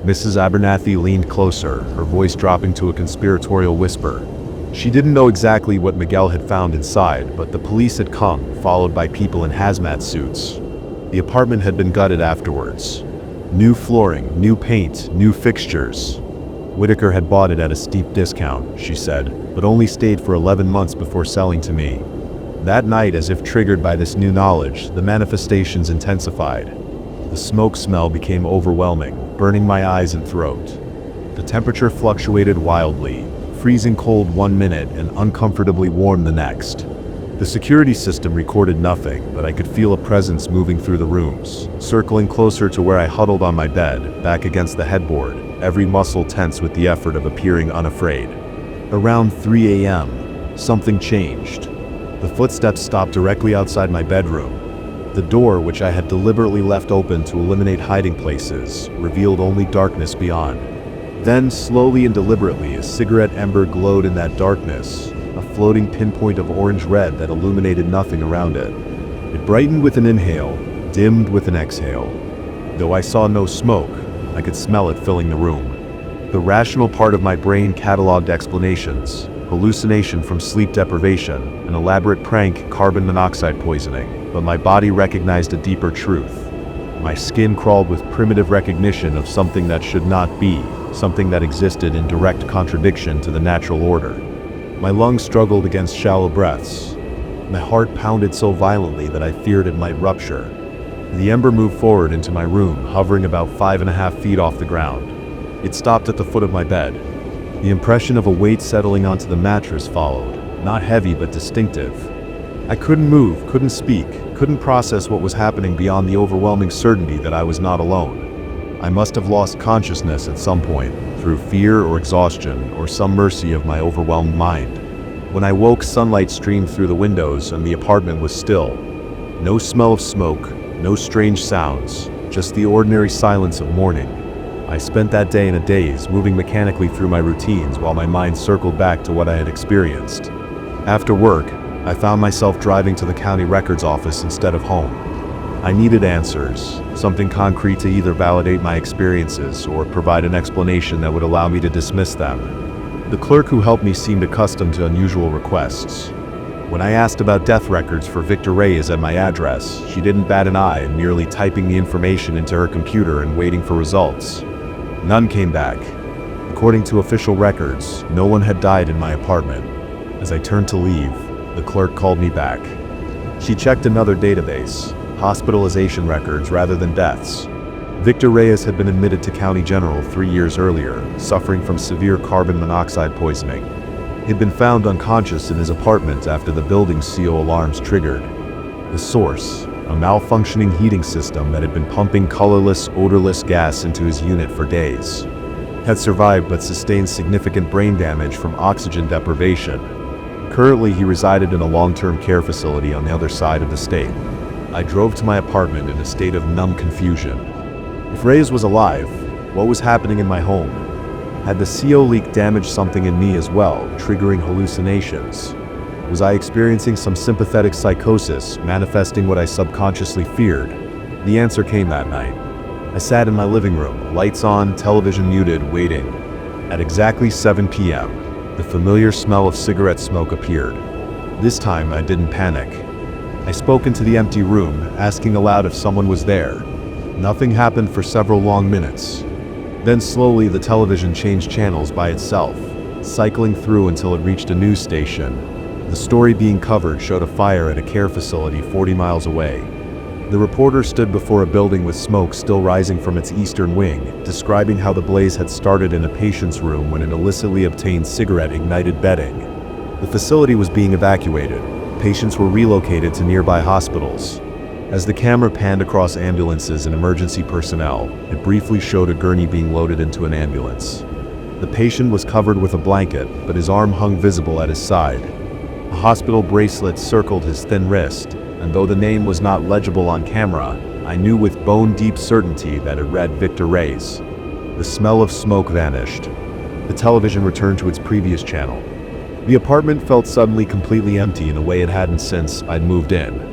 Mrs. Abernathy leaned closer, her voice dropping to a conspiratorial whisper. She didn't know exactly what Miguel had found inside, but the police had come, followed by people in hazmat suits. The apartment had been gutted afterwards. New flooring, new paint, new fixtures. Whitaker had bought it at a steep discount, she said, but only stayed for 11 months before selling to me. That night, as if triggered by this new knowledge, the manifestations intensified. The smoke smell became overwhelming, burning my eyes and throat. The temperature fluctuated wildly, freezing cold one minute and uncomfortably warm the next. The security system recorded nothing, but I could feel a presence moving through the rooms, circling closer to where I huddled on my bed, back against the headboard, every muscle tense with the effort of appearing unafraid. Around 3 a.m., something changed. The footsteps stopped directly outside my bedroom. The door, which I had deliberately left open to eliminate hiding places, revealed only darkness beyond. Then, slowly and deliberately, a cigarette ember glowed in that darkness, a floating pinpoint of orange-red that illuminated nothing around it. It brightened with an inhale, dimmed with an exhale. Though I saw no smoke, I could smell it filling the room. The rational part of my brain cataloged explanations: hallucination from sleep deprivation, an elaborate prank, carbon monoxide poisoning, but my body recognized a deeper truth. My skin crawled with primitive recognition of something that should not be, something that existed in direct contradiction to the natural order. My lungs struggled against shallow breaths. My heart pounded so violently that I feared it might rupture. The ember moved forward into my room, hovering about 5.5 feet off the ground. It stopped at the foot of my bed. The impression of a weight settling onto the mattress followed, not heavy but distinctive. I couldn't move, couldn't speak, couldn't process what was happening beyond the overwhelming certainty that I was not alone. I must have lost consciousness at some point, through fear or exhaustion, or some mercy of my overwhelmed mind. When I woke, sunlight streamed through the windows and the apartment was still. No smell of smoke, No strange sounds, just the ordinary silence of morning. I spent that day in a daze, moving mechanically through my routines while my mind circled back to what I had experienced. After work, I found myself driving to the county records office instead of home. I needed answers, something concrete to either validate my experiences or provide an explanation that would allow me to dismiss them. The clerk who helped me seemed accustomed to unusual requests. When I asked about death records for Victor Reyes at my address, she didn't bat an eye, merely typing the information into her computer and waiting for results. None came back. According to official records, no one had died in my apartment. As I turned to leave, the clerk called me back. She checked another database, hospitalization records rather than deaths. Victor Reyes had been admitted to County General 3 years earlier, suffering from severe carbon monoxide poisoning. He'd been found unconscious in his apartment after the building's CO alarms triggered. The source, a malfunctioning heating system that had been pumping colorless, odorless gas into his unit for days, had survived but sustained significant brain damage from oxygen deprivation. Currently, he resided in a long-term care facility on the other side of the state. I drove to my apartment in a state of numb confusion. If Reyes was alive, what was happening in my home? Had the CO leak damaged something in me as well, triggering hallucinations? Was I experiencing some sympathetic psychosis, manifesting what I subconsciously feared? The answer came that night. I sat in my living room, lights on, television muted, waiting. At exactly 7 p.m., the familiar smell of cigarette smoke appeared. This time, I didn't panic. I spoke into the empty room, asking aloud if someone was there. Nothing happened for several long minutes. Then slowly the television changed channels by itself, cycling through until it reached a news station. The story being covered showed a fire at a care facility 40 miles away. The reporter stood before a building with smoke still rising from its eastern wing, describing how the blaze had started in a patient's room when an illicitly obtained cigarette ignited bedding. The facility was being evacuated. Patients were relocated to nearby hospitals. As the camera panned across ambulances and emergency personnel, it briefly showed a gurney being loaded into an ambulance. The patient was covered with a blanket, but his arm hung visible at his side. A hospital bracelet circled his thin wrist, and though the name was not legible on camera, I knew with bone-deep certainty that it read Victor Reyes. The smell of smoke vanished. The television returned to its previous channel. The apartment felt suddenly completely empty in a way it hadn't since I'd moved in.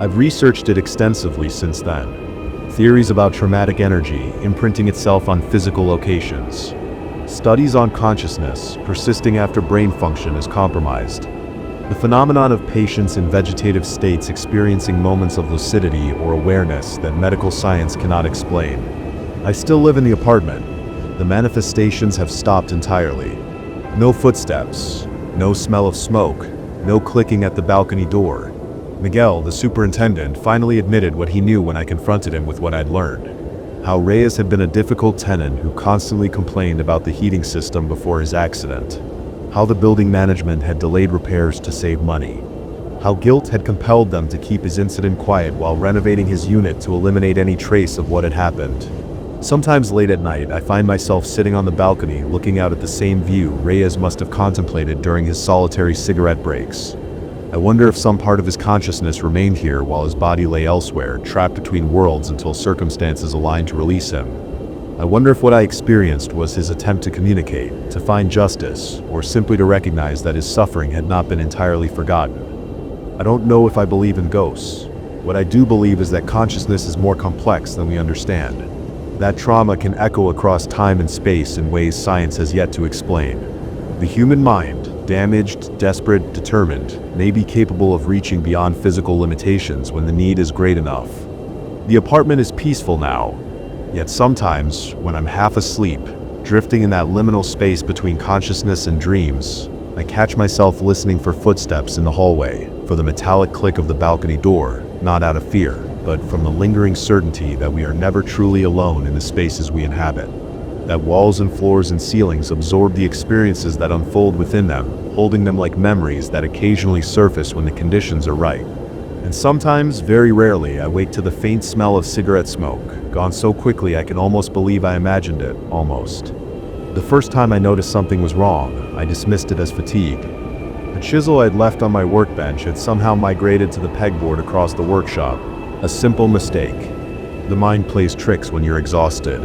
I've researched it extensively since then. Theories about traumatic energy imprinting itself on physical locations. Studies on consciousness persisting after brain function is compromised. The phenomenon of patients in vegetative states experiencing moments of lucidity or awareness that medical science cannot explain. I still live in the apartment. The manifestations have stopped entirely. No footsteps. No smell of smoke, no clicking at the balcony door. Miguel, the superintendent, finally admitted what he knew when I confronted him with what I'd learned. How Reyes had been a difficult tenant who constantly complained about the heating system before his accident. How the building management had delayed repairs to save money. How guilt had compelled them to keep his incident quiet while renovating his unit to eliminate any trace of what had happened. Sometimes late at night, I find myself sitting on the balcony looking out at the same view Reyes must have contemplated during his solitary cigarette breaks. I wonder if some part of his consciousness remained here while his body lay elsewhere, trapped between worlds until circumstances aligned to release him. I wonder if what I experienced was his attempt to communicate, to find justice, or simply to recognize that his suffering had not been entirely forgotten. I don't know if I believe in ghosts. What I do believe is that consciousness is more complex than we understand. That trauma can echo across time and space in ways science has yet to explain. The human mind, damaged, desperate, determined, may be capable of reaching beyond physical limitations when the need is great enough. The apartment is peaceful now, yet sometimes, when I'm half asleep, drifting in that liminal space between consciousness and dreams, I catch myself listening for footsteps in the hallway, for the metallic click of the balcony door, not out of fear, but from the lingering certainty that we are never truly alone in the spaces we inhabit. That walls and floors and ceilings absorb the experiences that unfold within them, holding them like memories that occasionally surface when the conditions are right. And sometimes, very rarely, I wake to the faint smell of cigarette smoke, gone so quickly I can almost believe I imagined it, almost. The first time I noticed something was wrong, I dismissed it as fatigue. A chisel I'd left on my workbench had somehow migrated to the pegboard across the workshop. A simple mistake. The mind plays tricks when you're exhausted.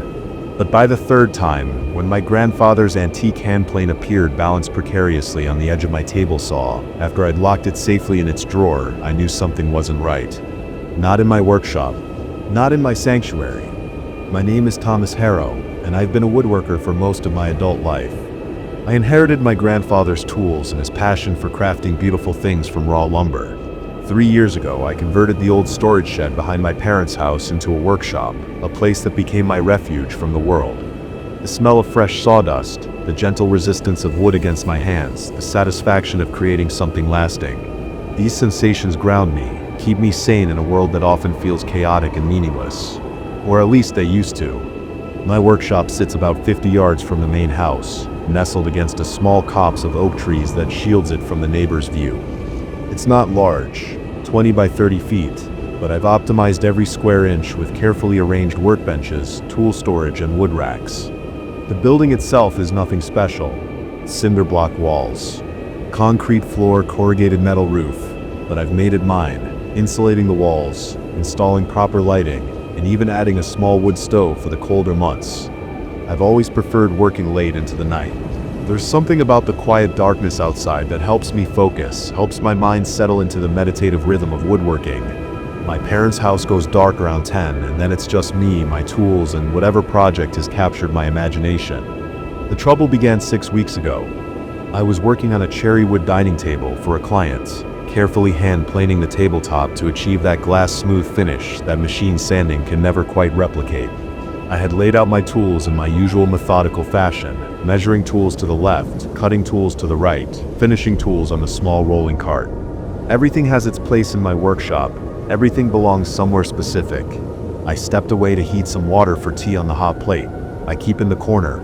But by the third time, when my grandfather's antique hand plane appeared balanced precariously on the edge of my table saw, after I'd locked it safely in its drawer, I knew something wasn't right. Not in my workshop. Not in my sanctuary. My name is Thomas Harrow, and I've been a woodworker for most of my adult life. I inherited my grandfather's tools and his passion for crafting beautiful things from raw lumber. 3 years ago, I converted the old storage shed behind my parents' house into a workshop, a place that became my refuge from the world. The smell of fresh sawdust, the gentle resistance of wood against my hands, the satisfaction of creating something lasting. These sensations ground me, keep me sane in a world that often feels chaotic and meaningless. Or at least they used to. My workshop sits about 50 yards from the main house, nestled against a small copse of oak trees that shields it from the neighbor's view. It's not large, 20 by 30 feet, but I've optimized every square inch with carefully arranged workbenches, tool storage, and wood racks. The building itself is nothing special. Cinder block walls, concrete floor, corrugated metal roof, but I've made it mine, insulating the walls, installing proper lighting, and even adding a small wood stove for the colder months. I've always preferred working late into the night. There's something about the quiet darkness outside that helps me focus, helps my mind settle into the meditative rhythm of woodworking. My parents' house goes dark around 10, and then it's just me, my tools, and whatever project has captured my imagination. The trouble began 6 weeks ago. I was working on a cherry wood dining table for a client, carefully hand planing the tabletop to achieve that glass smooth finish that machine sanding can never quite replicate. I had laid out my tools in my usual methodical fashion, measuring tools to the left, cutting tools to the right, finishing tools on the small rolling cart. Everything has its place in my workshop. Everything belongs somewhere specific. I stepped away to heat some water for tea on the hot plate. I keep in the corner.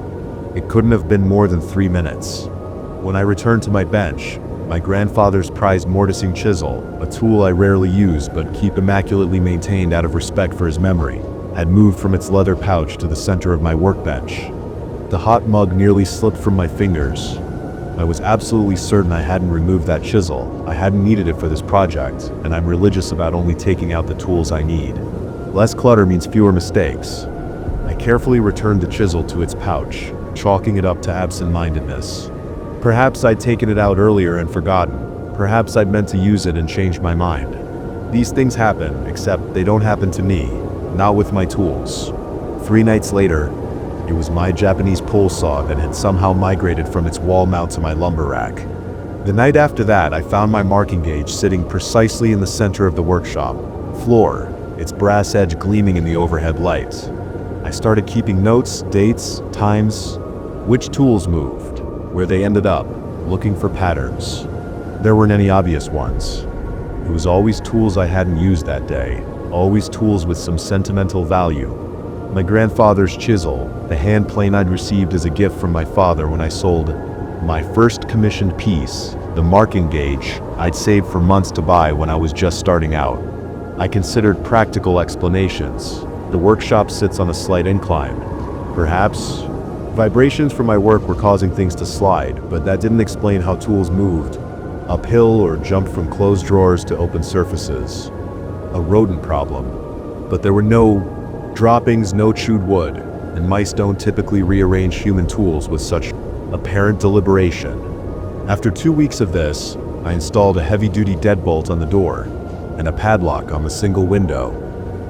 It couldn't have been more than 3 minutes. When I returned to my bench, my grandfather's prized mortising chisel, a tool I rarely use but keep immaculately maintained out of respect for his memory, had moved from its leather pouch to the center of my workbench. The hot mug nearly slipped from my fingers. I was absolutely certain I hadn't removed that chisel. I hadn't needed it for this project, and I'm religious about only taking out the tools I need. Less clutter means fewer mistakes. I carefully returned the chisel to its pouch, chalking it up to absent-mindedness. Perhaps I'd taken it out earlier and forgotten. Perhaps I'd meant to use it and changed my mind. These things happen, except they don't happen to me. Not with my tools. 3 nights later, it was my Japanese pole saw that had somehow migrated from its wall mount to my lumber rack. The night after that, I found my marking gauge sitting precisely in the center of the workshop floor, its brass edge gleaming in the overhead light. I started keeping notes, dates, times, which tools moved, where they ended up, looking for patterns. There weren't any obvious ones. It was always tools I hadn't used that day. Always tools with some sentimental value. My grandfather's chisel, the hand plane I'd received as a gift from my father when I sold my first commissioned piece, the marking gauge I'd saved for months to buy when I was just starting out. I considered practical explanations. The workshop sits on a slight incline. Perhaps vibrations from my work were causing things to slide, but that didn't explain how tools moved, uphill or jumped from closed drawers to open surfaces. A rodent problem. But there were no droppings, no chewed wood, and mice don't typically rearrange human tools with such apparent deliberation. After 2 weeks of this, I installed a heavy-duty deadbolt on the door and a padlock on the single window.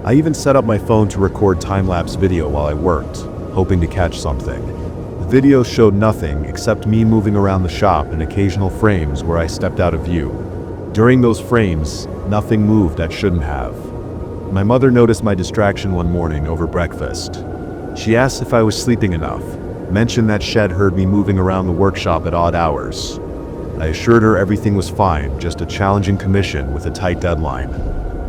I even set up my phone to record time-lapse video while I worked, hoping to catch something. The video showed nothing except me moving around the shop and occasional frames where I stepped out of view. During those frames, nothing moved that shouldn't have. My mother noticed my distraction one morning over breakfast. She asked if I was sleeping enough, mentioned that Shed heard me moving around the workshop at odd hours. I assured her everything was fine, just a challenging commission with a tight deadline.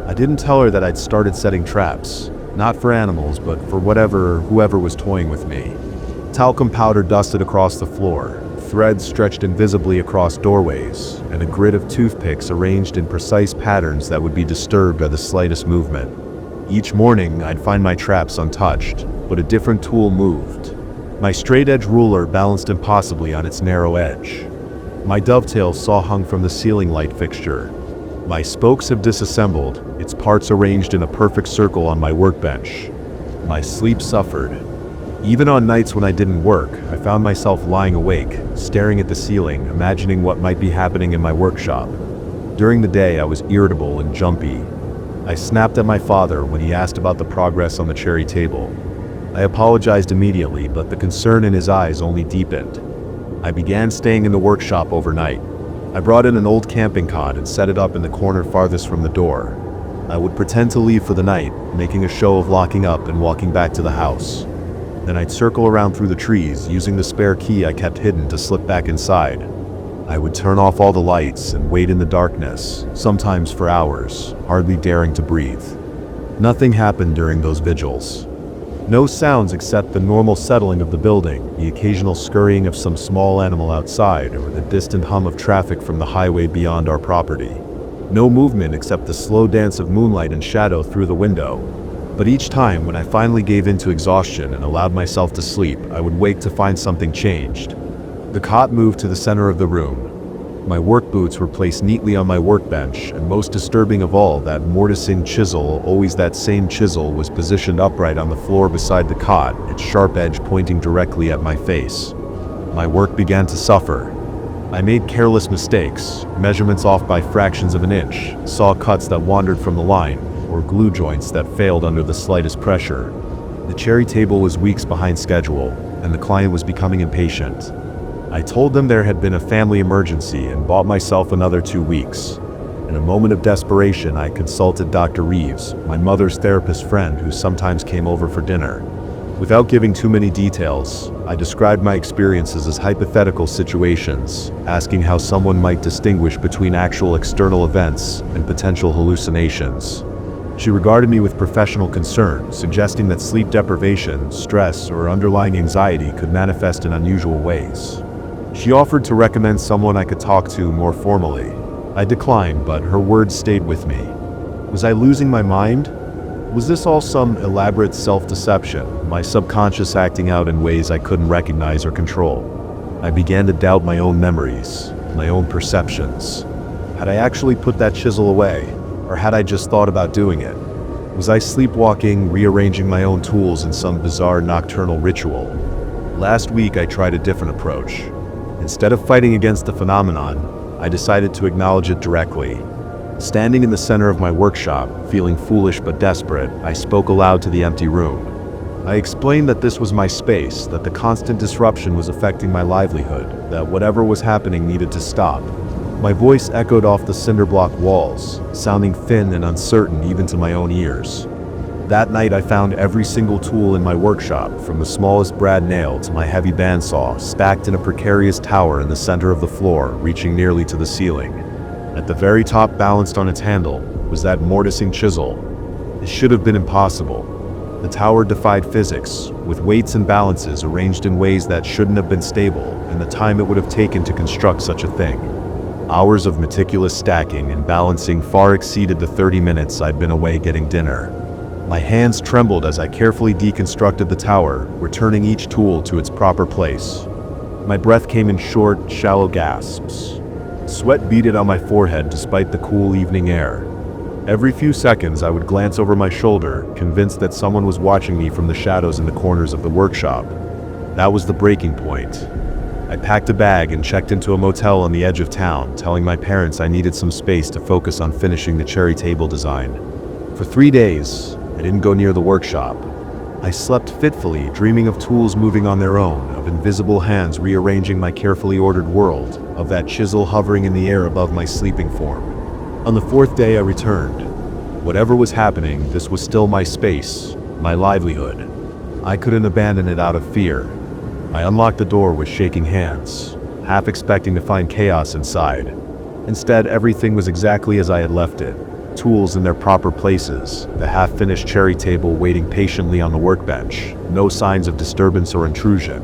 I didn't tell her that I'd started setting traps, not for animals, but for whoever was toying with me. Talcum powder dusted across the floor, threads stretched invisibly across doorways, and a grid of toothpicks arranged in precise patterns that would be disturbed by the slightest movement. Each morning, I'd find my traps untouched, but a different tool moved. My straight-edge ruler balanced impossibly on its narrow edge. My dovetail saw hung from the ceiling light fixture. My spokes have disassembled, its parts arranged in a perfect circle on my workbench. My sleep suffered. Even on nights when I didn't work, I found myself lying awake, staring at the ceiling, imagining what might be happening in my workshop. During the day, I was irritable and jumpy. I snapped at my father when he asked about the progress on the cherry table. I apologized immediately, but the concern in his eyes only deepened. I began staying in the workshop overnight. I brought in an old camping cot and set it up in the corner farthest from the door. I would pretend to leave for the night, making a show of locking up and walking back to the house. Then I'd circle around through the trees, using the spare key I kept hidden to slip back inside. I would turn off all the lights and wait in the darkness, sometimes for hours, hardly daring to breathe. Nothing happened during those vigils. No sounds except the normal settling of the building, the occasional scurrying of some small animal outside, or the distant hum of traffic from the highway beyond our property. No movement except the slow dance of moonlight and shadow through the window. But each time when I finally gave in to exhaustion and allowed myself to sleep, I would wake to find something changed. The cot moved to the center of the room. My work boots were placed neatly on my workbench, and most disturbing of all, that mortising chisel, always that same chisel, was positioned upright on the floor beside the cot, its sharp edge pointing directly at my face. My work began to suffer. I made careless mistakes, measurements off by fractions of an inch, saw cuts that wandered from the line, or glue joints that failed under the slightest pressure. The cherry table was weeks behind schedule, and the client was becoming impatient. I told them there had been a family emergency and bought myself another 2 weeks. In a moment of desperation, I consulted Dr. Reeves, my mother's therapist friend who sometimes came over for dinner. Without giving too many details, I described my experiences as hypothetical situations, asking how someone might distinguish between actual external events and potential hallucinations. She regarded me with professional concern, suggesting that sleep deprivation, stress, or underlying anxiety could manifest in unusual ways. She offered to recommend someone I could talk to more formally. I declined, but her words stayed with me. Was I losing my mind? Was this all some elaborate self-deception, my subconscious acting out in ways I couldn't recognize or control? I began to doubt my own memories, my own perceptions. Had I actually put that chisel away, or had I just thought about doing it? Was I sleepwalking, rearranging my own tools in some bizarre nocturnal ritual? Last week I tried a different approach. Instead of fighting against the phenomenon, I decided to acknowledge it directly. Standing in the center of my workshop, feeling foolish but desperate, I spoke aloud to the empty room. I explained that this was my space, that the constant disruption was affecting my livelihood, that whatever was happening needed to stop. My voice echoed off the cinder-block walls, sounding thin and uncertain even to my own ears. That night I found every single tool in my workshop, from the smallest brad nail to my heavy bandsaw, stacked in a precarious tower in the center of the floor, reaching nearly to the ceiling. At the very top, balanced on its handle, was that mortising chisel. It should have been impossible. The tower defied physics, with weights and balances arranged in ways that shouldn't have been stable, and the time it would have taken to construct such a thing. Hours of meticulous stacking and balancing far exceeded the 30 minutes I'd been away getting dinner. My hands trembled as I carefully deconstructed the tower, returning each tool to its proper place. My breath came in short, shallow gasps. Sweat beaded on my forehead despite the cool evening air. Every few seconds I would glance over my shoulder, convinced that someone was watching me from the shadows in the corners of the workshop. That was the breaking point. I packed a bag and checked into a motel on the edge of town, telling my parents I needed some space to focus on finishing the cherry table design. For 3 days, I didn't go near the workshop. I slept fitfully, dreaming of tools moving on their own, of invisible hands rearranging my carefully ordered world, of that chisel hovering in the air above my sleeping form. On the 4th day I returned. Whatever was happening, this was still my space, my livelihood. I couldn't abandon it out of fear. I unlocked the door with shaking hands, half expecting to find chaos inside. Instead, everything was exactly as I had left it. Tools in their proper places, the half-finished cherry table waiting patiently on the workbench, no signs of disturbance or intrusion.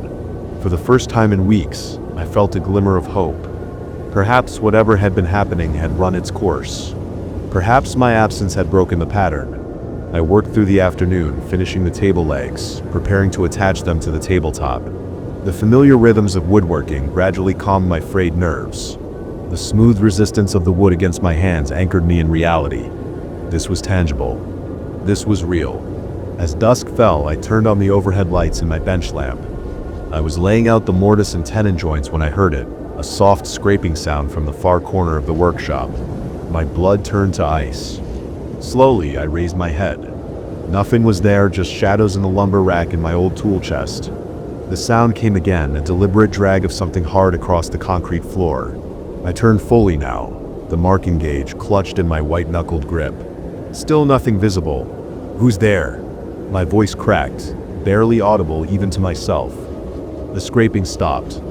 For the first time in weeks, I felt a glimmer of hope. Perhaps whatever had been happening had run its course. Perhaps my absence had broken the pattern. I worked through the afternoon, finishing the table legs, preparing to attach them to the tabletop. The familiar rhythms of woodworking gradually calmed my frayed nerves. The smooth resistance of the wood against my hands anchored me in reality. This was tangible. This was real. As dusk fell, I turned on the overhead lights in my bench lamp. I was laying out the mortise and tenon joints when I heard it, a soft scraping sound from the far corner of the workshop. My blood turned to ice. Slowly, I raised my head. Nothing was there, just shadows in the lumber rack in my old tool chest. The sound came again, a deliberate drag of something hard across the concrete floor. I turned fully now, the marking gauge clutched in my white-knuckled grip. Still nothing visible. "Who's there?" My voice cracked, barely audible even to myself. The scraping stopped.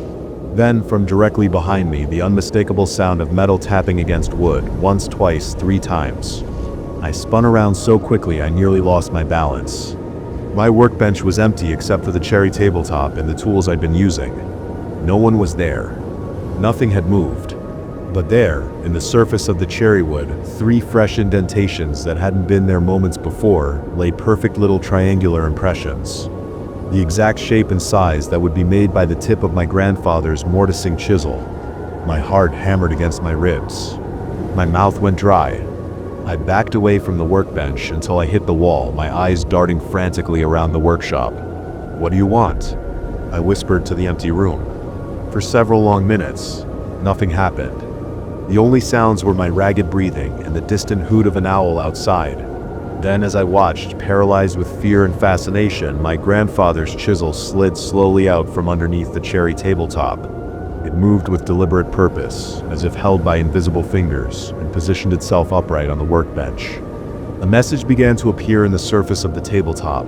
Then, from directly behind me, the unmistakable sound of metal tapping against wood, once, twice, 3 times. I spun around so quickly I nearly lost my balance. My workbench was empty except for the cherry tabletop and the tools I'd been using. No one was there. Nothing had moved. But there, in the surface of the cherry wood, 3 fresh indentations that hadn't been there moments before lay perfect little triangular impressions. The exact shape and size that would be made by the tip of my grandfather's mortising chisel. My heart hammered against my ribs. My mouth went dry. I backed away from the workbench until I hit the wall, my eyes darting frantically around the workshop. "What do you want?" I whispered to the empty room. For several long minutes, nothing happened. The only sounds were my ragged breathing and the distant hoot of an owl outside. Then, as I watched, paralyzed with fear and fascination, my grandfather's chisel slid slowly out from underneath the cherry tabletop. It moved with deliberate purpose, as if held by invisible fingers, and positioned itself upright on the workbench. A message began to appear in the surface of the tabletop.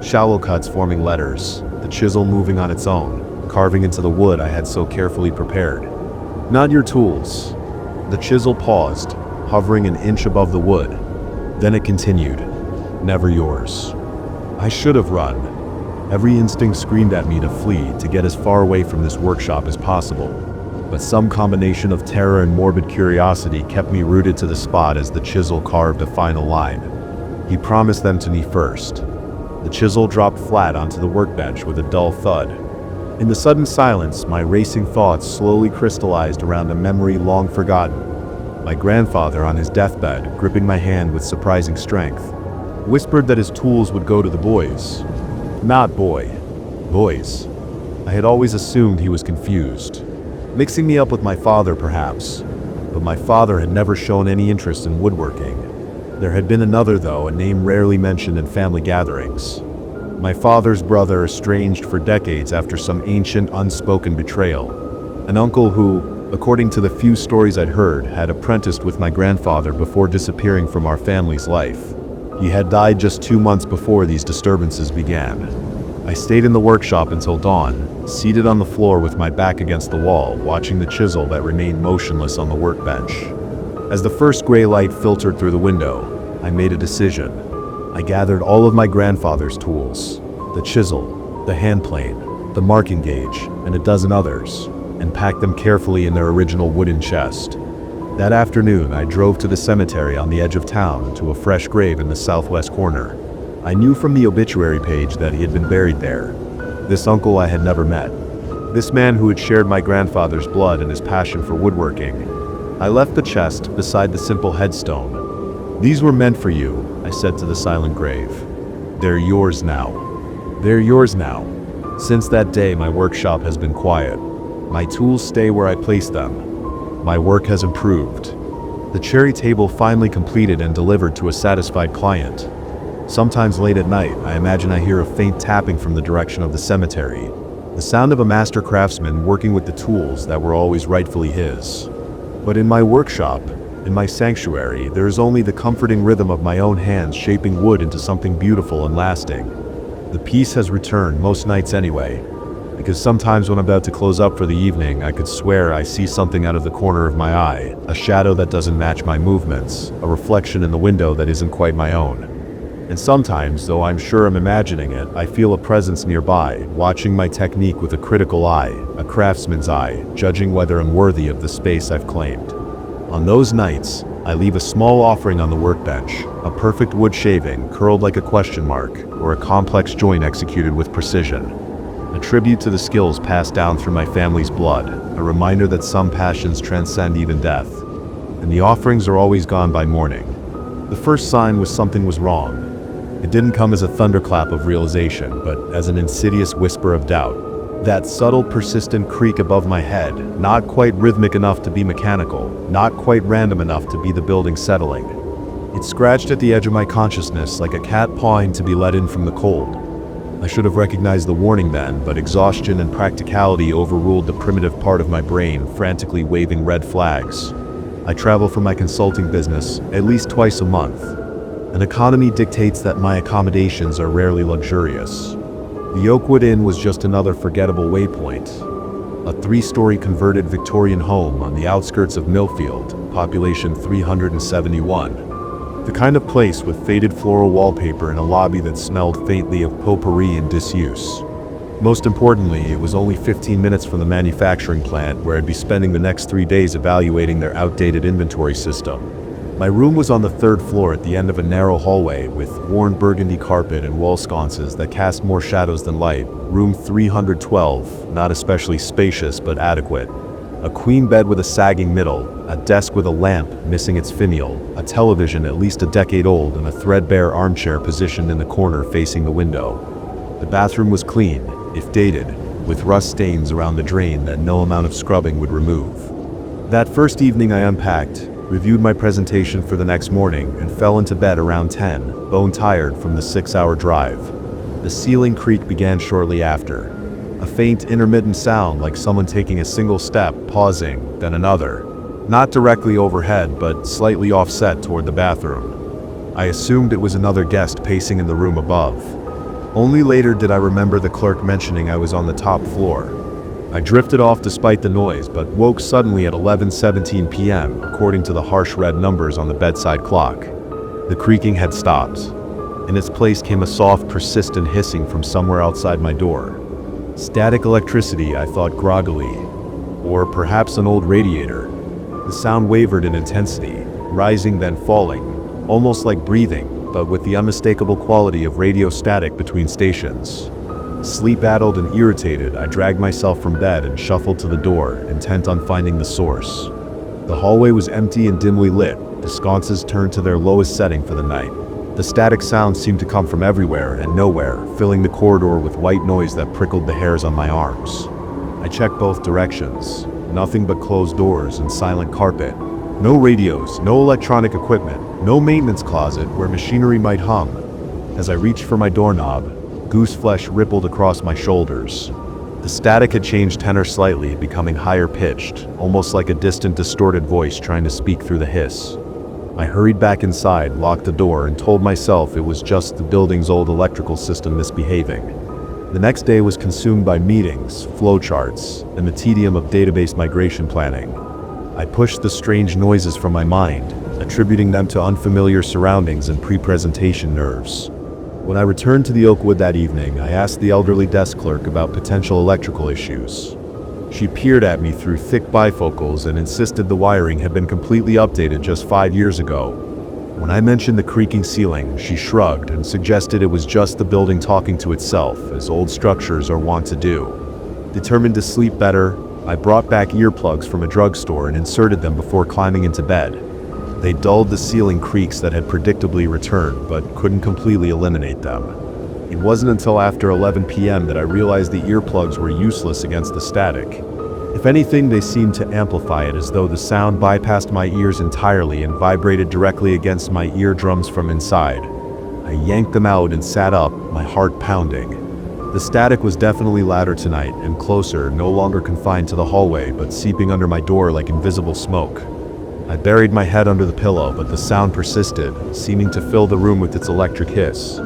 Shallow cuts forming letters, the chisel moving on its own, carving into the wood I had so carefully prepared. "Not your tools." The chisel paused, hovering an inch above the wood. Then it continued, "Never yours." I should have run. Every instinct screamed at me to flee, to get as far away from this workshop as possible. But some combination of terror and morbid curiosity kept me rooted to the spot as the chisel carved a final line. "He promised them to me first." The chisel dropped flat onto the workbench with a dull thud. In the sudden silence, my racing thoughts slowly crystallized around a memory long forgotten. My grandfather on his deathbed, gripping my hand with surprising strength, whispered that his tools would go to the boys. Not boys. I had always assumed he was confused. Mixing me up with my father, perhaps. But my father had never shown any interest in woodworking. There had been another, though, a name rarely mentioned in family gatherings. My father's brother, estranged for decades after some ancient, unspoken betrayal. An uncle who, according to the few stories I'd heard, had apprenticed with my grandfather before disappearing from our family's life. He had died just 2 months before these disturbances began. I stayed in the workshop until dawn, seated on the floor with my back against the wall, watching the chisel that remained motionless on the workbench. As the first gray light filtered through the window, I made a decision. I gathered all of my grandfather's tools, the chisel, the hand plane, the marking gauge, and a dozen others, and packed them carefully in their original wooden chest. That afternoon, I drove to the cemetery on the edge of town to a fresh grave in the southwest corner. I knew from the obituary page that he had been buried there. This uncle I had never met. This man who had shared my grandfather's blood and his passion for woodworking. I left the chest beside the simple headstone. "These were meant for you," I said to the silent grave. "They're yours now." They're yours now. Since that day, my workshop has been quiet. My tools stay where I placed them. My work has improved. The cherry table finally completed and delivered to a satisfied client. Sometimes late at night, I imagine I hear a faint tapping from the direction of the cemetery, the sound of a master craftsman working with the tools that were always rightfully his. But in my workshop, in my sanctuary, there is only the comforting rhythm of my own hands shaping wood into something beautiful and lasting. The peace has returned most nights anyway, because sometimes when I'm about to close up for the evening, I could swear I see something out of the corner of my eye, a shadow that doesn't match my movements, a reflection in the window that isn't quite my own. And sometimes, though I'm sure I'm imagining it, I feel a presence nearby, watching my technique with a critical eye, a craftsman's eye, judging whether I'm worthy of the space I've claimed. On those nights, I leave a small offering on the workbench, a perfect wood shaving curled like a question mark, or a complex joint executed with precision. a tribute to the skills passed down through my family's blood, a reminder that some passions transcend even death, and the offerings are always gone by morning. The first sign was something was wrong. It didn't come as a thunderclap of realization, but as an insidious whisper of doubt. That subtle, persistent creak above my head, not quite rhythmic enough to be mechanical, not quite random enough to be the building settling. It scratched at the edge of my consciousness like a cat pawing to be let in from the cold. I should have recognized the warning then, but exhaustion and practicality overruled the primitive part of my brain, frantically waving red flags. I travel for my consulting business at least twice a month. An economy dictates that my accommodations are rarely luxurious. The Oakwood Inn was just another forgettable waypoint. A 3-story converted Victorian home on the outskirts of Millfield, population 371. The kind of place with faded floral wallpaper and a lobby that smelled faintly of potpourri and disuse. Most importantly, it was only 15 minutes from the manufacturing plant where I'd be spending the next 3 days evaluating their outdated inventory system. My room was on the 3rd floor at the end of a narrow hallway with worn burgundy carpet and wall sconces that cast more shadows than light. Room 312, not especially spacious but adequate. A queen bed with a sagging middle, a desk with a lamp missing its finial, a television at least a decade old, and a threadbare armchair positioned in the corner facing the window. The bathroom was clean, if dated, with rust stains around the drain that no amount of scrubbing would remove. That first evening I unpacked, reviewed my presentation for the next morning, and fell into bed around 10, bone-tired from the 6-hour drive. The ceiling creak began shortly after. A faint, intermittent sound like someone taking a single step, pausing, then another. Not directly overhead, but slightly offset toward the bathroom. I assumed it was another guest pacing in the room above. Only later did I remember the clerk mentioning I was on the top floor. I drifted off despite the noise, but woke suddenly at 11:17 p.m., according to the harsh red numbers on the bedside clock. The creaking had stopped. In its place came a soft, persistent hissing from somewhere outside my door. Static electricity, I thought groggily. Or perhaps an old radiator. The sound wavered in intensity, rising then falling, almost like breathing, but with the unmistakable quality of radio static between stations. Sleep-addled and irritated, I dragged myself from bed and shuffled to the door, intent on finding the source. The hallway was empty and dimly lit, the sconces turned to their lowest setting for the night. The static sound seemed to come from everywhere and nowhere, filling the corridor with white noise that prickled the hairs on my arms. I checked both directions. Nothing but closed doors and silent carpet. No radios, no electronic equipment, no maintenance closet where machinery might hum. As I reached for my doorknob, goose flesh rippled across my shoulders. The static had changed tenor slightly, becoming higher pitched, almost like a distant, distorted voice trying to speak through the hiss. I hurried back inside, locked the door, and told myself it was just the building's old electrical system misbehaving. The next day was consumed by meetings, flowcharts, and the tedium of database migration planning. I pushed the strange noises from my mind, attributing them to unfamiliar surroundings and pre-presentation nerves. When I returned to the Oakwood that evening, I asked the elderly desk clerk about potential electrical issues. She peered at me through thick bifocals and insisted the wiring had been completely updated just 5 years ago. When I mentioned the creaking ceiling, she shrugged and suggested it was just the building talking to itself, as old structures are wont to do. Determined to sleep better, I brought back earplugs from a drugstore and inserted them before climbing into bed. They dulled the ceiling creaks that had predictably returned, but couldn't completely eliminate them. It wasn't until after 11 p.m. that I realized the earplugs were useless against the static. If anything, they seemed to amplify it, as though the sound bypassed my ears entirely and vibrated directly against my eardrums from inside. I yanked them out and sat up, my heart pounding. The static was definitely louder tonight, and closer, no longer confined to the hallway, but seeping under my door like invisible smoke. I buried my head under the pillow, but the sound persisted, seeming to fill the room with its electric hiss.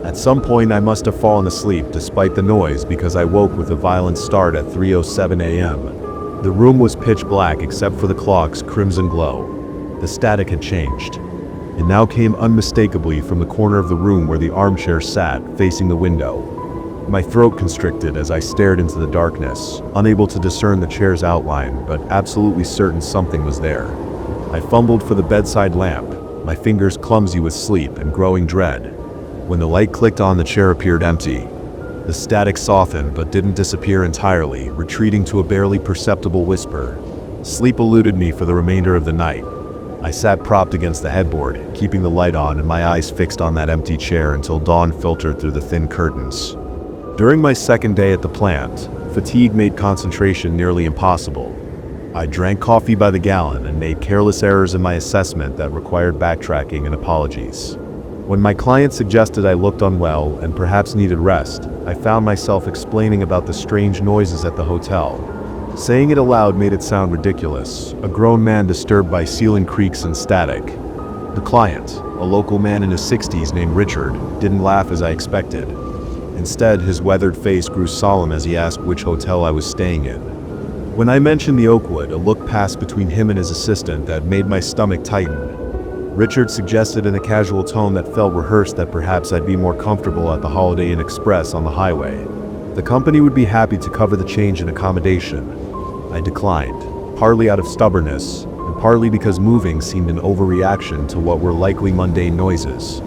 At some point I must have fallen asleep despite the noise, because I woke with a violent start at 3:07 a.m. The room was pitch black except for the clock's crimson glow. The static had changed. It now came unmistakably from the corner of the room where the armchair sat, facing the window. My throat constricted as I stared into the darkness, unable to discern the chair's outline, but absolutely certain something was there. I fumbled for the bedside lamp, my fingers clumsy with sleep and growing dread. When the light clicked on, the chair appeared empty. The static softened but didn't disappear entirely, retreating to a barely perceptible whisper. Sleep eluded me for the remainder of the night. I sat propped against the headboard, keeping the light on and my eyes fixed on that empty chair until dawn filtered through the thin curtains. During my second day at the plant, fatigue made concentration nearly impossible. I drank coffee by the gallon and made careless errors in my assessment that required backtracking and apologies. When my client suggested I looked unwell and perhaps needed rest, I found myself explaining about the strange noises at the hotel. Saying it aloud made it sound ridiculous, a grown man disturbed by ceiling creaks and static. The client, a local man in his 60s named Richard, didn't laugh as I expected. Instead, his weathered face grew solemn as he asked which hotel I was staying in. When I mentioned the Oakwood, a look passed between him and his assistant that made my stomach tighten. Richard suggested in a casual tone that felt rehearsed that perhaps I'd be more comfortable at the Holiday Inn Express on the highway. The company would be happy to cover the change in accommodation. I declined, partly out of stubbornness, and partly because moving seemed an overreaction to what were likely mundane noises.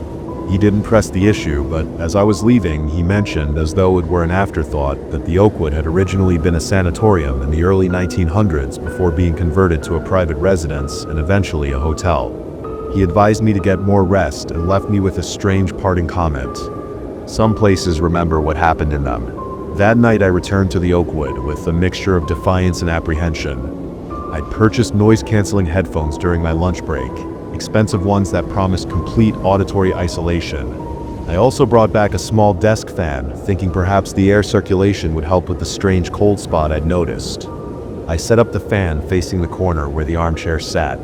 He didn't press the issue, but as I was leaving, he mentioned, as though it were an afterthought, that the Oakwood had originally been a sanatorium in the early 1900s before being converted to a private residence and eventually a hotel. He advised me to get more rest and left me with a strange parting comment. Some places remember what happened in them. That night I returned to the Oakwood with a mixture of defiance and apprehension. I'd purchased noise-canceling headphones during my lunch break, expensive ones that promised complete auditory isolation. I also brought back a small desk fan, thinking perhaps the air circulation would help with the strange cold spot I'd noticed. I set up the fan facing the corner where the armchair sat.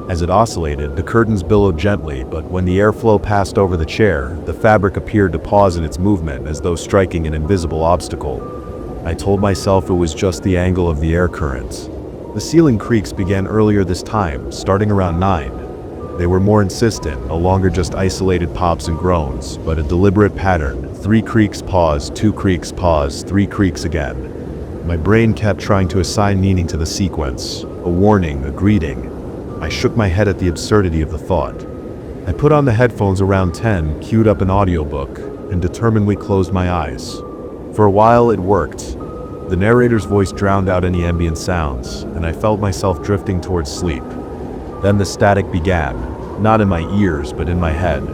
As it oscillated, the curtains billowed gently, but when the airflow passed over the chair, the fabric appeared to pause in its movement as though striking an invisible obstacle. I told myself it was just the angle of the air currents. The ceiling creaks began earlier this time, starting around 9. They were more insistent, no longer just isolated pops and groans, but a deliberate pattern. 3 creaks, pause, 2 creaks, pause, 3 creaks again. My brain kept trying to assign meaning to the sequence, a warning, a greeting. I shook my head at the absurdity of the thought. I put on the headphones around 10, queued up an audiobook, and determinedly closed my eyes. For a while it worked. The narrator's voice drowned out any ambient sounds, and I felt myself drifting towards sleep. Then the static began, not in my ears but in my head.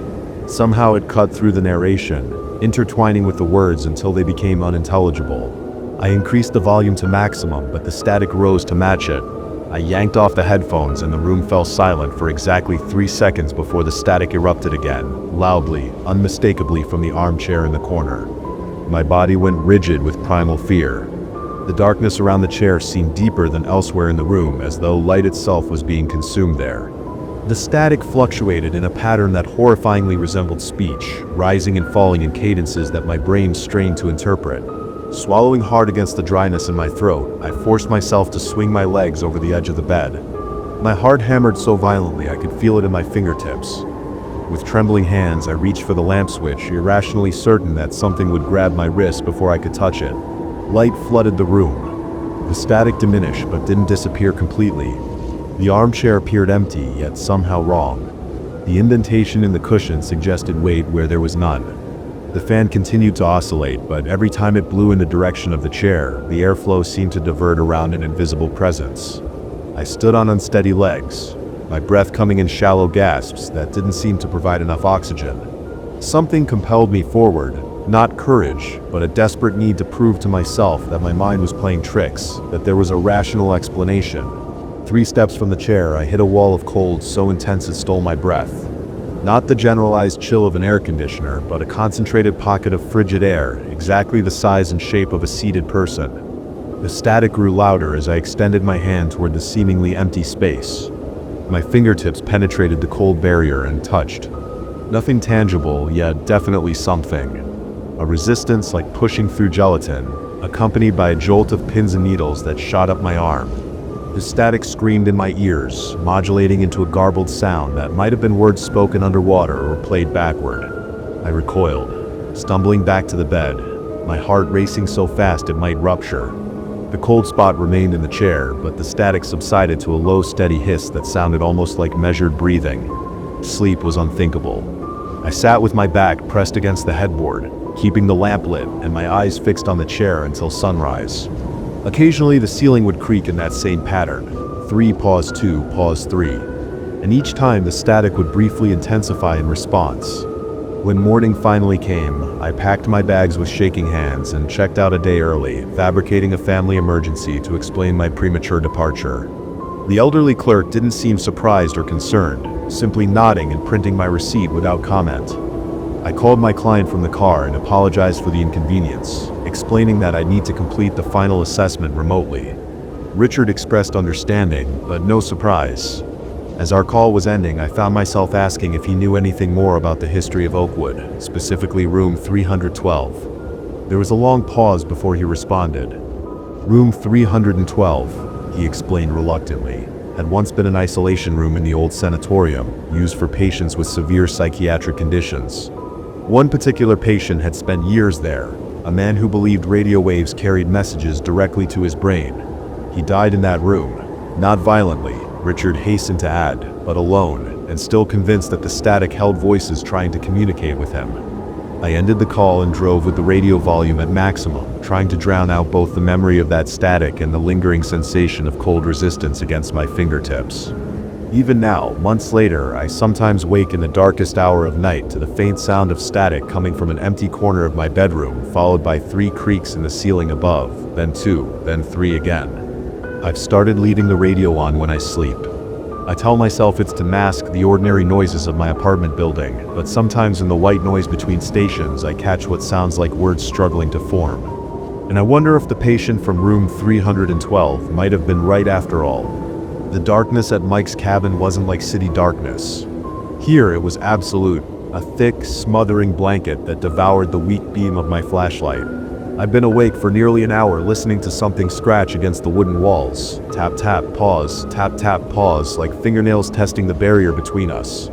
Somehow it cut through the narration, intertwining with the words until they became unintelligible. I increased the volume to maximum, but the static rose to match it. I yanked off the headphones and the room fell silent for exactly 3 seconds before the static erupted again, loudly, unmistakably from the armchair in the corner. My body went rigid with primal fear. The darkness around the chair seemed deeper than elsewhere in the room, as though light itself was being consumed there. The static fluctuated in a pattern that horrifyingly resembled speech, rising and falling in cadences that my brain strained to interpret. Swallowing hard against the dryness in my throat, I forced myself to swing my legs over the edge of the bed. My heart hammered so violently I could feel it in my fingertips. With trembling hands, I reached for the lamp switch, irrationally certain that something would grab my wrist before I could touch it. Light flooded the room. The static diminished but didn't disappear completely. The armchair appeared empty, yet somehow wrong. The indentation in the cushion suggested weight where there was none. The fan continued to oscillate, but every time it blew in the direction of the chair, the airflow seemed to divert around an invisible presence. I stood on unsteady legs, my breath coming in shallow gasps that didn't seem to provide enough oxygen. Something compelled me forward, not courage, but a desperate need to prove to myself that my mind was playing tricks, that there was a rational explanation. 3 steps from the chair, I hit a wall of cold so intense it stole my breath. Not the generalized chill of an air conditioner, but a concentrated pocket of frigid air, exactly the size and shape of a seated person. The static grew louder as I extended my hand toward the seemingly empty space. My fingertips penetrated the cold barrier and touched. Nothing tangible, yet definitely something. A resistance like pushing through gelatin, accompanied by a jolt of pins and needles that shot up my arm. The static screamed in my ears, modulating into a garbled sound that might have been words spoken underwater or played backward. I recoiled, stumbling back to the bed, my heart racing so fast it might rupture. The cold spot remained in the chair, but the static subsided to a low, steady hiss that sounded almost like measured breathing. Sleep was unthinkable. I sat with my back pressed against the headboard, keeping the lamp lit and my eyes fixed on the chair until sunrise. Occasionally the ceiling would creak in that same pattern, 3 pause 2 pause 3, and each time the static would briefly intensify in response. When morning finally came, I packed my bags with shaking hands and checked out a day early, fabricating a family emergency to explain my premature departure. The elderly clerk didn't seem surprised or concerned, simply nodding and printing my receipt without comment. I called my client from the car and apologized for the inconvenience, explaining that I'd need to complete the final assessment remotely. Richard expressed understanding, but no surprise. As our call was ending, I found myself asking if he knew anything more about the history of Oakwood, specifically room 312. There was a long pause before he responded. Room 312, he explained reluctantly, had once been an isolation room in the old sanatorium, used for patients with severe psychiatric conditions. One particular patient had spent years there, a man who believed radio waves carried messages directly to his brain. He died in that room, not violently, Richard hastened to add, but alone, and still convinced that the static held voices trying to communicate with him. I ended the call and drove with the radio volume at maximum, trying to drown out both the memory of that static and the lingering sensation of cold resistance against my fingertips. Even now, months later, I sometimes wake in the darkest hour of night to the faint sound of static coming from an empty corner of my bedroom, followed by 3 creaks in the ceiling above, then 2, then 3 again. I've started leaving the radio on when I sleep. I tell myself it's to mask the ordinary noises of my apartment building, but sometimes in the white noise between stations I catch what sounds like words struggling to form. And I wonder if the patient from room 312 might have been right after all. The darkness at Mike's cabin wasn't like city darkness. Here it was absolute, a thick, smothering blanket that devoured the weak beam of my flashlight. I've been awake for nearly an hour listening to something scratch against the wooden walls. Tap tap pause, like fingernails testing the barrier between us.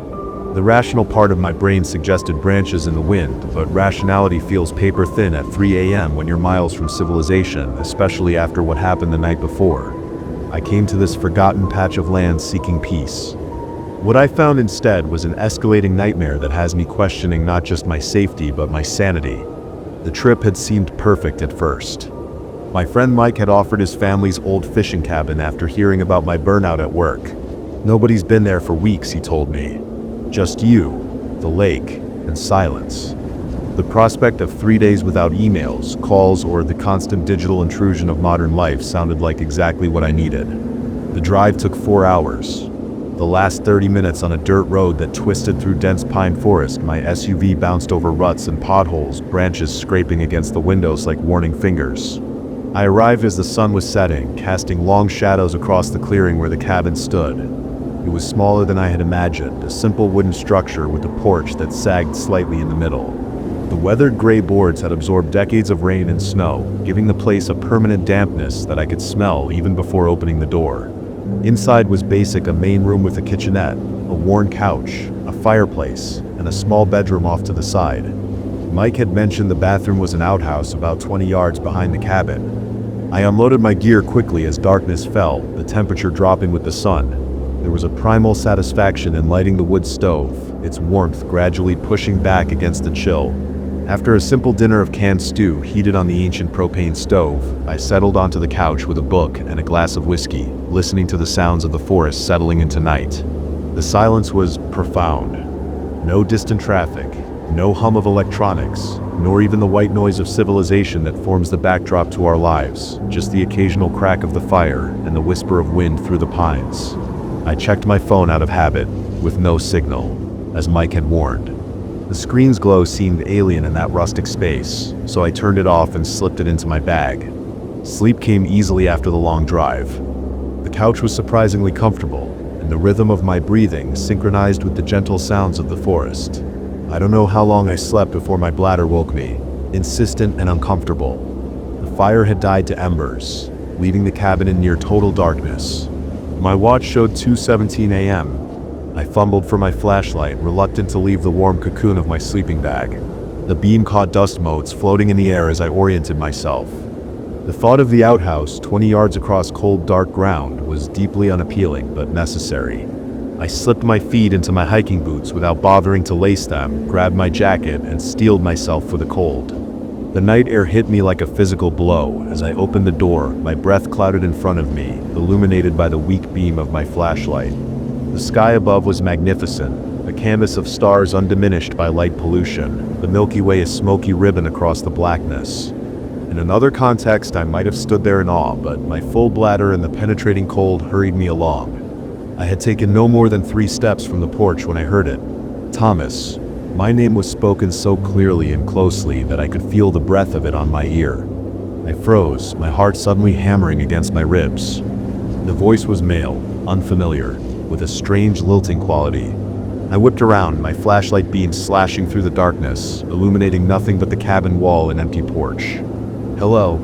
The rational part of my brain suggested branches in the wind, but rationality feels paper thin at 3 a.m. when you're miles from civilization, especially after what happened the night before. I came to this forgotten patch of land seeking peace. What I found instead was an escalating nightmare that has me questioning not just my safety but my sanity. The trip had seemed perfect at first. My friend Mike had offered his family's old fishing cabin after hearing about my burnout at work. Nobody's been there for weeks, he told me. Just you, the lake, and silence. The prospect of 3 days without emails, calls, or the constant digital intrusion of modern life sounded like exactly what I needed. The drive took 4 hours. The last 30 minutes on a dirt road that twisted through dense pine forest, my SUV bounced over ruts and potholes, branches scraping against the windows like warning fingers. I arrived as the sun was setting, casting long shadows across the clearing where the cabin stood. It was smaller than I had imagined, a simple wooden structure with a porch that sagged slightly in the middle. The weathered gray boards had absorbed decades of rain and snow, giving the place a permanent dampness that I could smell even before opening the door. Inside was basic: a main room with a kitchenette, a worn couch, a fireplace, and a small bedroom off to the side. Mike had mentioned the bathroom was an outhouse about 20 yards behind the cabin. I unloaded my gear quickly as darkness fell, the temperature dropping with the sun. There was a primal satisfaction in lighting the wood stove, its warmth gradually pushing back against the chill. After a simple dinner of canned stew heated on the ancient propane stove, I settled onto the couch with a book and a glass of whiskey, listening to the sounds of the forest settling into night. The silence was profound. No distant traffic, no hum of electronics, nor even the white noise of civilization that forms the backdrop to our lives, just the occasional crack of the fire and the whisper of wind through the pines. I checked my phone out of habit, with no signal, as Mike had warned. The screen's glow seemed alien in that rustic space, so I turned it off and slipped it into my bag. Sleep came easily after the long drive. The couch was surprisingly comfortable, and the rhythm of my breathing synchronized with the gentle sounds of the forest. I don't know how long I slept before my bladder woke me, insistent and uncomfortable. The fire had died to embers, leaving the cabin in near total darkness. My watch showed 2:17 a.m. I fumbled for my flashlight, reluctant to leave the warm cocoon of my sleeping bag. The beam caught dust motes floating in the air as I oriented myself. The thought of the outhouse, 20 yards across cold, dark ground, was deeply unappealing but necessary. I slipped my feet into my hiking boots without bothering to lace them, grabbed my jacket, and steeled myself for the cold. The night air hit me like a physical blow. As I opened the door, my breath clouded in front of me, illuminated by the weak beam of my flashlight. The sky above was magnificent, a canvas of stars undiminished by light pollution, the Milky Way a smoky ribbon across the blackness. In another context, I might have stood there in awe, but my full bladder and the penetrating cold hurried me along. I had taken no more than 3 steps from the porch when I heard it. Thomas. My name was spoken so clearly and closely that I could feel the breath of it on my ear. I froze, my heart suddenly hammering against my ribs. The voice was male, unfamiliar, with a strange lilting quality. I whipped around, my flashlight beam slashing through the darkness, illuminating nothing but the cabin wall and empty porch. "Hello."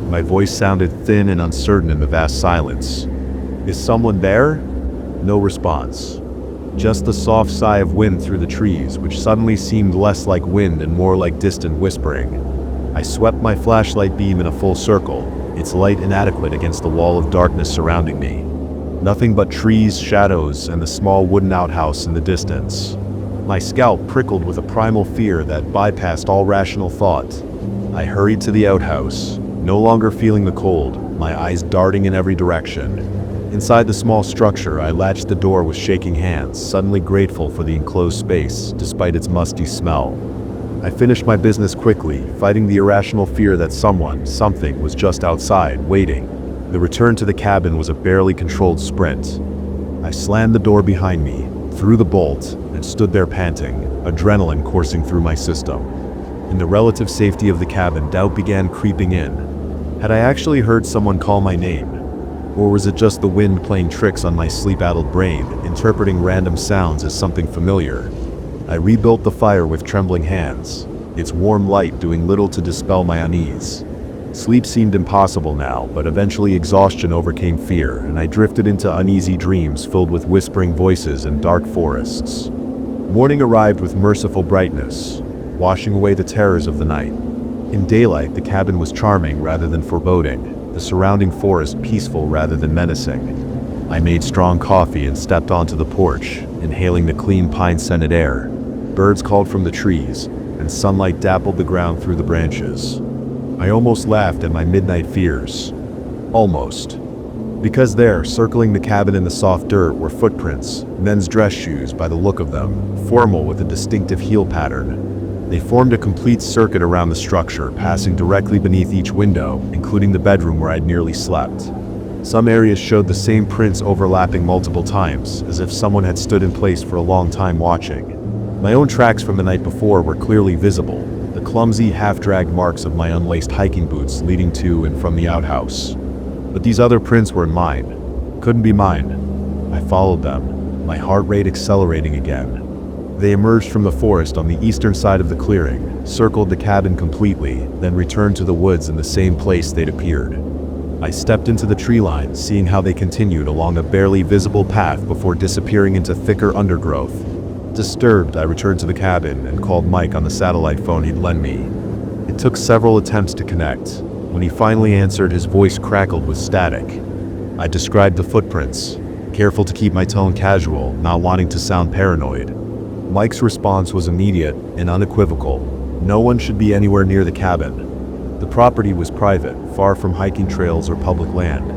My voice sounded thin and uncertain in the vast silence. "Is someone there?" No response. Just the soft sigh of wind through the trees, which suddenly seemed less like wind and more like distant whispering. I swept my flashlight beam in a full circle, its light inadequate against the wall of darkness surrounding me. Nothing but trees, shadows, and the small wooden outhouse in the distance. My scalp prickled with a primal fear that bypassed all rational thought. I hurried to the outhouse, no longer feeling the cold, my eyes darting in every direction. Inside the small structure, I latched the door with shaking hands, suddenly grateful for the enclosed space, despite its musty smell. I finished my business quickly, fighting the irrational fear that something was just outside, waiting. The return to the cabin was a barely controlled sprint. I slammed the door behind me, threw the bolt, and stood there panting, adrenaline coursing through my system. In the relative safety of the cabin, doubt began creeping in. Had I actually heard someone call my name? Or was it just the wind playing tricks on my sleep-addled brain, interpreting random sounds as something familiar? I rebuilt the fire with trembling hands, its warm light doing little to dispel my unease. Sleep seemed impossible now, but eventually exhaustion overcame fear, and I drifted into uneasy dreams filled with whispering voices and dark forests. Morning arrived with merciful brightness, washing away the terrors of the night. In daylight, the cabin was charming rather than foreboding, the surrounding forest peaceful rather than menacing. I made strong coffee and stepped onto the porch, inhaling the clean pine-scented air. Birds called from the trees, and sunlight dappled the ground through the branches. I almost laughed at my midnight fears. Almost. Because there, circling the cabin in the soft dirt, were footprints, men's dress shoes by the look of them, formal with a distinctive heel pattern. They formed a complete circuit around the structure, passing directly beneath each window, including the bedroom where I'd nearly slept. Some areas showed the same prints overlapping multiple times, as if someone had stood in place for a long time watching. My own tracks from the night before were clearly visible, the clumsy, half-dragged marks of my unlaced hiking boots leading to and from the outhouse. But these other prints weren't mine. Couldn't be mine. I followed them, my heart rate accelerating again. They emerged from the forest on the eastern side of the clearing, circled the cabin completely, then returned to the woods in the same place they'd appeared. I stepped into the tree line, seeing how they continued along a barely visible path before disappearing into thicker undergrowth. Disturbed, I returned to the cabin and called Mike on the satellite phone he'd lent me. It took several attempts to connect. When he finally answered, his voice crackled with static. I described the footprints, careful to keep my tone casual, not wanting to sound paranoid. Mike's response was immediate and unequivocal. No one should be anywhere near the cabin. The property was private, far from hiking trails or public land.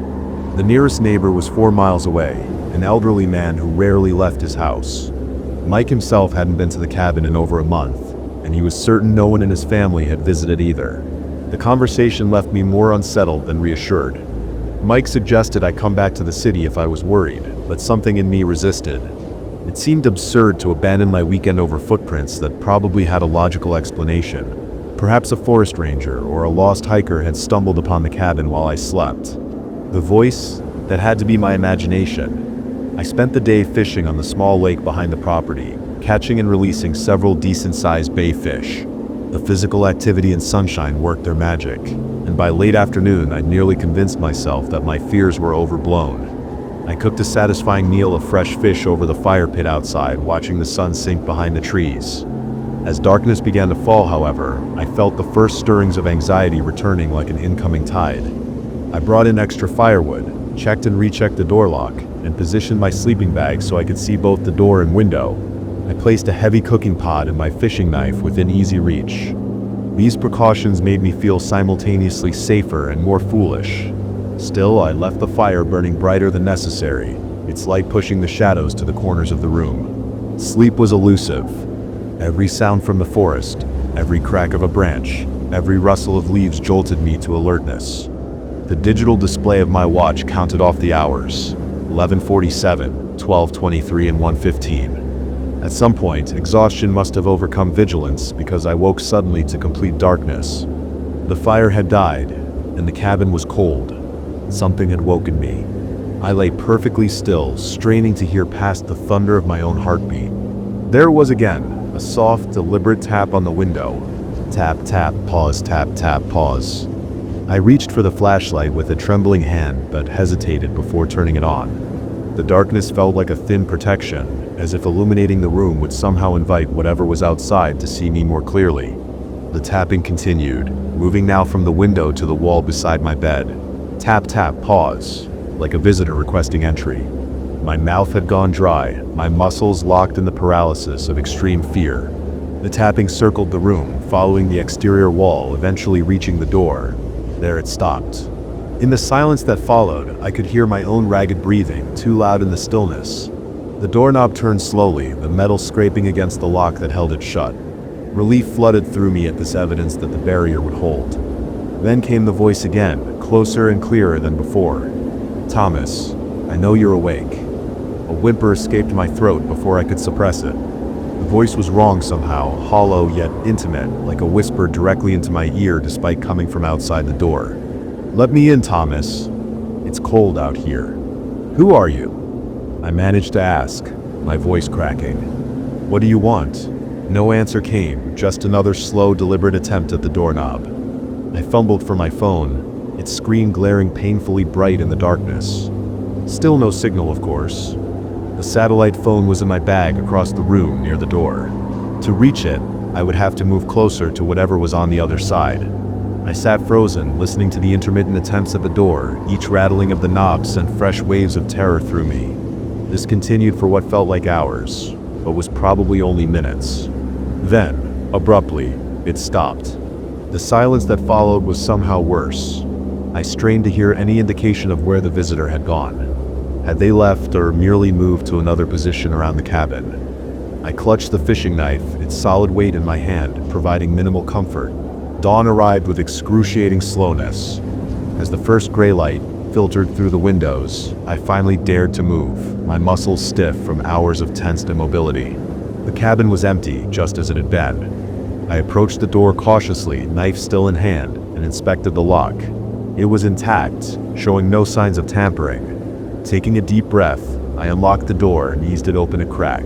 The nearest neighbor was 4 miles away, an elderly man who rarely left his house. Mike himself hadn't been to the cabin in over a month, and he was certain no one in his family had visited either. The conversation left me more unsettled than reassured. Mike suggested I come back to the city if I was worried, but something in me resisted. It seemed absurd to abandon my weekend over footprints that probably had a logical explanation. Perhaps a forest ranger or a lost hiker had stumbled upon the cabin while I slept. The voice? That had to be my imagination. I spent the day fishing on the small lake behind the property, catching and releasing several decent-sized bay fish. The physical activity and sunshine worked their magic, and by late afternoon I'd nearly convinced myself that my fears were overblown. I cooked a satisfying meal of fresh fish over the fire pit outside, watching the sun sink behind the trees. As darkness began to fall, however, I felt the first stirrings of anxiety returning like an incoming tide. I brought in extra firewood, checked and rechecked the door lock, and positioned my sleeping bag so I could see both the door and window. I placed a heavy cooking pot and my fishing knife within easy reach. These precautions made me feel simultaneously safer and more foolish. Still, I left the fire burning brighter than necessary, its light pushing the shadows to the corners of the room. Sleep was elusive. Every sound from the forest, every crack of a branch, every rustle of leaves jolted me to alertness. The digital display of my watch counted off the hours: 11:47, 12:23, and 1:15. At some point, exhaustion must have overcome vigilance because I woke suddenly to complete darkness. The fire had died, and the cabin was cold. Something had woken me. I lay perfectly still, straining to hear past the thunder of my own heartbeat. There it was again, a soft, deliberate tap on the window. Tap, tap, pause, tap, tap, pause. I reached for the flashlight with a trembling hand, but hesitated before turning it on. The darkness felt like a thin protection, as if illuminating the room would somehow invite whatever was outside to see me more clearly. The tapping continued, moving now from the window to the wall beside my bed. Tap, tap, pause, like a visitor requesting entry. My mouth had gone dry, my muscles locked in the paralysis of extreme fear. The tapping circled the room, following the exterior wall, eventually reaching the door. There it stopped. In the silence that followed, I could hear my own ragged breathing, too loud in the stillness. The doorknob turned slowly, the metal scraping against the lock that held it shut. Relief flooded through me at this evidence that the barrier would hold. Then came the voice again, closer and clearer than before. "Thomas, I know you're awake." A whimper escaped my throat before I could suppress it. The voice was wrong somehow, hollow yet intimate, like a whisper directly into my ear despite coming from outside the door. "Let me in, Thomas. It's cold out here." "Who are you?" I managed to ask, my voice cracking. "What do you want?" No answer came, just another slow, deliberate attempt at the doorknob. I fumbled for my phone, its screen glaring painfully bright in the darkness. Still no signal, of course. The satellite phone was in my bag across the room near the door. To reach it, I would have to move closer to whatever was on the other side. I sat frozen, listening to the intermittent attempts at the door. Each rattling of the knob sent fresh waves of terror through me. This continued for what felt like hours, but was probably only minutes. Then, abruptly, it stopped. The silence that followed was somehow worse. I strained to hear any indication of where the visitor had gone. Had they left or merely moved to another position around the cabin? I clutched the fishing knife, its solid weight in my hand, providing minimal comfort. Dawn arrived with excruciating slowness. As the first gray light filtered through the windows, I finally dared to move, my muscles stiff from hours of tensed immobility. The cabin was empty, just as it had been. I approached the door cautiously, knife still in hand, and inspected the lock. It was intact, showing no signs of tampering. Taking a deep breath, I unlocked the door and eased it open a crack.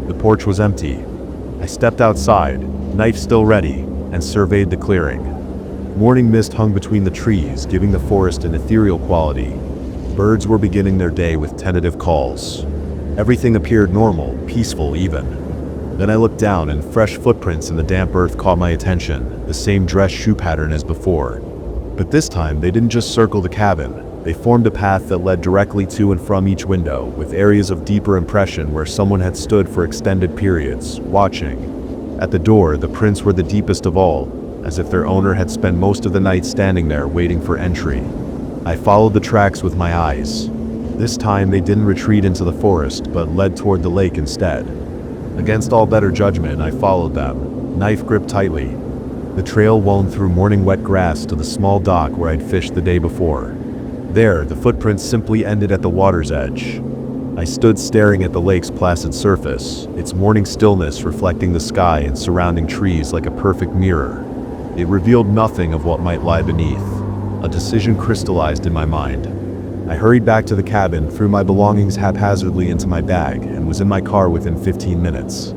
The porch was empty. I stepped outside, knife still ready, and surveyed the clearing. Morning mist hung between the trees, giving the forest an ethereal quality. Birds were beginning their day with tentative calls. Everything appeared normal, peaceful even. Then I looked down and fresh footprints in the damp earth caught my attention, the same dress shoe pattern as before. But this time, they didn't just circle the cabin. They formed a path that led directly to and from each window, with areas of deeper impression where someone had stood for extended periods, watching. At the door, the prints were the deepest of all, as if their owner had spent most of the night standing there waiting for entry. I followed the tracks with my eyes. This time, they didn't retreat into the forest, but led toward the lake instead. Against all better judgment, I followed them, knife gripped tightly. The trail wound through morning wet grass to the small dock where I'd fished the day before. There, the footprints simply ended at the water's edge. I stood staring at the lake's placid surface, its morning stillness reflecting the sky and surrounding trees like a perfect mirror. It revealed nothing of what might lie beneath. A decision crystallized in my mind. I hurried back to the cabin, threw my belongings haphazardly into my bag, and was in my car within 15 minutes.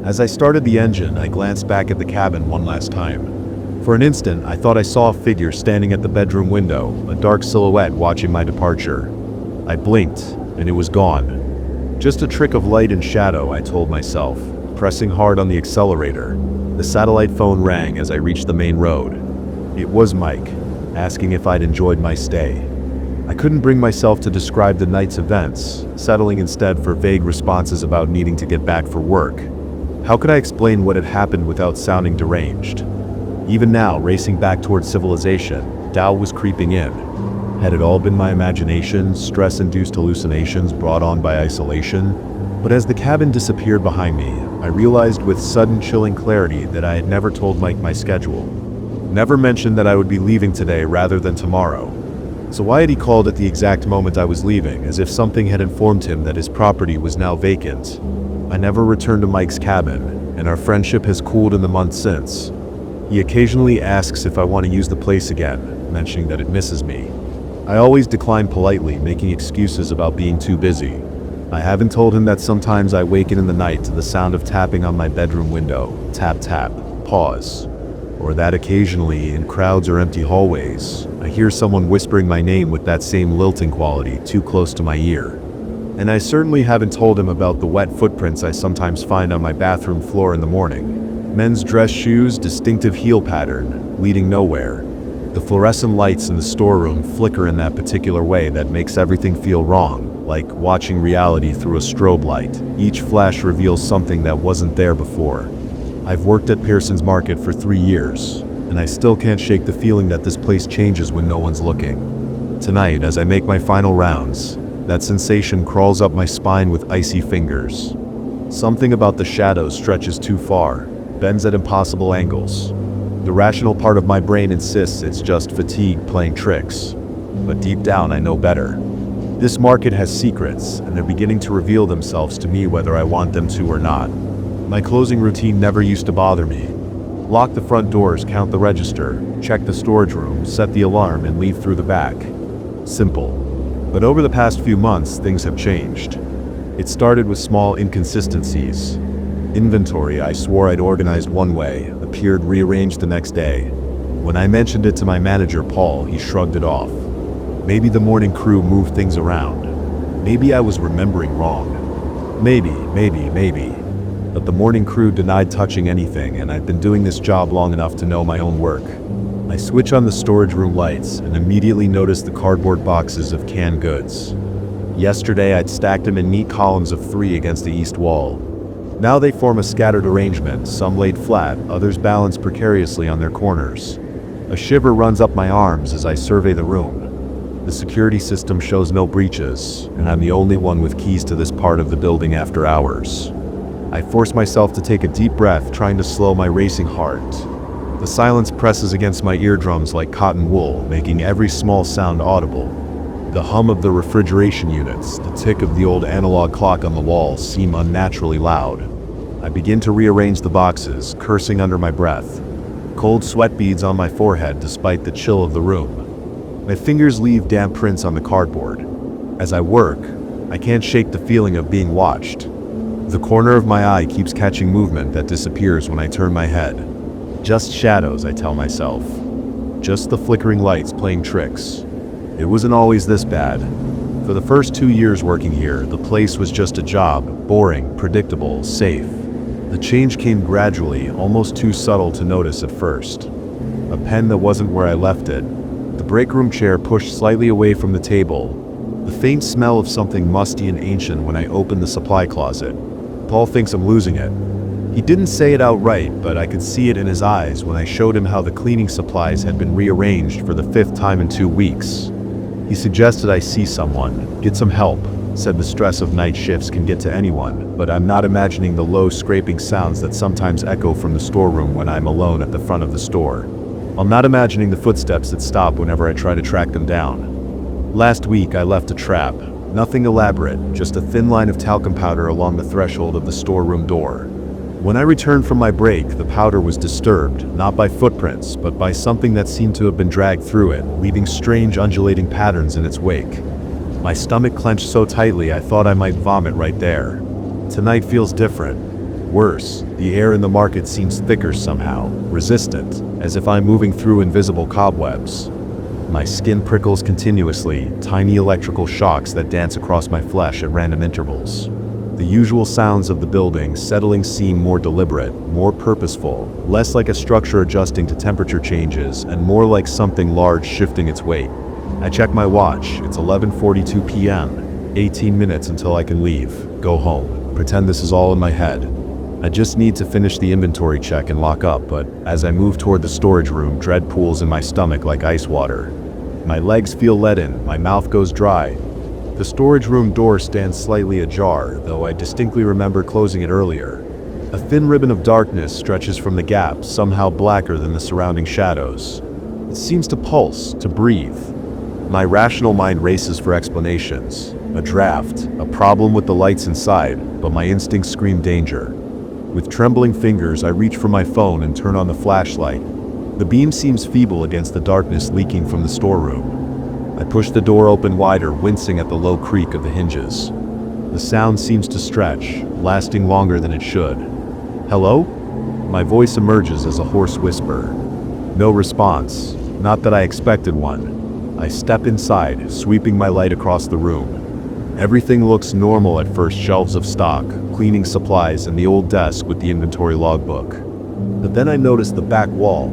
As I started the engine, I glanced back at the cabin one last time. For an instant, I thought I saw a figure standing at the bedroom window, a dark silhouette watching my departure. I blinked, and it was gone. Just a trick of light and shadow, I told myself, pressing hard on the accelerator. The satellite phone rang as I reached the main road. It was Mike, asking if I'd enjoyed my stay. I couldn't bring myself to describe the night's events, settling instead for vague responses about needing to get back for work. How could I explain what had happened without sounding deranged? Even now, racing back towards civilization, doubt was creeping in. Had it all been my imagination, stress-induced hallucinations brought on by isolation? But as the cabin disappeared behind me, I realized with sudden chilling clarity that I had never told Mike my schedule. Never mentioned that I would be leaving today rather than tomorrow. So why had he called at the exact moment I was leaving, as if something had informed him that his property was now vacant? I never returned to Mike's cabin, and our friendship has cooled in the months since. He occasionally asks if I want to use the place again, mentioning that it misses me. I always decline politely, making excuses about being too busy. I haven't told him that sometimes I waken in the night to the sound of tapping on my bedroom window, tap tap, pause. Or that occasionally, in crowds or empty hallways, I hear someone whispering my name with that same lilting quality too close to my ear. And I certainly haven't told him about the wet footprints I sometimes find on my bathroom floor in the morning. Men's dress shoes, distinctive heel pattern, leading nowhere. The fluorescent lights in the storeroom flicker in that particular way that makes everything feel wrong, like watching reality through a strobe light. Each flash reveals something that wasn't there before. I've worked at Pearson's Market for 3 years, and I still can't shake the feeling that this place changes when no one's looking. Tonight, as I make my final rounds, that sensation crawls up my spine with icy fingers. Something about the shadows stretches too far, bends at impossible angles. The rational part of my brain insists it's just fatigue playing tricks. But deep down, I know better. This market has secrets, and they're beginning to reveal themselves to me whether I want them to or not. My closing routine never used to bother me. Lock the front doors, count the register, check the storage room, set the alarm, and leave through the back. Simple. But over the past few months, things have changed. It started with small inconsistencies. Inventory I swore I'd organized one way, appeared rearranged the next day. When I mentioned it to my manager, Paul, he shrugged it off. Maybe the morning crew moved things around. Maybe I was remembering wrong. Maybe. But the morning crew denied touching anything, and I'd been doing this job long enough to know my own work. I switch on the storage room lights and immediately notice the cardboard boxes of canned goods. Yesterday I'd stacked them in neat columns of 3 against the east wall. Now they form a scattered arrangement, some laid flat, others balanced precariously on their corners. A shiver runs up my arms as I survey the room. The security system shows no breaches, and I'm the only one with keys to this part of the building after hours. I force myself to take a deep breath, trying to slow my racing heart. The silence presses against my eardrums like cotton wool, making every small sound audible. The hum of the refrigeration units, the tick of the old analog clock on the wall seem unnaturally loud. I begin to rearrange the boxes, cursing under my breath. Cold sweat beads on my forehead despite the chill of the room. My fingers leave damp prints on the cardboard. As I work, I can't shake the feeling of being watched. The corner of my eye keeps catching movement that disappears when I turn my head. Just shadows, I tell myself. Just the flickering lights playing tricks. It wasn't always this bad. For the first 2 years working here, the place was just a job, boring, predictable, safe. The change came gradually, almost too subtle to notice at first. A pen that wasn't where I left it. The break room chair pushed slightly away from the table. The faint smell of something musty and ancient when I opened the supply closet. Paul thinks I'm losing it. He didn't say it outright, but I could see it in his eyes when I showed him how the cleaning supplies had been rearranged for the 5th time in 2 weeks. He suggested I see someone, get some help, said the stress of night shifts can get to anyone, but I'm not imagining the low scraping sounds that sometimes echo from the storeroom when I'm alone at the front of the store. I'm not imagining the footsteps that stop whenever I try to track them down. Last week I left a trap. Nothing elaborate, just a thin line of talcum powder along the threshold of the storeroom door. When I returned from my break, the powder was disturbed, not by footprints, but by something that seemed to have been dragged through it, leaving strange undulating patterns in its wake. My stomach clenched so tightly I thought I might vomit right there. Tonight feels different. Worse, the air in the market seems thicker somehow, resistant, as if I'm moving through invisible cobwebs. My skin prickles continuously, tiny electrical shocks that dance across my flesh at random intervals. The usual sounds of the building settling seem more deliberate, more purposeful, less like a structure adjusting to temperature changes, and more like something large shifting its weight. I check my watch. It's 11:42 p.m. 18 minutes until I can leave, go home, pretend this is all in my head. I just need to finish the inventory check and lock up, but as I move toward the storage room, dread pools in my stomach like ice water. My legs feel leaden, my mouth goes dry. The storage room door stands slightly ajar, though I distinctly remember closing it earlier. A thin ribbon of darkness stretches from the gap, somehow blacker than the surrounding shadows. It seems to pulse, to breathe. My rational mind races for explanations. A draft, a problem with the lights inside, but my instincts scream danger. With trembling fingers, I reach for my phone and turn on the flashlight. The beam seems feeble against the darkness leaking from the storeroom. I push the door open wider, wincing at the low creak of the hinges. The sound seems to stretch, lasting longer than it should. Hello? My voice emerges as a hoarse whisper. No response, not that I expected one. I step inside, sweeping my light across the room. Everything looks normal at first: shelves of stock, cleaning supplies, and the old desk with the inventory logbook. But then I notice the back wall.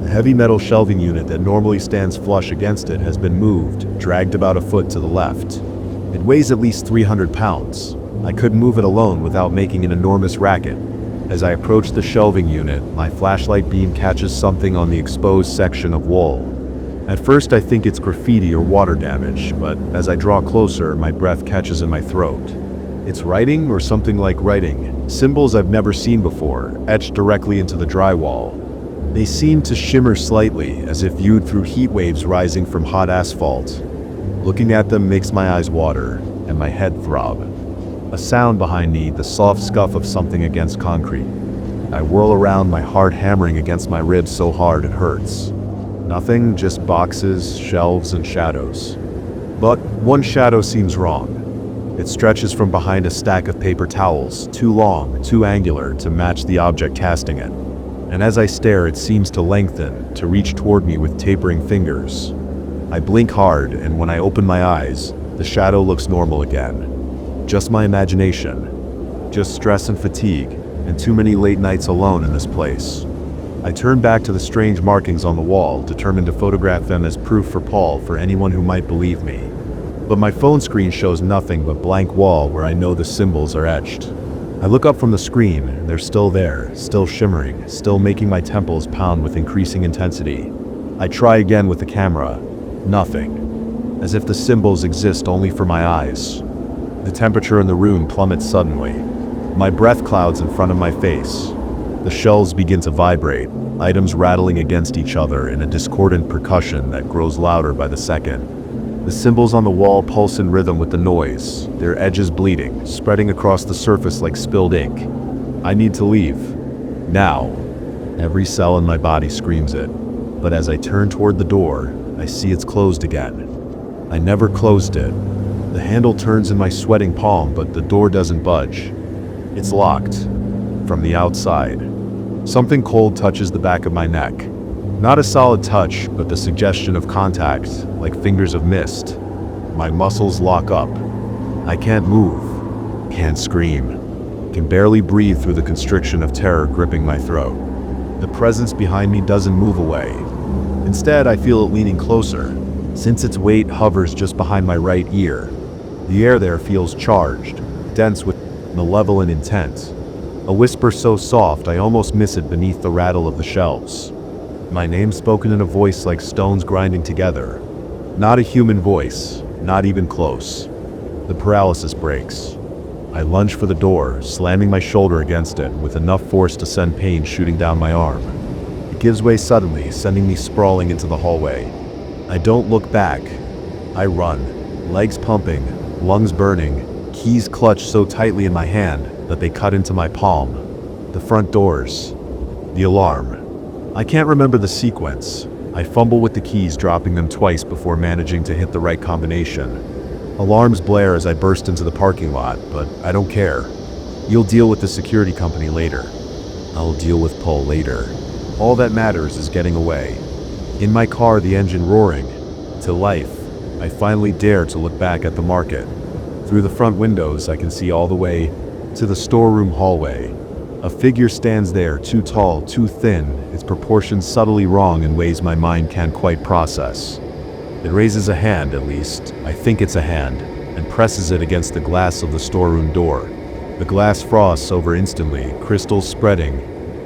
The heavy metal shelving unit that normally stands flush against it has been moved, dragged about a foot to the left. It weighs at least 300 pounds. I couldn't move it alone without making an enormous racket. As I approach the shelving unit, my flashlight beam catches something on the exposed section of wall. At first I think it's graffiti or water damage, but as I draw closer, my breath catches in my throat. It's writing, or something like writing, symbols I've never seen before, etched directly into the drywall. They seem to shimmer slightly, as if viewed through heat waves rising from hot asphalt. Looking at them makes my eyes water, and my head throb. A sound behind me, the soft scuff of something against concrete. I whirl around, my heart hammering against my ribs so hard it hurts. Nothing, just boxes, shelves, and shadows. But one shadow seems wrong. It stretches from behind a stack of paper towels, too long, too angular to match the object casting it. And as I stare, it seems to lengthen, to reach toward me with tapering fingers. I blink hard, and when I open my eyes, the shadow looks normal again. Just my imagination. Just stress and fatigue, and too many late nights alone in this place. I turn back to the strange markings on the wall, determined to photograph them as proof for Paul, for anyone who might believe me. But my phone screen shows nothing but blank wall where I know the symbols are etched. I look up from the screen, and they're still there, still shimmering, still making my temples pound with increasing intensity. I try again with the camera. Nothing. As if the symbols exist only for my eyes. The temperature in the room plummets suddenly. My breath clouds in front of my face. The shelves begin to vibrate, items rattling against each other in a discordant percussion that grows louder by the second. The symbols on the wall pulse in rhythm with the noise, their edges bleeding, spreading across the surface like spilled ink. I need to leave. Now. Every cell in my body screams it. But as I turn toward the door, I see it's closed again. I never closed it. The handle turns in my sweating palm, but the door doesn't budge. It's locked. From the outside. Something cold touches the back of my neck. Not a solid touch, but the suggestion of contact, like fingers of mist. My muscles lock up. I can't move. Can't scream. Can barely breathe through the constriction of terror gripping my throat. The presence behind me doesn't move away. Instead, I feel it leaning closer, since its weight hovers just behind my right ear. The air there feels charged, dense with malevolent intent. A whisper so soft I almost miss it beneath the rattle of the shelves. My name spoken in a voice like stones grinding together. Not a human voice, not even close. The paralysis breaks. I lunge for the door, slamming my shoulder against it with enough force to send pain shooting down my arm. It gives way suddenly, sending me sprawling into the hallway. I don't look back. I run, legs pumping, lungs burning, keys clutched so tightly in my hand that they cut into my palm. The front doors. The alarm. I can't remember the sequence. I fumble with the keys, dropping them twice before managing to hit the right combination. Alarms blare as I burst into the parking lot, but I don't care. You'll deal with the security company later. I'll deal with Paul later. All that matters is getting away. In my car, the engine roaring. To life, I finally dare to look back at the market. Through the front windows, I can see all the way to the storeroom hallway. A figure stands there, too tall, too thin, its proportions subtly wrong in ways my mind can't quite process. It raises a hand, at least, I think it's a hand, and presses it against the glass of the storeroom door. The glass frosts over instantly, crystals spreading,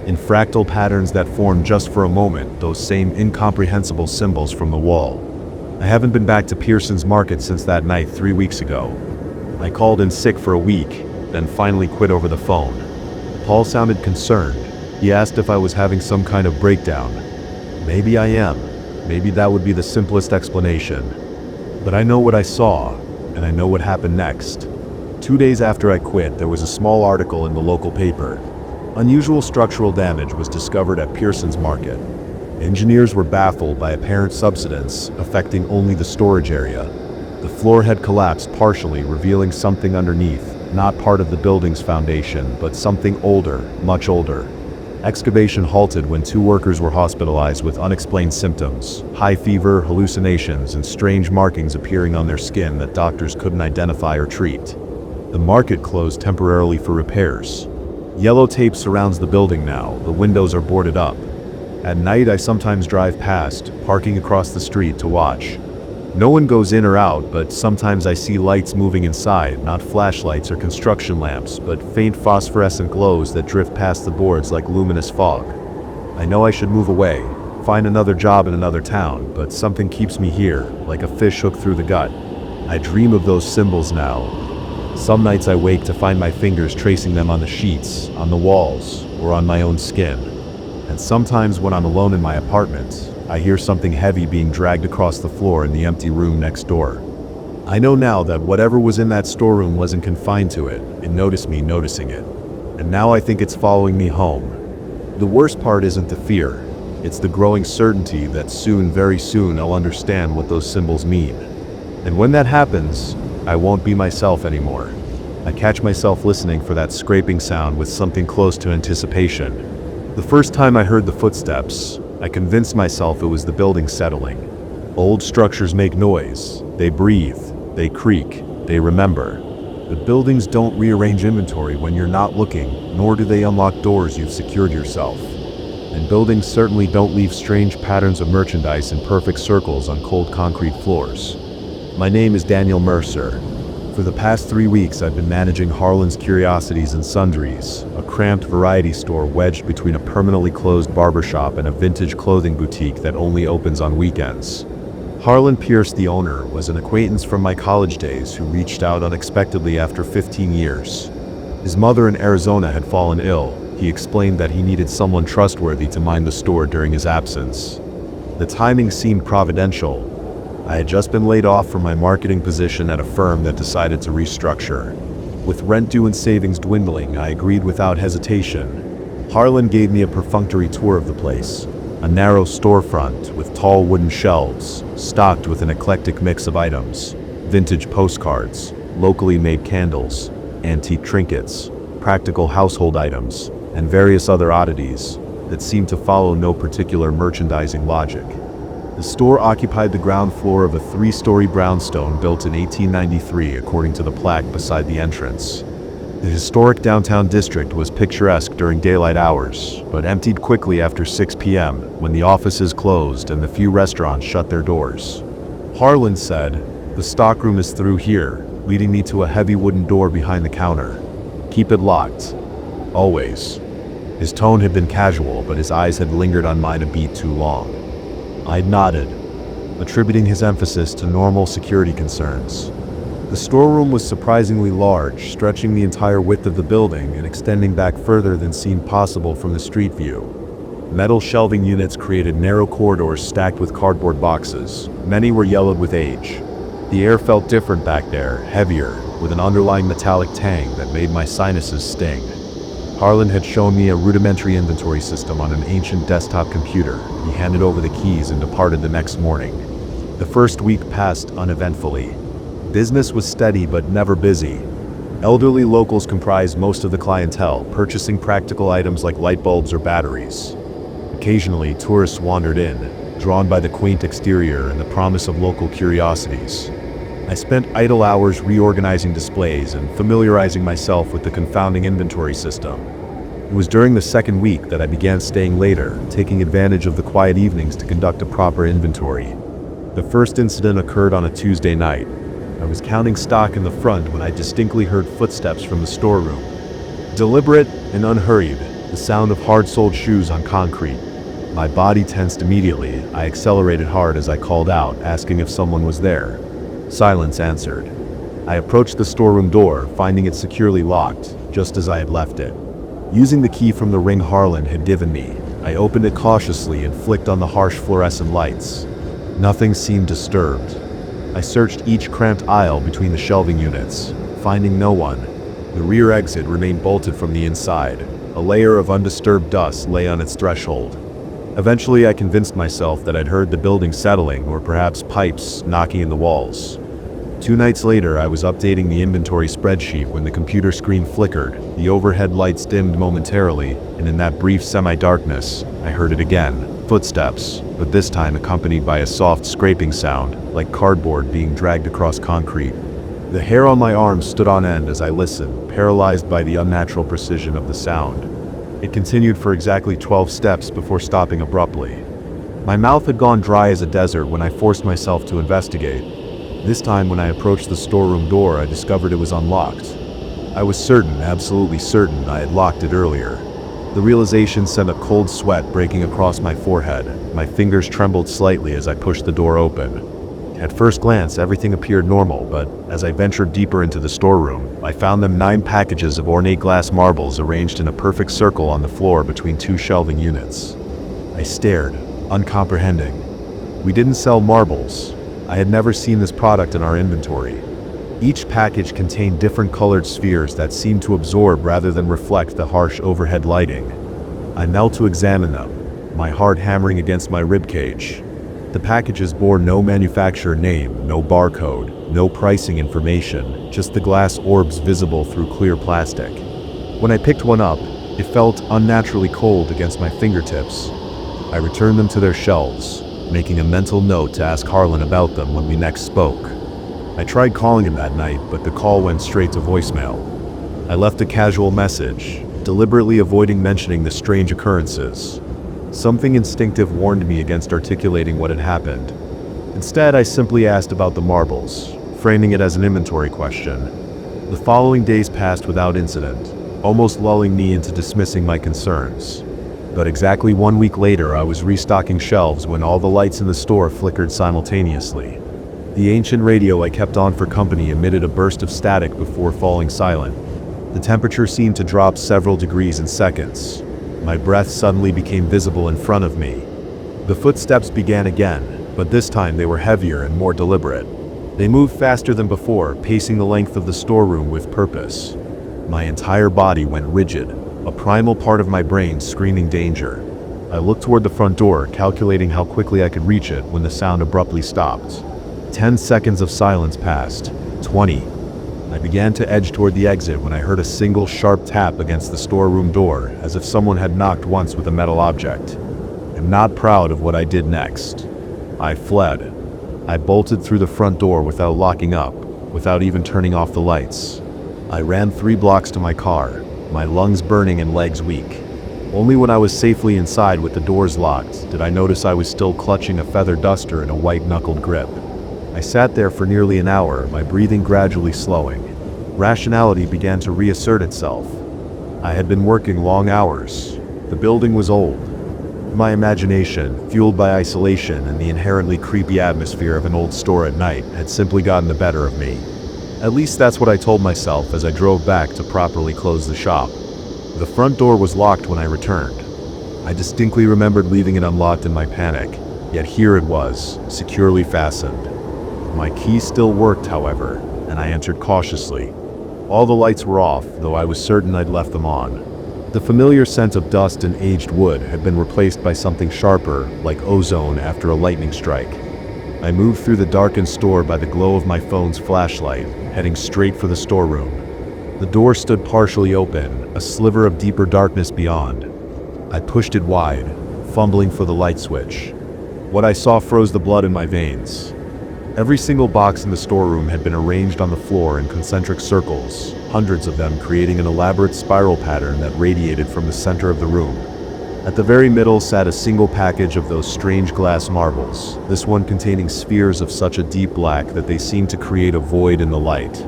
in fractal patterns that form just for a moment, those same incomprehensible symbols from the wall. I haven't been back to Pearson's Market since that night 3 weeks ago. I called in sick for a week, then finally quit over the phone. Paul sounded concerned. He asked if I was having some kind of breakdown. Maybe I am. Maybe that would be the simplest explanation. But I know what I saw, and I know what happened next. 2 days after I quit, there was a small article in the local paper. Unusual structural damage was discovered at Pearson's Market. Engineers were baffled by apparent subsidence affecting only the storage area. The floor had collapsed partially, revealing something underneath, not part of the building's foundation, but something older, much older. Excavation halted when 2 workers were hospitalized with unexplained symptoms, high fever, hallucinations, and strange markings appearing on their skin that doctors couldn't identify or treat. The market closed temporarily for repairs. Yellow tape surrounds the building now, the windows are boarded up. At night I sometimes drive past, parking across the street to watch. No one goes in or out, but sometimes I see lights moving inside, not flashlights or construction lamps, but faint phosphorescent glows that drift past the boards like luminous fog. I know I should move away, find another job in another town, but something keeps me here, like a fish hooked through the gut. I dream of those symbols now. Some nights I wake to find my fingers tracing them on the sheets, on the walls, or on my own skin. And sometimes when I'm alone in my apartment, I hear something heavy being dragged across the floor in the empty room next door. I know now that whatever was in that storeroom wasn't confined to it. It noticed me noticing it. And now I think it's following me home. The worst part isn't the fear. It's the growing certainty that soon, very soon, I'll understand what those symbols mean. And when that happens, I won't be myself anymore. I catch myself listening for that scraping sound with something close to anticipation. The first time I heard the footsteps, I convinced myself it was the building settling. Old structures make noise, they breathe, they creak, they remember. The buildings don't rearrange inventory when you're not looking, nor do they unlock doors you've secured yourself. And buildings certainly don't leave strange patterns of merchandise in perfect circles on cold concrete floors. My name is Daniel Mercer. For the past 3 weeks, I've been managing Harlan's Curiosities and Sundries, a cramped variety store wedged between a permanently closed barbershop and a vintage clothing boutique that only opens on weekends. Harlan Pierce, the owner, was an acquaintance from my college days who reached out unexpectedly after 15 years. His mother in Arizona had fallen ill. He explained that he needed someone trustworthy to mind the store during his absence. The timing seemed providential. I had just been laid off from my marketing position at a firm that decided to restructure. With rent due and savings dwindling, I agreed without hesitation. Harlan gave me a perfunctory tour of the place. A narrow storefront with tall wooden shelves, stocked with an eclectic mix of items. Vintage postcards, locally made candles, antique trinkets, practical household items, and various other oddities that seemed to follow no particular merchandising logic. The store occupied the ground floor of a 3-story brownstone built in 1893 according to the plaque beside the entrance. The historic downtown district was picturesque during daylight hours, but emptied quickly after 6 p.m. when the offices closed and the few restaurants shut their doors. Harlan said, "The stockroom is through here," leading me to a heavy wooden door behind the counter. "Keep it locked. Always." His tone had been casual, but his eyes had lingered on mine a beat too long. I nodded, attributing his emphasis to normal security concerns. The storeroom was surprisingly large, stretching the entire width of the building and extending back further than seemed possible from the street view. Metal shelving units created narrow corridors stacked with cardboard boxes. Many were yellowed with age. The air felt different back there, heavier, with an underlying metallic tang that made my sinuses sting. Harlan had shown me a rudimentary inventory system on an ancient desktop computer. He handed over the keys and departed the next morning. The first week passed uneventfully. Business was steady but never busy. Elderly locals comprised most of the clientele, purchasing practical items like light bulbs or batteries. Occasionally, tourists wandered in, drawn by the quaint exterior and the promise of local curiosities. I spent idle hours reorganizing displays and familiarizing myself with the confounding inventory system. It was during the second week that I began staying later, taking advantage of the quiet evenings to conduct a proper inventory. The first incident occurred on a Tuesday night. I was counting stock in the front when I distinctly heard footsteps from the storeroom. Deliberate and unhurried, the sound of hard-soled shoes on concrete. My body tensed immediately. I accelerated hard as I called out, asking if someone was there. Silence answered. I approached the storeroom door, finding it securely locked, just as I had left it. Using the key from the ring Harlan had given me, I opened it cautiously and flicked on the harsh fluorescent lights. Nothing seemed disturbed. I searched each cramped aisle between the shelving units, finding no one. The rear exit remained bolted from the inside. A layer of undisturbed dust lay on its threshold. Eventually, I convinced myself that I'd heard the building settling, or perhaps pipes knocking in the walls. 2 nights later, I was updating the inventory spreadsheet when the computer screen flickered, the overhead lights dimmed momentarily, and in that brief semi-darkness, I heard it again. Footsteps, but this time accompanied by a soft scraping sound, like cardboard being dragged across concrete. The hair on my arms stood on end as I listened, paralyzed by the unnatural precision of the sound. It continued for exactly 12 steps before stopping abruptly. My mouth had gone dry as a desert when I forced myself to investigate. This time, when I approached the storeroom door, I discovered it was unlocked. I was certain, absolutely certain, I had locked it earlier. The realization sent a cold sweat breaking across my forehead. My fingers trembled slightly as I pushed the door open. At first glance, everything appeared normal, but as I ventured deeper into the storeroom, I found them 9 packages of ornate glass marbles arranged in a perfect circle on the floor between 2 shelving units. I stared, uncomprehending. We didn't sell marbles. I had never seen this product in our inventory. Each package contained different colored spheres that seemed to absorb rather than reflect the harsh overhead lighting. I knelt to examine them, my heart hammering against my ribcage. The packages bore no manufacturer name, no barcode, no pricing information, just the glass orbs visible through clear plastic. When I picked one up, it felt unnaturally cold against my fingertips. I returned them to their shelves, making a mental note to ask Harlan about them when we next spoke. I tried calling him that night, but the call went straight to voicemail. I left a casual message, deliberately avoiding mentioning the strange occurrences. Something instinctive warned me against articulating what had happened. Instead, I simply asked about the marbles, framing it as an inventory question. The following days passed without incident, almost lulling me into dismissing my concerns. But exactly 1 week later, I was restocking shelves when all the lights in the store flickered simultaneously. The ancient radio I kept on for company emitted a burst of static before falling silent. The temperature seemed to drop several degrees in seconds. My breath suddenly became visible in front of me. The footsteps began again, but this time they were heavier and more deliberate. They moved faster than before, pacing the length of the storeroom with purpose. My entire body went rigid, a primal part of my brain screaming danger. I looked toward the front door, calculating how quickly I could reach it when the sound abruptly stopped. 10 seconds of silence passed. 20. I began to edge toward the exit when I heard a single sharp tap against the storeroom door, as if someone had knocked once with a metal object. I'm not proud of what I did next. I fled. I bolted through the front door without locking up, without even turning off the lights. I ran 3 blocks to my car, my lungs burning and legs weak. Only when I was safely inside with the doors locked did I notice I was still clutching a feather duster in a white-knuckled grip. I sat there for nearly an hour, my breathing gradually slowing. Rationality began to reassert itself. I had been working long hours. The building was old. My imagination, fueled by isolation and the inherently creepy atmosphere of an old store at night, had simply gotten the better of me. At least that's what I told myself as I drove back to properly close the shop. The front door was locked when I returned. I distinctly remembered leaving it unlocked in my panic, yet here it was, securely fastened. My key still worked, however, and I entered cautiously. All the lights were off, though I was certain I'd left them on. The familiar scent of dust and aged wood had been replaced by something sharper, like ozone after a lightning strike. I moved through the darkened store by the glow of my phone's flashlight, heading straight for the storeroom. The door stood partially open, a sliver of deeper darkness beyond. I pushed it wide, fumbling for the light switch. What I saw froze the blood in my veins. Every single box in the storeroom had been arranged on the floor in concentric circles, hundreds of them creating an elaborate spiral pattern that radiated from the center of the room. At the very middle sat a single package of those strange glass marbles, this one containing spheres of such a deep black that they seemed to create a void in the light.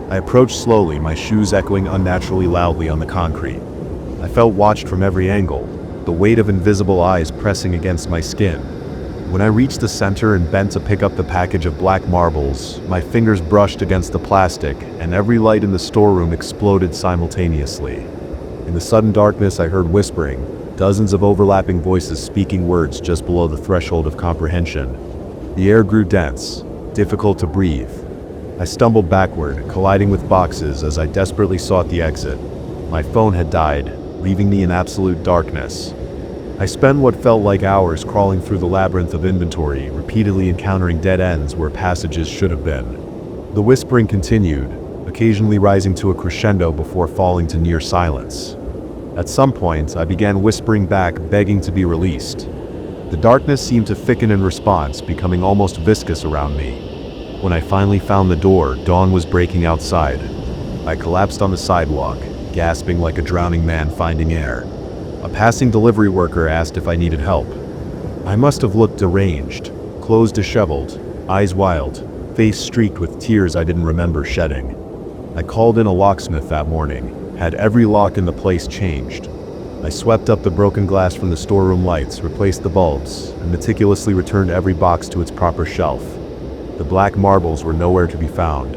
I approached slowly, my shoes echoing unnaturally loudly on the concrete. I felt watched from every angle, the weight of invisible eyes pressing against my skin. When I reached the center and bent to pick up the package of black marbles, my fingers brushed against the plastic, and every light in the storeroom exploded simultaneously. In the sudden darkness, I heard whispering, dozens of overlapping voices speaking words just below the threshold of comprehension. The air grew dense, difficult to breathe. I stumbled backward, colliding with boxes as I desperately sought the exit. My phone had died, leaving me in absolute darkness. I spent what felt like hours crawling through the labyrinth of inventory, repeatedly encountering dead ends where passages should have been. The whispering continued, occasionally rising to a crescendo before falling to near silence. At some point, I began whispering back, begging to be released. The darkness seemed to thicken in response, becoming almost viscous around me. When I finally found the door, dawn was breaking outside. I collapsed on the sidewalk, gasping like a drowning man finding air. A passing delivery worker asked if I needed help. I must have looked deranged, clothes disheveled, eyes wild, face streaked with tears I didn't remember shedding. I called in a locksmith that morning, had every lock in the place changed. I swept up the broken glass from the storeroom lights, replaced the bulbs, and meticulously returned every box to its proper shelf. The black marbles were nowhere to be found.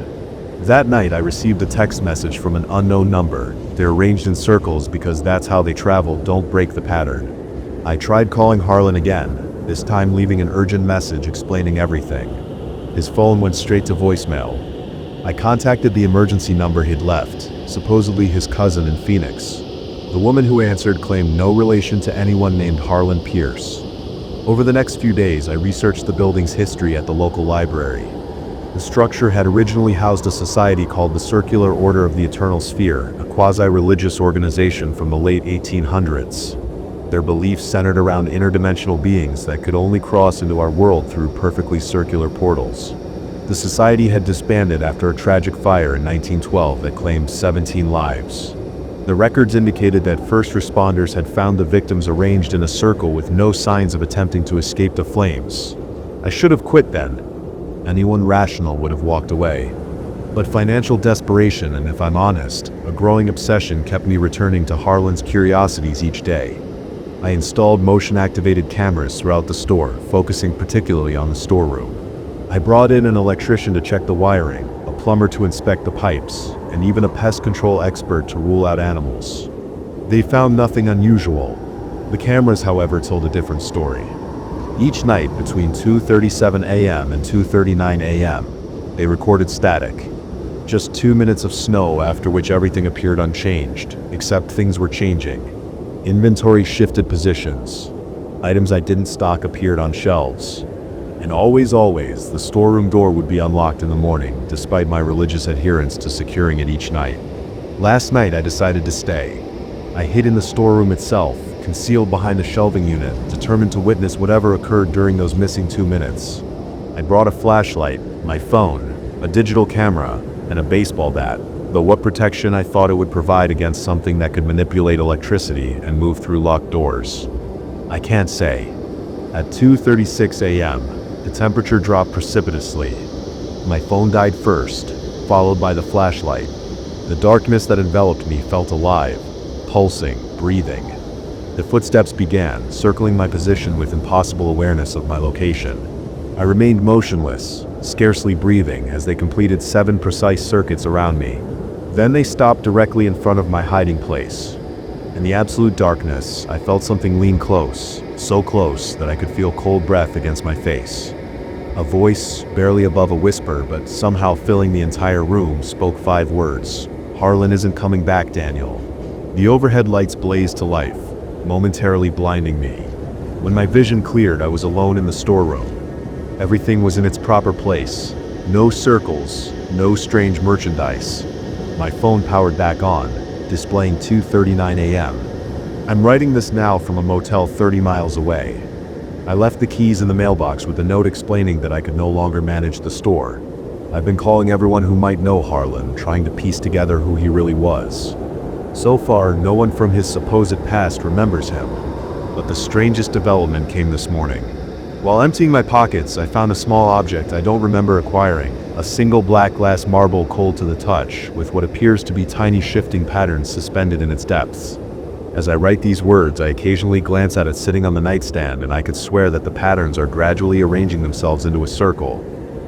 That night I received a text message from an unknown number. They're arranged in circles because that's how they travel, don't break the pattern. I tried calling Harlan again, this time leaving an urgent message explaining everything. His phone went straight to voicemail. I contacted the emergency number he'd left, supposedly his cousin in Phoenix. The woman who answered claimed no relation to anyone named Harlan Pierce. Over the next few days, I researched the building's history at the local library. The structure had originally housed a society called the Circular Order of the Eternal Sphere, a quasi-religious organization from the late 1800s. Their beliefs centered around interdimensional beings that could only cross into our world through perfectly circular portals. The society had disbanded after a tragic fire in 1912 that claimed 17 lives. The records indicated that first responders had found the victims arranged in a circle with no signs of attempting to escape the flames. I should have quit then. Anyone rational would have walked away. But financial desperation, and if I'm honest, a growing obsession kept me returning to Harlan's curiosities each day. I installed motion-activated cameras throughout the store, focusing particularly on the storeroom. I brought in an electrician to check the wiring, a plumber to inspect the pipes, and even a pest control expert to rule out animals. They found nothing unusual. The cameras, however, told a different story. Each night between 2:37 a.m. and 2:39 a.m., they recorded static. Just 2 minutes of snow, after which everything appeared unchanged, except things were changing. Inventory shifted positions. Items I didn't stock appeared on shelves. And always, the storeroom door would be unlocked in the morning, despite my religious adherence to securing it each night. Last night I decided to stay. I hid in the storeroom itself, concealed behind the shelving unit, determined to witness whatever occurred during those missing 2 minutes. I brought a flashlight, my phone, a digital camera, and a baseball bat, though what protection I thought it would provide against something that could manipulate electricity and move through locked doors. I can't say. At 2:36 a.m., the temperature dropped precipitously. My phone died first, followed by the flashlight. The darkness that enveloped me felt alive, pulsing, breathing. The footsteps began, circling my position with impossible awareness of my location. I remained motionless, scarcely breathing, as they completed 7 precise circuits around me. Then they stopped directly in front of my hiding place. In the absolute darkness, I felt something lean close, so close that I could feel cold breath against my face. A voice, barely above a whisper but somehow filling the entire room, spoke 5 words. "Harlan isn't coming back, Daniel." The overhead lights blazed to life, momentarily blinding me. When my vision cleared, I was alone in the storeroom. Everything was in its proper place. No circles, no strange merchandise. My phone powered back on, displaying 2:39 a.m. I'm writing this now from a motel 30 miles away. I left the keys in the mailbox with a note explaining that I could no longer manage the store. I've been calling everyone who might know Harlan, trying to piece together who he really was. So far, no one from his supposed past remembers him. But the strangest development came this morning. While emptying my pockets, I found a small object I don't remember acquiring, a single black glass marble cold to the touch, with what appears to be tiny shifting patterns suspended in its depths. As I write these words, I occasionally glance at it sitting on the nightstand, and I could swear that the patterns are gradually arranging themselves into a circle.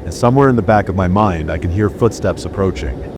And somewhere in the back of my mind, I can hear footsteps approaching.